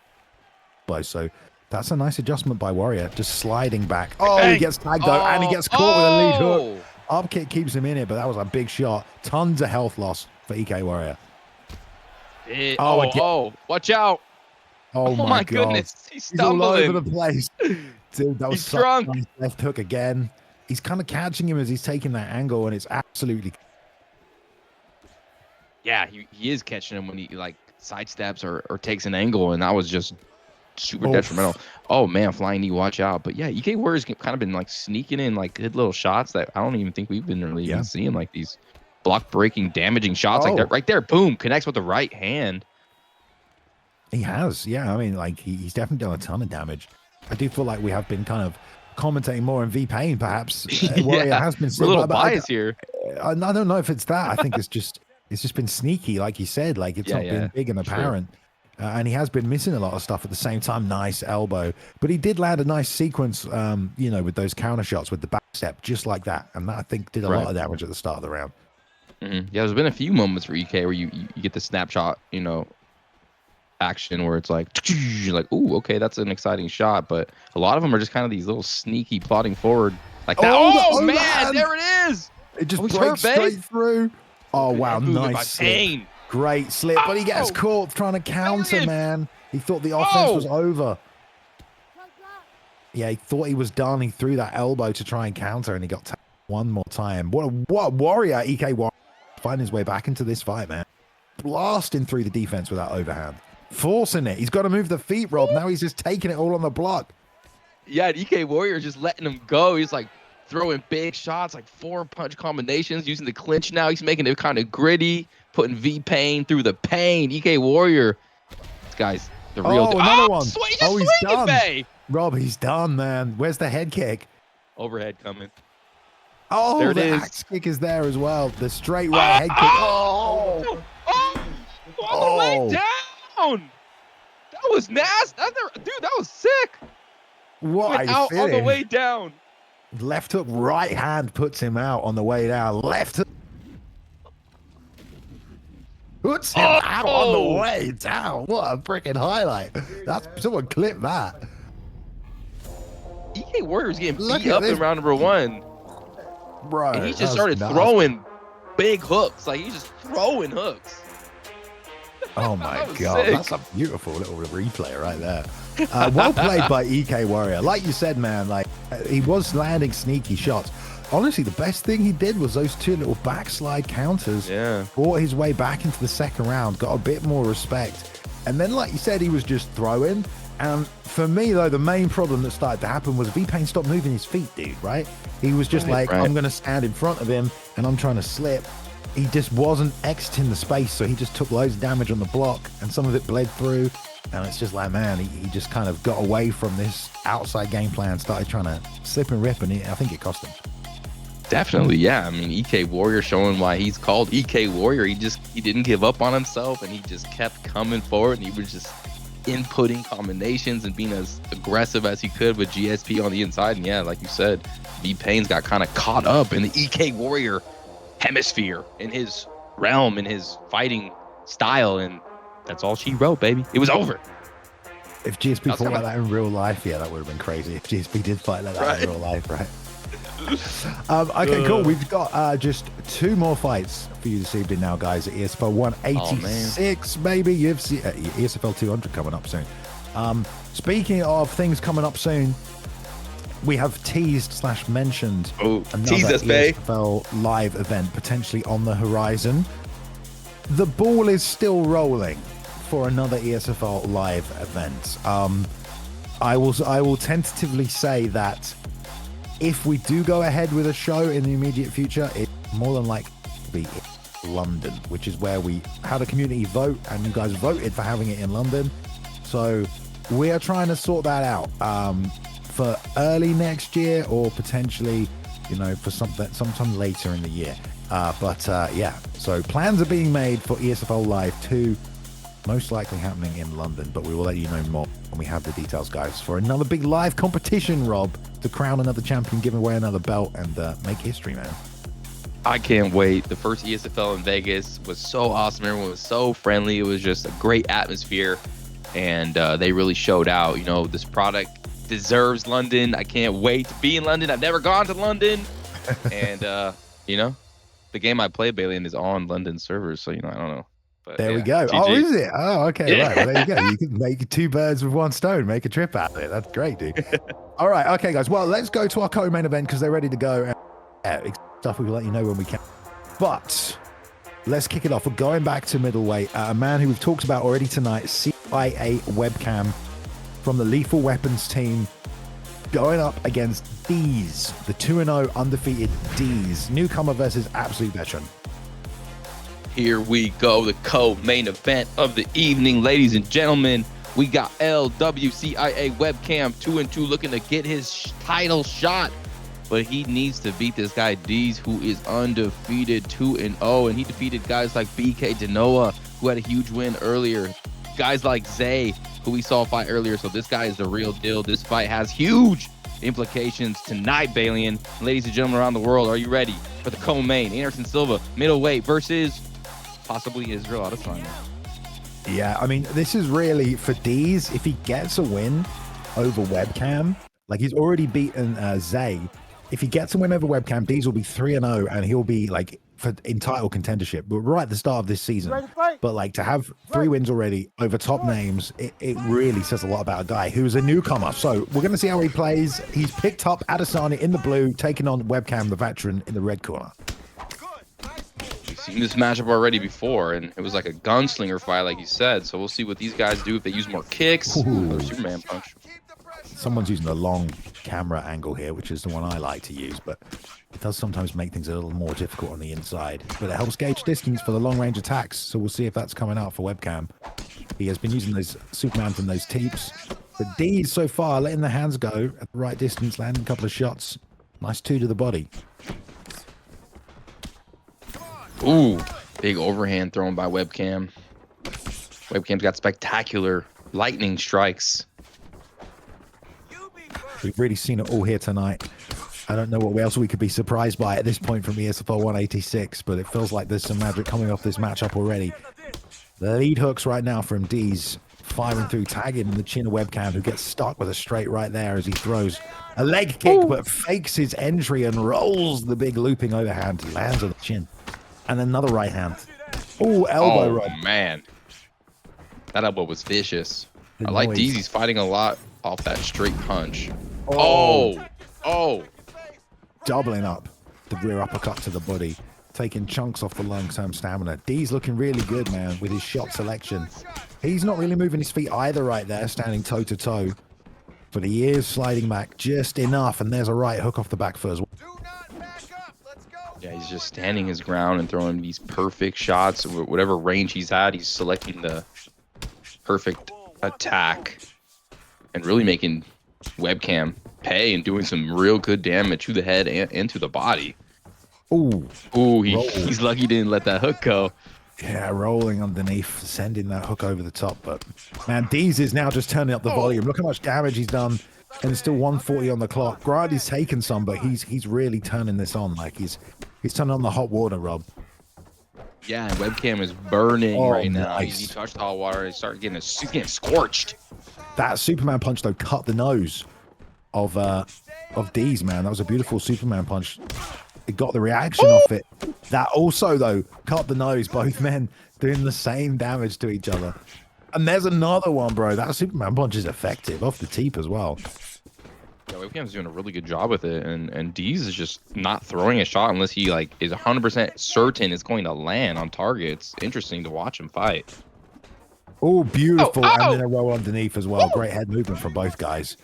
so that's a nice adjustment by Warrior. Just sliding back. Oh, he gets tagged though, and he gets caught with a lead hook. Up kick keeps him in it, but that was a big shot. Tons of health loss for EK Warrior. Watch out. Oh my goodness. He's all stumbling. over the place. Dude, that was drunk. Nice left hook again. He's kind of catching him as he's taking that angle, and it's absolutely... Yeah, he is catching him when he like sidesteps or takes an angle, and that was just super detrimental. Oh man, flying knee, watch out. But yeah, EK Warrior's kind of been like sneaking in like good little shots that I don't even think we've been really even seeing, like these block breaking, damaging shots like that. Right there, boom, connects with the right hand. He has, yeah. I mean, like he's definitely done a ton of damage. I do feel like we have been kind of commentating more on V Payne, perhaps. Warrior has been a little biased here. I don't know if it's that. I think it's just been sneaky, like you said. Like it's not been big and apparent. And he has been missing a lot of stuff at the same time. Nice elbow. But he did land a nice sequence, with those counter shots with the back step, just like that. And that, I think, did a lot of damage at the start of the round. Yeah, there's been a few moments for EK where you get the snapshot, action where it's like, you're like, ooh, okay, that's an exciting shot. But a lot of them are just kind of these little sneaky plodding forward like that. Oh man, there it is. It just breaks straight through. Oh, wow, nice. Great slip, but he gets caught trying to counter, man. He thought the offense was over. Yeah, he thought he was done. He threw that elbow to try and counter, and he got tapped one more time. What a warrior, EK Warrior. Finding his way back into this fight, man. Blasting through the defense with that overhand. Forcing it. He's got to move the feet, Rob. Now he's just taking it all on the block. Yeah, EK Warrior just letting him go. He's like throwing big shots, like 4-punch combinations, using the clinch now. He's making it kind of gritty, putting V Payne through the pain. EK Warrior, this guy's the real deal. Another one. He's done. Bay. Rob, he's done, man. Where's the head kick? Overhead coming. Oh, there it the is. axe kick is there as well. The straight right head kick. On the way down. That was nasty. Dude, that was sick. What Went out on the way down. Left hook, right hand puts him out on the way down. Left hook puts him out on the way down. What a freaking highlight. Someone clip that. EK Warrior's getting beat up in round number 1. Bro, and he just started throwing big hooks. Like, he's just throwing hooks. Oh my God, that's a beautiful little replay right there. Well played by EK Warrior. Like you said, man, like he was landing sneaky shots. Honestly, the best thing he did was those 2 little backslide counters. Yeah. Brought his way back into the second round, got a bit more respect. And then, like you said, he was just throwing. And for me, though, the main problem that started to happen was V Payne stopped moving his feet, dude, right? He was just I'm going to stand in front of him and I'm trying to slip. He just wasn't exiting the space, so he just took loads of damage on the block, and some of it bled through. And it's just like, man, he just kind of got away from this outside game plan, started trying to slip and rip, and I think it cost him. Definitely, yeah. I mean, EK Warrior showing why he's called EK Warrior. He didn't give up on himself, and he just kept coming forward, and he was just inputting combinations and being as aggressive as he could with GSP on the inside. And yeah, like you said, V Payne's got kind of caught up in the EK Warrior hemisphere, in his realm, in his fighting style, and that's all she wrote, baby. It was over. If GSP fought like that in real life, yeah, that would have been crazy. If GSP did fight like that in real life, right? Okay, cool. We've got just 2 more fights for you this evening now, guys. At ESFL 186, maybe. UFC ESFL 200 coming up soon. Speaking of things coming up soon, we have teased/mentioned another ESFL live event potentially on the horizon. The ball is still rolling for another ESFL live event. I will tentatively say that if we do go ahead with a show in the immediate future, it's more than likely to be in London, which is where we had a community vote, and you guys voted for having it in London. So we are trying to sort that out for early next year, or potentially, you know, for sometime later in the year. Yeah, so plans are being made for ESFL Live 2, most likely happening in London, but we will let you know more when we have the details, guys, for another big live competition, Rob, to crown another champion, give away another belt, and make history, man. I can't wait. The first ESFL in Vegas was so awesome. Everyone was so friendly. It was just a great atmosphere, and they really showed out. You know, this product deserves London. I can't wait to be in London. I've never gone to London, and you know, the game I play, Balian, is on London servers, so you know, I don't know. But, there we go. GG. Oh, is it? Oh, okay. Yeah. Right. Well, there you go. You can make 2 birds with 1 stone. Make a trip out of it. That's great, dude. All right. Okay, guys. Well, let's go to our co-main event because they're ready to go. Stuff we will let you know when we can. But let's kick it off. We're going back to middleweight. A man who we've talked about already tonight, CIA Webcam from the Lethal Weapons team, going up against D's, the 2-0 undefeated D's. Newcomer versus absolute veteran. Here we go, the co-main event of the evening, ladies and gentlemen. We got LWCIA Webcam 2-2 looking to get his title shot, but he needs to beat this guy D's, who is undefeated 2-0, and he defeated guys like BK Denoa, who had a huge win earlier, guys like Zay, who we saw fight earlier. So this guy is the real deal. This fight has huge implications tonight, Balian. Ladies and gentlemen around the world, are you ready for the co-main? Anderson Silva, middleweight, versus possibly Israel Adesanya. Yeah, I mean, this is really for D's. If he gets a win over Webcam, like he's already beaten Zay. If he gets a win over Webcam, D's will be 3-0, and he'll be like in title contendership. But right at the start of this season, but like to have 3 wins already over top names, it really says a lot about a guy who's a newcomer. So we're going to see how he plays. He's picked up Adesanya in the blue, taking on Webcam, the veteran, in the red corner. We've seen this matchup already before, and it was like a gunslinger fight, like you said. So we'll see what these guys do if they use more kicks. Or Superman punch. Someone's using a long camera angle here, which is the one I like to use, but it does sometimes make things a little more difficult on the inside. But it helps gauge distance for the long-range attacks, so we'll see if that's coming out for Webcam. He has been using those Supermans and those teeps. But D so far letting the hands go at the right distance, landing a couple of shots. Nice 2 to the body. Ooh, big overhand thrown by Webcam. Webcam's got spectacular lightning strikes. We've really seen it all here tonight. I don't know what else we could be surprised by at this point from ESFL 186, but it feels like there's some magic coming off this matchup already. The lead hooks right now from D's, firing through, tagging the chin of Webcam, who gets stuck with a straight right there as he throws a leg kick, but fakes his entry and rolls the big looping overhand. Lands on the chin. And another right hand. Oh, elbow rub. Oh, man. That elbow was vicious. I like D's. He's fighting a lot off that straight punch. Oh. Doubling up the rear uppercut to the body, taking chunks off the long-term stamina. D's looking really good, man, with his shot selection. He's not really moving his feet either right there, standing toe-to-toe. But he is sliding back just enough, and there's a right hook off the back foot as well. Yeah, he's just standing his ground and throwing these perfect shots. Whatever range he's at, he's selecting the perfect attack and really making Webcam pay and doing some real good damage to the head and to the body. Ooh, he's lucky he didn't let that hook go. Yeah, rolling underneath, sending that hook over the top. But man, Deez is now just turning up the volume. Look how much damage he's done, and it's still 140 on the clock. Grant is taking some, but he's really turning this on. Like he's turning on the hot water, Rob. Yeah, and webcam is burning right now. Nice. He touched hot water. He started getting scorched. That Superman punch though cut the nose of Deez, man. That was a beautiful Superman punch. It got the reaction off it. That also, though, cut the nose. Both men doing the same damage to each other. And there's another one, bro. That Superman punch is effective off the teep as well. Yeah, webcam's doing a really good job with it, and Deez is just not throwing a shot unless he like is 100% certain it's going to land on target. It's interesting to watch him fight. Oh, beautiful. Oh, And then a row underneath as well. Great head movement from both guys.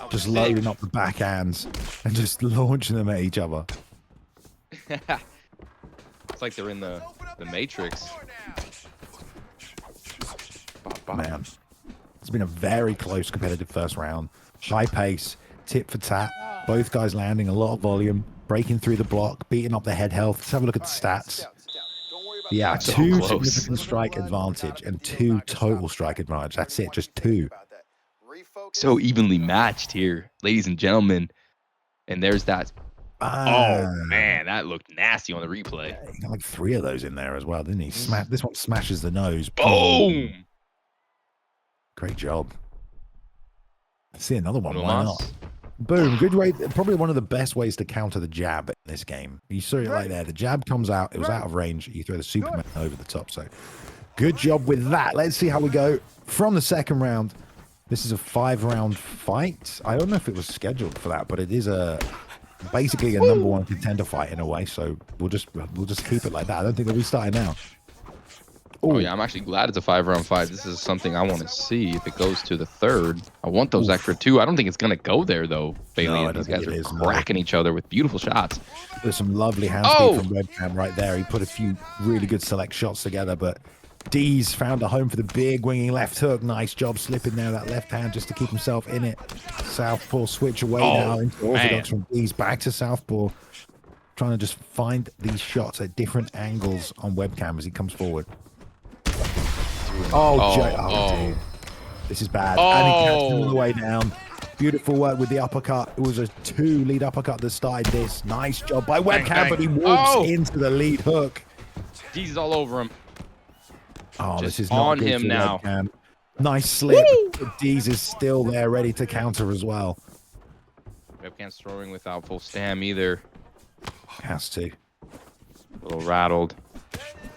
Just loading up the backhands and just launching them at each other. It's like they're in the Matrix. Man, it's been a very close competitive first round. High pace, tit for tat. Both guys landing a lot of volume, breaking through the block, beating up the head health. Let's have a look at the stats. Yeah, So 2 close. significant strike advantage and 2 total strike advantage. That's it, just 2. So evenly matched here, ladies and gentlemen. And there's that. Ah, Oh man, that looked nasty on the replay. he got like 3 of those in there as well, didn't he? This one smashes the nose. Boom! Great job. Let's see another one. Uno Why mas. not? Boom. Good way. Probably one of the best ways to counter the jab in this game. You saw it right there. The jab comes out. It was out of range. You throw the Superman over the top. So good job with that. Let's see how we go from the second round. This is a 5-round fight. I don't know if it was scheduled for that, but it is basically a #1 contender fight in a way. So we'll just keep it like that. I don't think they'll be starting now. Oh yeah, I'm actually glad it's a 5-round fight. This is something I want to see if it goes to the third. I want those extra 2. I don't think it's gonna go there though, Bailey. No, I And don't these guys think it are is, no. cracking each other with beautiful shots. There's some lovely hand speed from webcam right there. He put a few really good select shots together, but Deez found a home for the big winging left hook. Nice job slipping there that left hand just to keep himself in it. Southpaw switch away now into orthodox from Deez back to southpaw. Trying to just find these shots at different angles on webcam as he comes forward. Dude. This is bad. And he catches him all the way down. Beautiful work with the uppercut. It was a 2 lead uppercut that started this. Nice job by webcam, but he walks into the lead hook. Deez is all over him. Oh, Just this is not on good him for now. webcam. Nice slip. Deez is still there, ready to counter as well. Webcam's throwing without full stam either. Has to. A little rattled.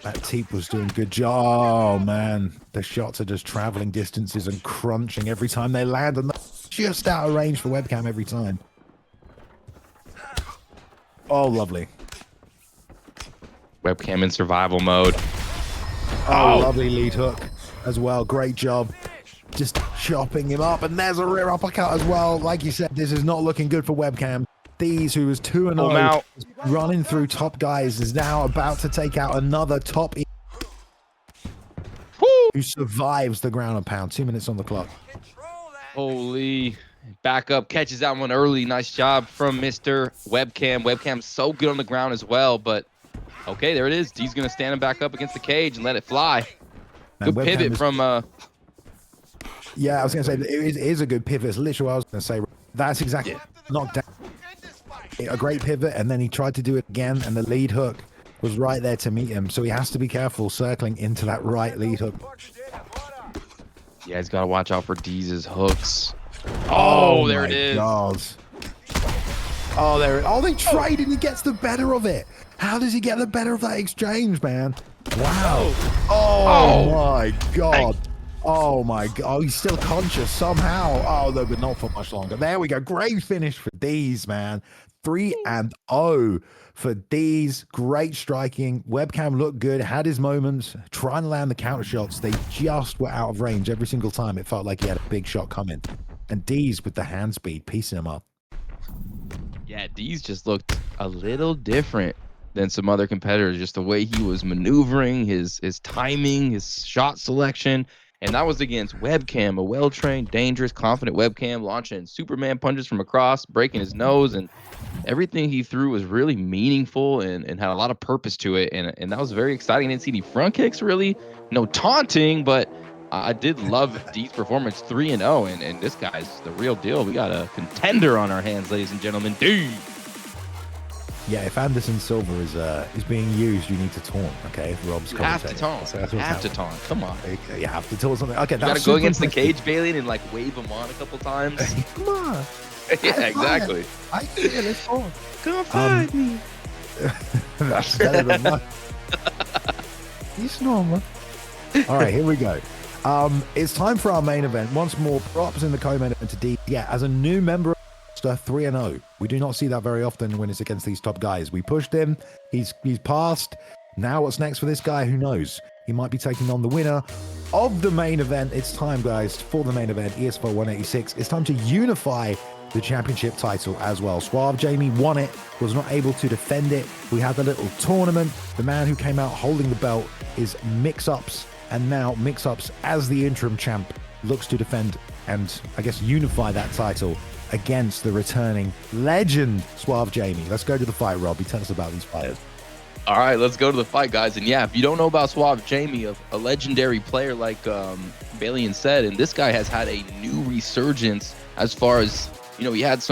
That teep was doing good job. Oh, man. The shots are just traveling distances and crunching every time they land. And just out of range for webcam every time. Oh, lovely. Webcam in survival mode. Oh, lovely lead hook as well. Great job. Just chopping him up. And there's a rear uppercut as well. Like you said, this is not looking good for webcam. Deez, who was 2-0, running through top guys, is now about to take out another top who survives the ground and pound. 2 minutes on the clock. Holy. Back up, catches that one early. Nice job from Mr. Webcam. Webcam's so good on the ground as well, but okay, there it is. Deez gonna stand him back up against the cage and let it fly. Good pivot from Yeah, I was gonna say it is a good pivot. It's literally what I was gonna say. That's exactly knocked down. A great pivot, and then he tried to do it again, and the lead hook was right there to meet him. So he has to be careful circling into that right lead hook. Yeah, he's gotta watch out for Deez's hooks. Oh, there it is. God. Oh, there. Oh, they trade and he gets the better of it. How does he get the better of that exchange, man? Wow. Oh my God. Oh my God. Oh, he's still conscious somehow. Oh, no, but not for much longer. There we go. Great finish for Deez, man. 3-0 for Deez. Great striking. Webcam looked good, had his moments, trying to land the counter shots. They just were out of range every single time. It felt like he had a big shot coming. And Deez with the hand speed, piecing him up. Yeah, Deez just looked a little different than some other competitors. Just the way he was maneuvering, his timing, his shot selection. And that was against Webcam, a well-trained, dangerous, confident Webcam, launching Superman punches from across, breaking his nose, and everything he threw was really meaningful and had a lot of purpose to it. And that was very exciting. I didn't see any front kicks, really. No taunting, but I did love D's performance, 3-0, and this guy's the real deal. We got a contender on our hands, ladies and gentlemen. D. Yeah, if Anderson Silva is being used, you need to taunt. Okay, if Rob's You have to taunt. So You have to taunt. Come on. You have to taunt something. Okay, You gotta go against the cage, Bailey, and like wave him on a couple times. Come on. Yeah, exactly. I see it. Let's go. Come find me. That's better than mine. He's normal. All right, here we go. It's time for our main event. Once more, props in the co-main event to D. Yeah, as a new member of 3-0. We do not see that very often when it's against these top guys. We pushed him. He's passed. Now what's next for this guy? Who knows? He might be taking on the winner of the main event. It's time, guys, for the main event, ESFL 186. It's time to unify the championship title as well. Suave Jamie won it, was not able to defend it. We had the little tournament. The man who came out holding the belt is Mixups, and now Mixups, as the interim champ, looks to defend and, I guess, unify that title against the returning legend Suave Jamie. Let's go to the fight, Robbie. Tell us about these fighters. All right, let's go to the fight, guys. And yeah, if you don't know about Suave Jamie, a legendary player like Balian said, and this guy has had a new resurgence as far as, you know, he had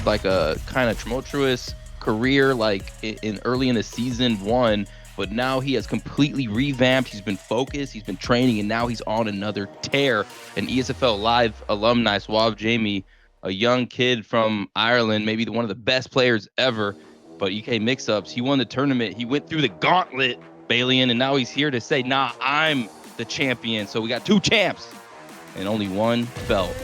like a kind of tumultuous career like in early in the season 1, but now he has completely revamped. He's been focused, he's been training, and now he's on another tear. An ESFL Live alumni, Suave Jamie, a young kid from Ireland, maybe one of the best players ever. But EK Mixups, he won the tournament. He went through the gauntlet, Balian, and now he's here to say, nah, I'm the champion. So we got 2 champs and only 1 belt.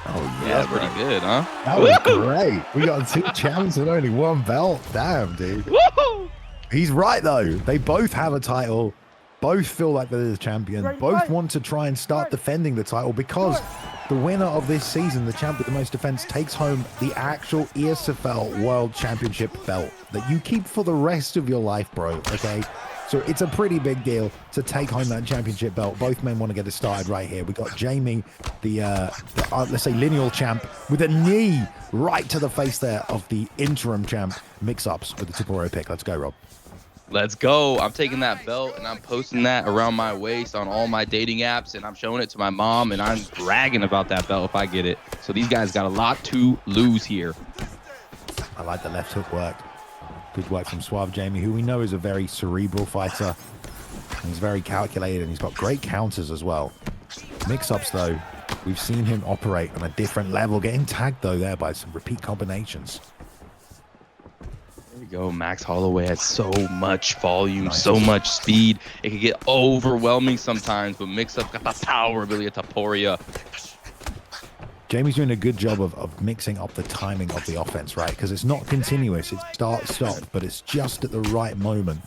Oh, yeah, that's pretty good, huh? That was great. We got 2 champs and only 1 belt. Damn, dude. Woo! He's right, though. They both have a title. Both feel like they're the champion. Both want to try and start defending the title because the winner of this season, the champ with the most defense, takes home the actual ESFL World Championship belt that you keep for the rest of your life, bro, okay? So it's a pretty big deal to take home that championship belt. Both men want to get it started right here. We got Jamie, the let's say lineal champ, with a knee right to the face there of the interim champ, Mixups, with the Tiporo pick. Let's go, Rob. Let's go. I'm taking that belt and I'm posting that around my waist on all my dating apps, and I'm showing it to my mom, and I'm bragging about that belt if I get it. So these guys got a lot to lose here. I like the left hook work. Good work from Suave Jamie, who we know is a very cerebral fighter. He's very calculated, and he's got great counters as well. Mix-ups, though, we've seen him operate on a different level, getting tagged, though, there by some repeat combinations. There we go. Max Holloway has so much volume, so much speed. It can get overwhelming sometimes, but Mix-up got the power ability of Taporia. Jamie's doing a good job of mixing up the timing of the offense, right? Because it's not continuous. It's start, stop, but it's just at the right moment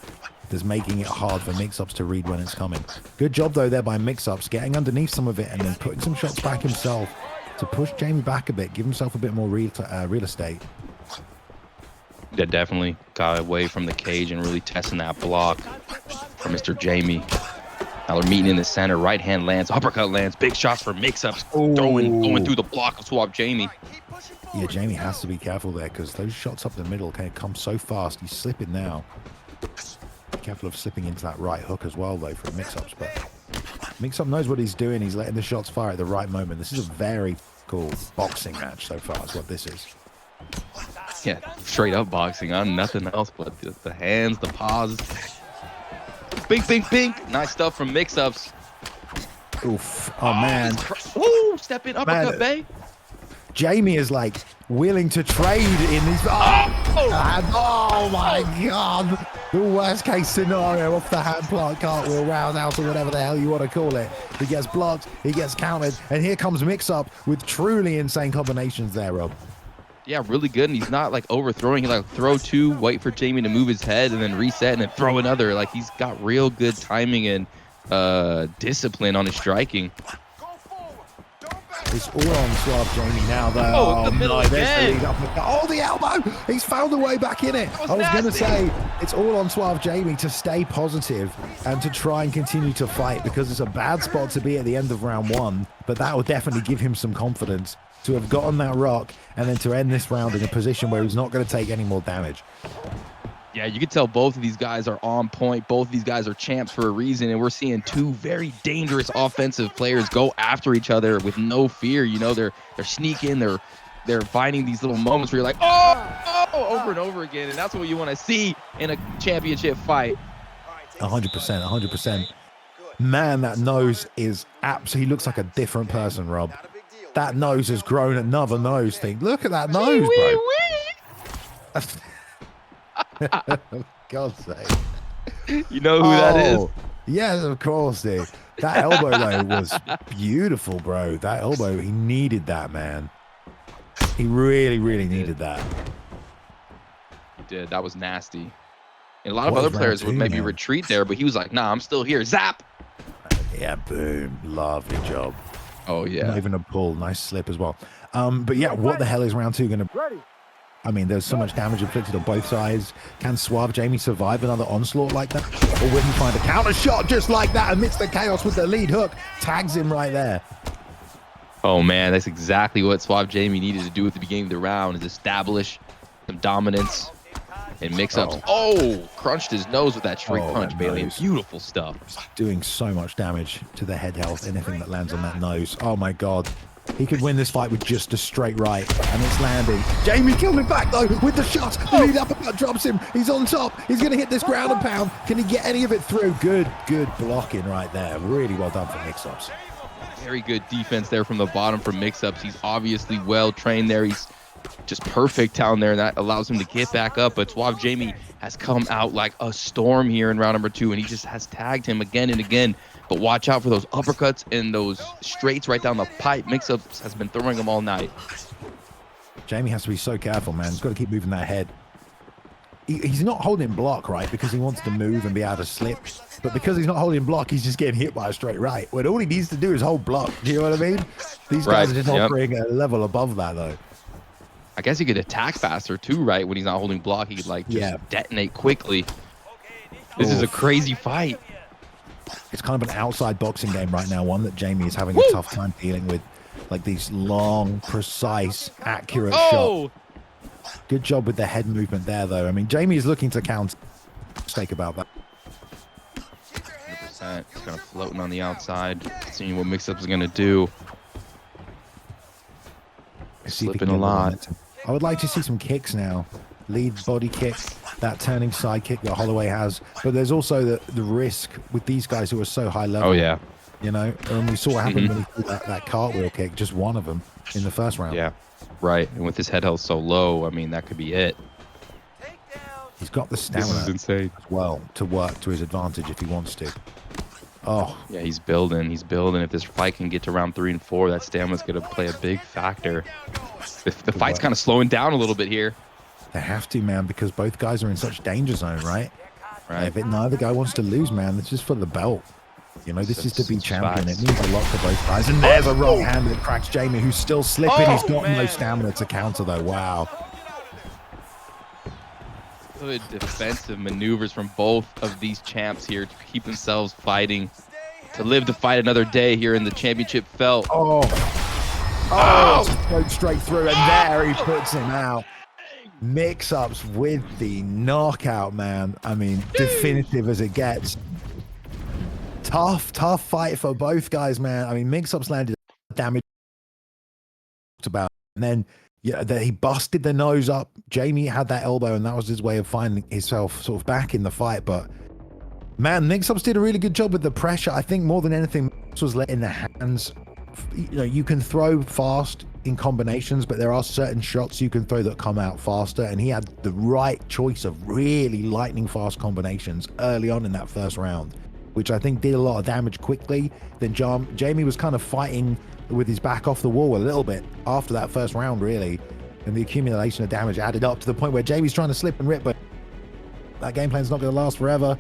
that's making it hard for Mix-ups to read when it's coming. Good job, though, there by Mix-ups, getting underneath some of it and then putting some shots back himself to push Jamie back a bit, give himself a bit more real estate. That definitely got away from the cage and really testing that block for Mr. Jamie. Now they're meeting in the center. Right hand lands, uppercut lands, big shots for Mix-ups, going through the block of Suave Jamie. Yeah, Jamie has to be careful there because those shots up the middle can come so fast. He's slipping now. Be careful of slipping into that right hook as well, though, for Mix-ups. But Mix-up knows what he's doing. He's letting the shots fire at the right moment. This is a very cool boxing match so far. That's what this is. Yeah, straight up boxing on nothing else but the hands, the paws. Bink, bink, bink. Nice stuff from Mix-ups. Oof. Oh, man. Ooh, step in, uppercut, Bay. Jamie is like willing to trade in this. Oh my God. The worst case scenario off the hand plant cartwheel, roundhouse, or whatever the hell you want to call it. He gets blocked, he gets countered, and here comes Mix-up with truly insane combinations there, Rob. Yeah, really good, and he's not like overthrowing. He like throw 2, wait for Jamie to move his head, and then reset, and then throw another. Like he's got real good timing and discipline on his striking. It's all on Suave Jamie now, though. Oh, the middle there's the again. lead uppercut. Oh, the elbow! He's found a way back in it. I was going to say, it's all on Suave Jamie to stay positive and to try and continue to fight, because it's a bad spot to be at the end of round 1, but that will definitely give him some confidence to have gotten that rock and then to end this round in a position where he's not going to take any more damage. Yeah, you can tell both of these guys are on point. Both of these guys are champs for a reason, and we're seeing two very dangerous offensive players go after each other with no fear. You know, they're sneaking, they're finding these little moments where you're like, oh, over and over again, and that's what you want to see in a championship fight. 100%, 100%. Man, that nose is absolutely, he looks like a different person, Rob. That nose has grown another nose thing. Look at that nose, bro. God's sake. You know who that is? Yes, of course, dude. That elbow, though, was beautiful, bro. That elbow, he needed that, man. He really, really needed that. He did. That was nasty. And a lot of other players would maybe retreat there, but he was like, nah, I'm still here. Zap! Yeah, boom. Lovely job. Oh, yeah. Not even a pull. Nice slip as well. But yeah, what the hell is round 2 going to... I mean, there's so much damage inflicted on both sides. Can Suave Jamie survive another onslaught like that? Or will he find a counter shot just like that amidst the chaos with the lead hook? Tags him right there. Oh, man, that's exactly what Suave Jamie needed to do at the beginning of the round, is establish some dominance and mix-ups. Oh, crunched his nose with that straight punch, Bailey. Beautiful stuff. Doing so much damage to the head health, anything that lands on that nose. Oh, my God. He could win this fight with just a straight right, and it's landing. Jamie killed him back, though, with the shot. The lead uppercut drops him. He's on top. He's going to hit this ground and pound. Can he get any of it through? Good blocking right there. Really well done for Mixups. Very good defense there from the bottom for Mixups. He's obviously well trained there. He's just perfect down there, and that allows him to get back up. But Suave Jamie has come out like a storm here in round number 2, and he just has tagged him again and again. But watch out for those uppercuts and those straights right down the pipe. Mixups has been throwing them all night. Jamie has to be so careful, man. He's got to keep moving that head. He's not holding block, right, because he wants to move and be able to slip. But because he's not holding block, he's just getting hit by a straight right. When all he needs to do is hold block. Do you know what I mean? These guys are just operating at a level above that, though. I guess he could attack faster, too, right? When he's not holding block, he could, like, just detonate quickly. This is a crazy fight. It's kind of an outside boxing game right now, one that Jamie is having a tough time dealing with. Like these long, precise, accurate shots. Good job with the head movement there, though. I mean, Jamie is looking to counter. Mistake about that. 100%. He's kind of floating on the outside, seeing what Mixups is going to do. Slipping a lot. I would like to see some kicks now. Lead body kick, that turning side kick that Holloway has. But there's also the risk with these guys who are so high level. Oh, yeah. You know, and we saw what happened when he threw that cartwheel kick, just one of them in the first round. Yeah, right. And with his head health so low, I mean, that could be it. He's got the stamina as well to work to his advantage if he wants to. Oh. Yeah, he's building. He's building. If this fight can get to round 3 and 4, that stamina's going to play a big factor. The fight's kind of slowing down a little bit here. They have to, man, because both guys are in such danger zone, right? Right. If neither guy wants to lose, man, this is for the belt. You know, this is to be champion. It means a lot for both guys. And there's a wrong hand that cracks Jamie, who's still slipping. He's got no stamina to counter, though. Wow. Good defensive maneuvers from both of these champs here to keep themselves fighting, to live to fight another day here in the championship belt. Straight through, and there he puts him out. Mixups with the knockout, man. I mean, definitive as it gets. Tough fight for both guys, man. I mean, Mixups landed damage about, and then he busted the nose up. Jamie had that elbow, and that was his way of finding himself sort of back in the fight. But man, Mixups did a really good job with the pressure. I think more than anything, Mixups was letting the hands. You know, you can throw fast in combinations, but there are certain shots you can throw that come out faster, and he had the right choice of really lightning fast combinations early on in that first round, which I think did a lot of damage quickly. Then Jamie was kind of fighting with his back off the wall a little bit after that first round, really, and the accumulation of damage added up to the point where Jamie's trying to slip and rip, but that game plan's not going to last forever.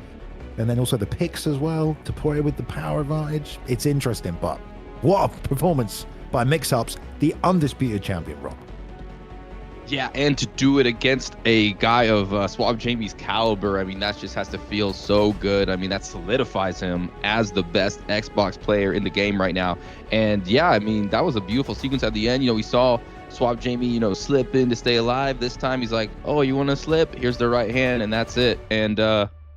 And then also the picks as well to play with the power advantage. It's interesting, but what a performance by Mixups, the undisputed champion, Rob. Yeah, and to do it against a guy of Suave Jamie's caliber, I mean, that just has to feel so good. I mean, that solidifies him as the best Xbox player in the game right now. And yeah, I mean, that was a beautiful sequence at the end. You know, we saw Suave Jamie, you know, slip in to stay alive. This time he's like, oh, you want to slip? Here's the right hand, and that's it. And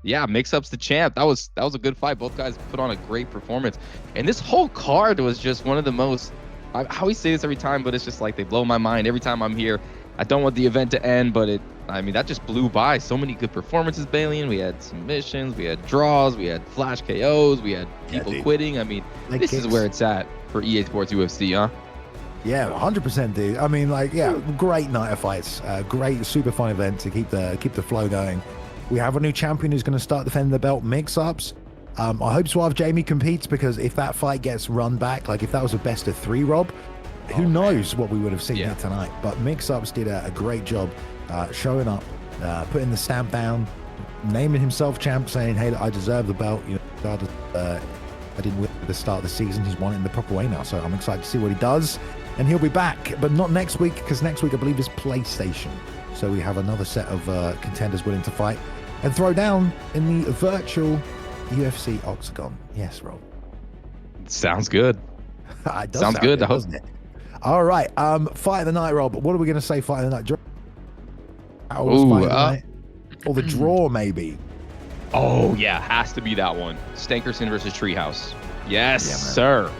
yeah, Mixups the champ. That was a good fight. Both guys put on a great performance. And this whole card was just one of the most, I always say this every time, but it's just like they blow my mind every time I'm here. I don't want the event to end, but I mean, that just blew by. So many good performances, Balian. We had submissions, we had draws, we had flash KOs, we had people quitting. I mean, this is where it's at for EA Sports UFC, huh? Yeah, 100%, dude. I mean, like, yeah, great night of fights. Great, super fun event to keep the flow going. We have a new champion who's going to start defending the belt, Mixups. I hope Suave Jamie competes, because if that fight gets run back, like if that was a best of 3, Rob, who knows what we would have seen here tonight. But Mixups did a great job showing up, putting the stamp down, naming himself champ, saying, hey, I deserve the belt. You know, I didn't win at the start of the season. He's won it in the proper way now. So I'm excited to see what he does. And he'll be back, but not next week, because next week I believe is PlayStation. So we have another set of contenders willing to fight and throw down in the virtual UFC Octagon. Yes, Rob. Sounds good. It does sounds good, doesn't it? All right, fight of the night, Rob. What are we going to say? Fight of the night. Or the draw, maybe. Oh yeah, has to be that one. Shitankerson versus Treehouse. Yes, sir.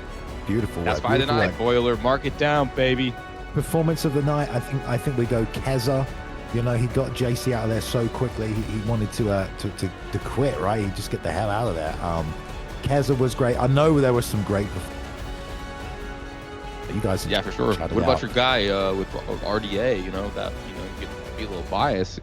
Beautiful. That's fight of the night. Boiler, mark it down, baby. Performance of the night. I think we go Kezza. You know, he got JC out of there so quickly. He wanted to quit, right? He just get the hell out of there. Kezza was great. I know there was some great. You guys, yeah, for sure. What about your guy with RDA? You know that you could be a little biased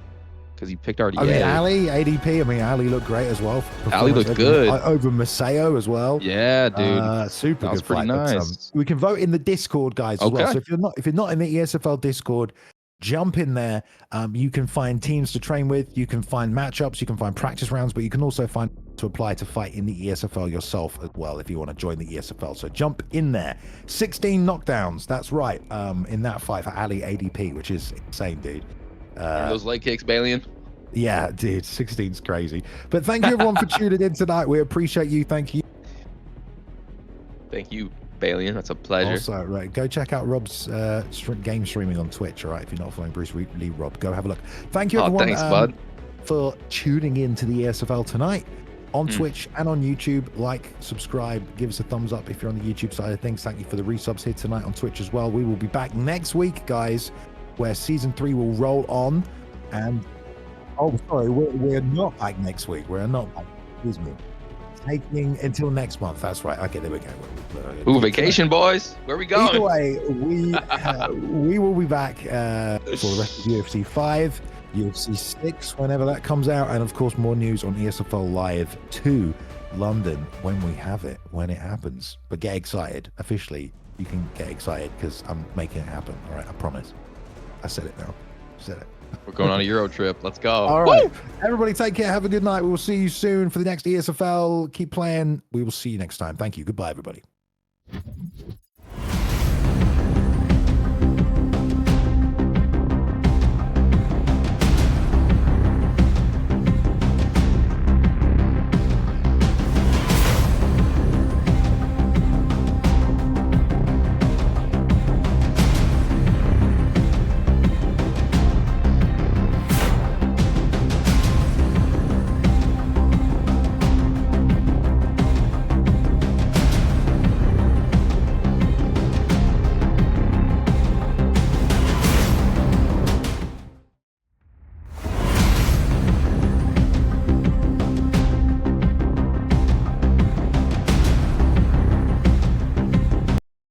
because he picked RDA. I mean, Ali ADP. I mean, Ali looked great as well. Ali looked good over Miso as well. Yeah, dude. Super that good pretty fight. nice. But, we can vote in the Discord, guys, as well. So if you're not in the ESFL Discord, jump in there. You can find teams to train with. You can find matchups. You can find practice rounds, but you can also find to apply to fight in the ESFL yourself as well if you want to join the ESFL. So jump in there. 16 knockdowns. That's right. In that fight for Ali ADP, which is insane, dude. Those leg kicks, Balian. Yeah, dude. 16's crazy. But thank you everyone for tuning in tonight. We appreciate you. Thank you. Thank you, Balian. That's a pleasure. Also, right, go check out Rob's game streaming on Twitch. All right, if you're not following Bruce Lee, Rob, go have a look. Thank you everyone. Thanks, bud, for tuning in to the ESFL tonight on Twitch and on YouTube. Like, subscribe, give us a thumbs up if you're on the YouTube side of things. Thank you for the resubs here tonight on Twitch as well. We will be back next week, guys, where season 3 will roll on. And we're not back next week. We're not back. Excuse me. Taking until next month. That's right. Okay, there we go. Ooh, vacation, boys. Where are we going? Either way, we will be back for the rest of UFC 5, UFC 6, whenever that comes out, and of course more news on ESFL Live 2 London when we have it, when it happens. But get excited. Officially, you can get excited because I'm making it happen. All right, I promise. I said it now. I said it. We're going on a Euro trip. Let's go. All right. Woo! Everybody take care. Have a good night. We will see you soon for the next ESFL. Keep playing. We will see you next time. Thank you. Goodbye, everybody.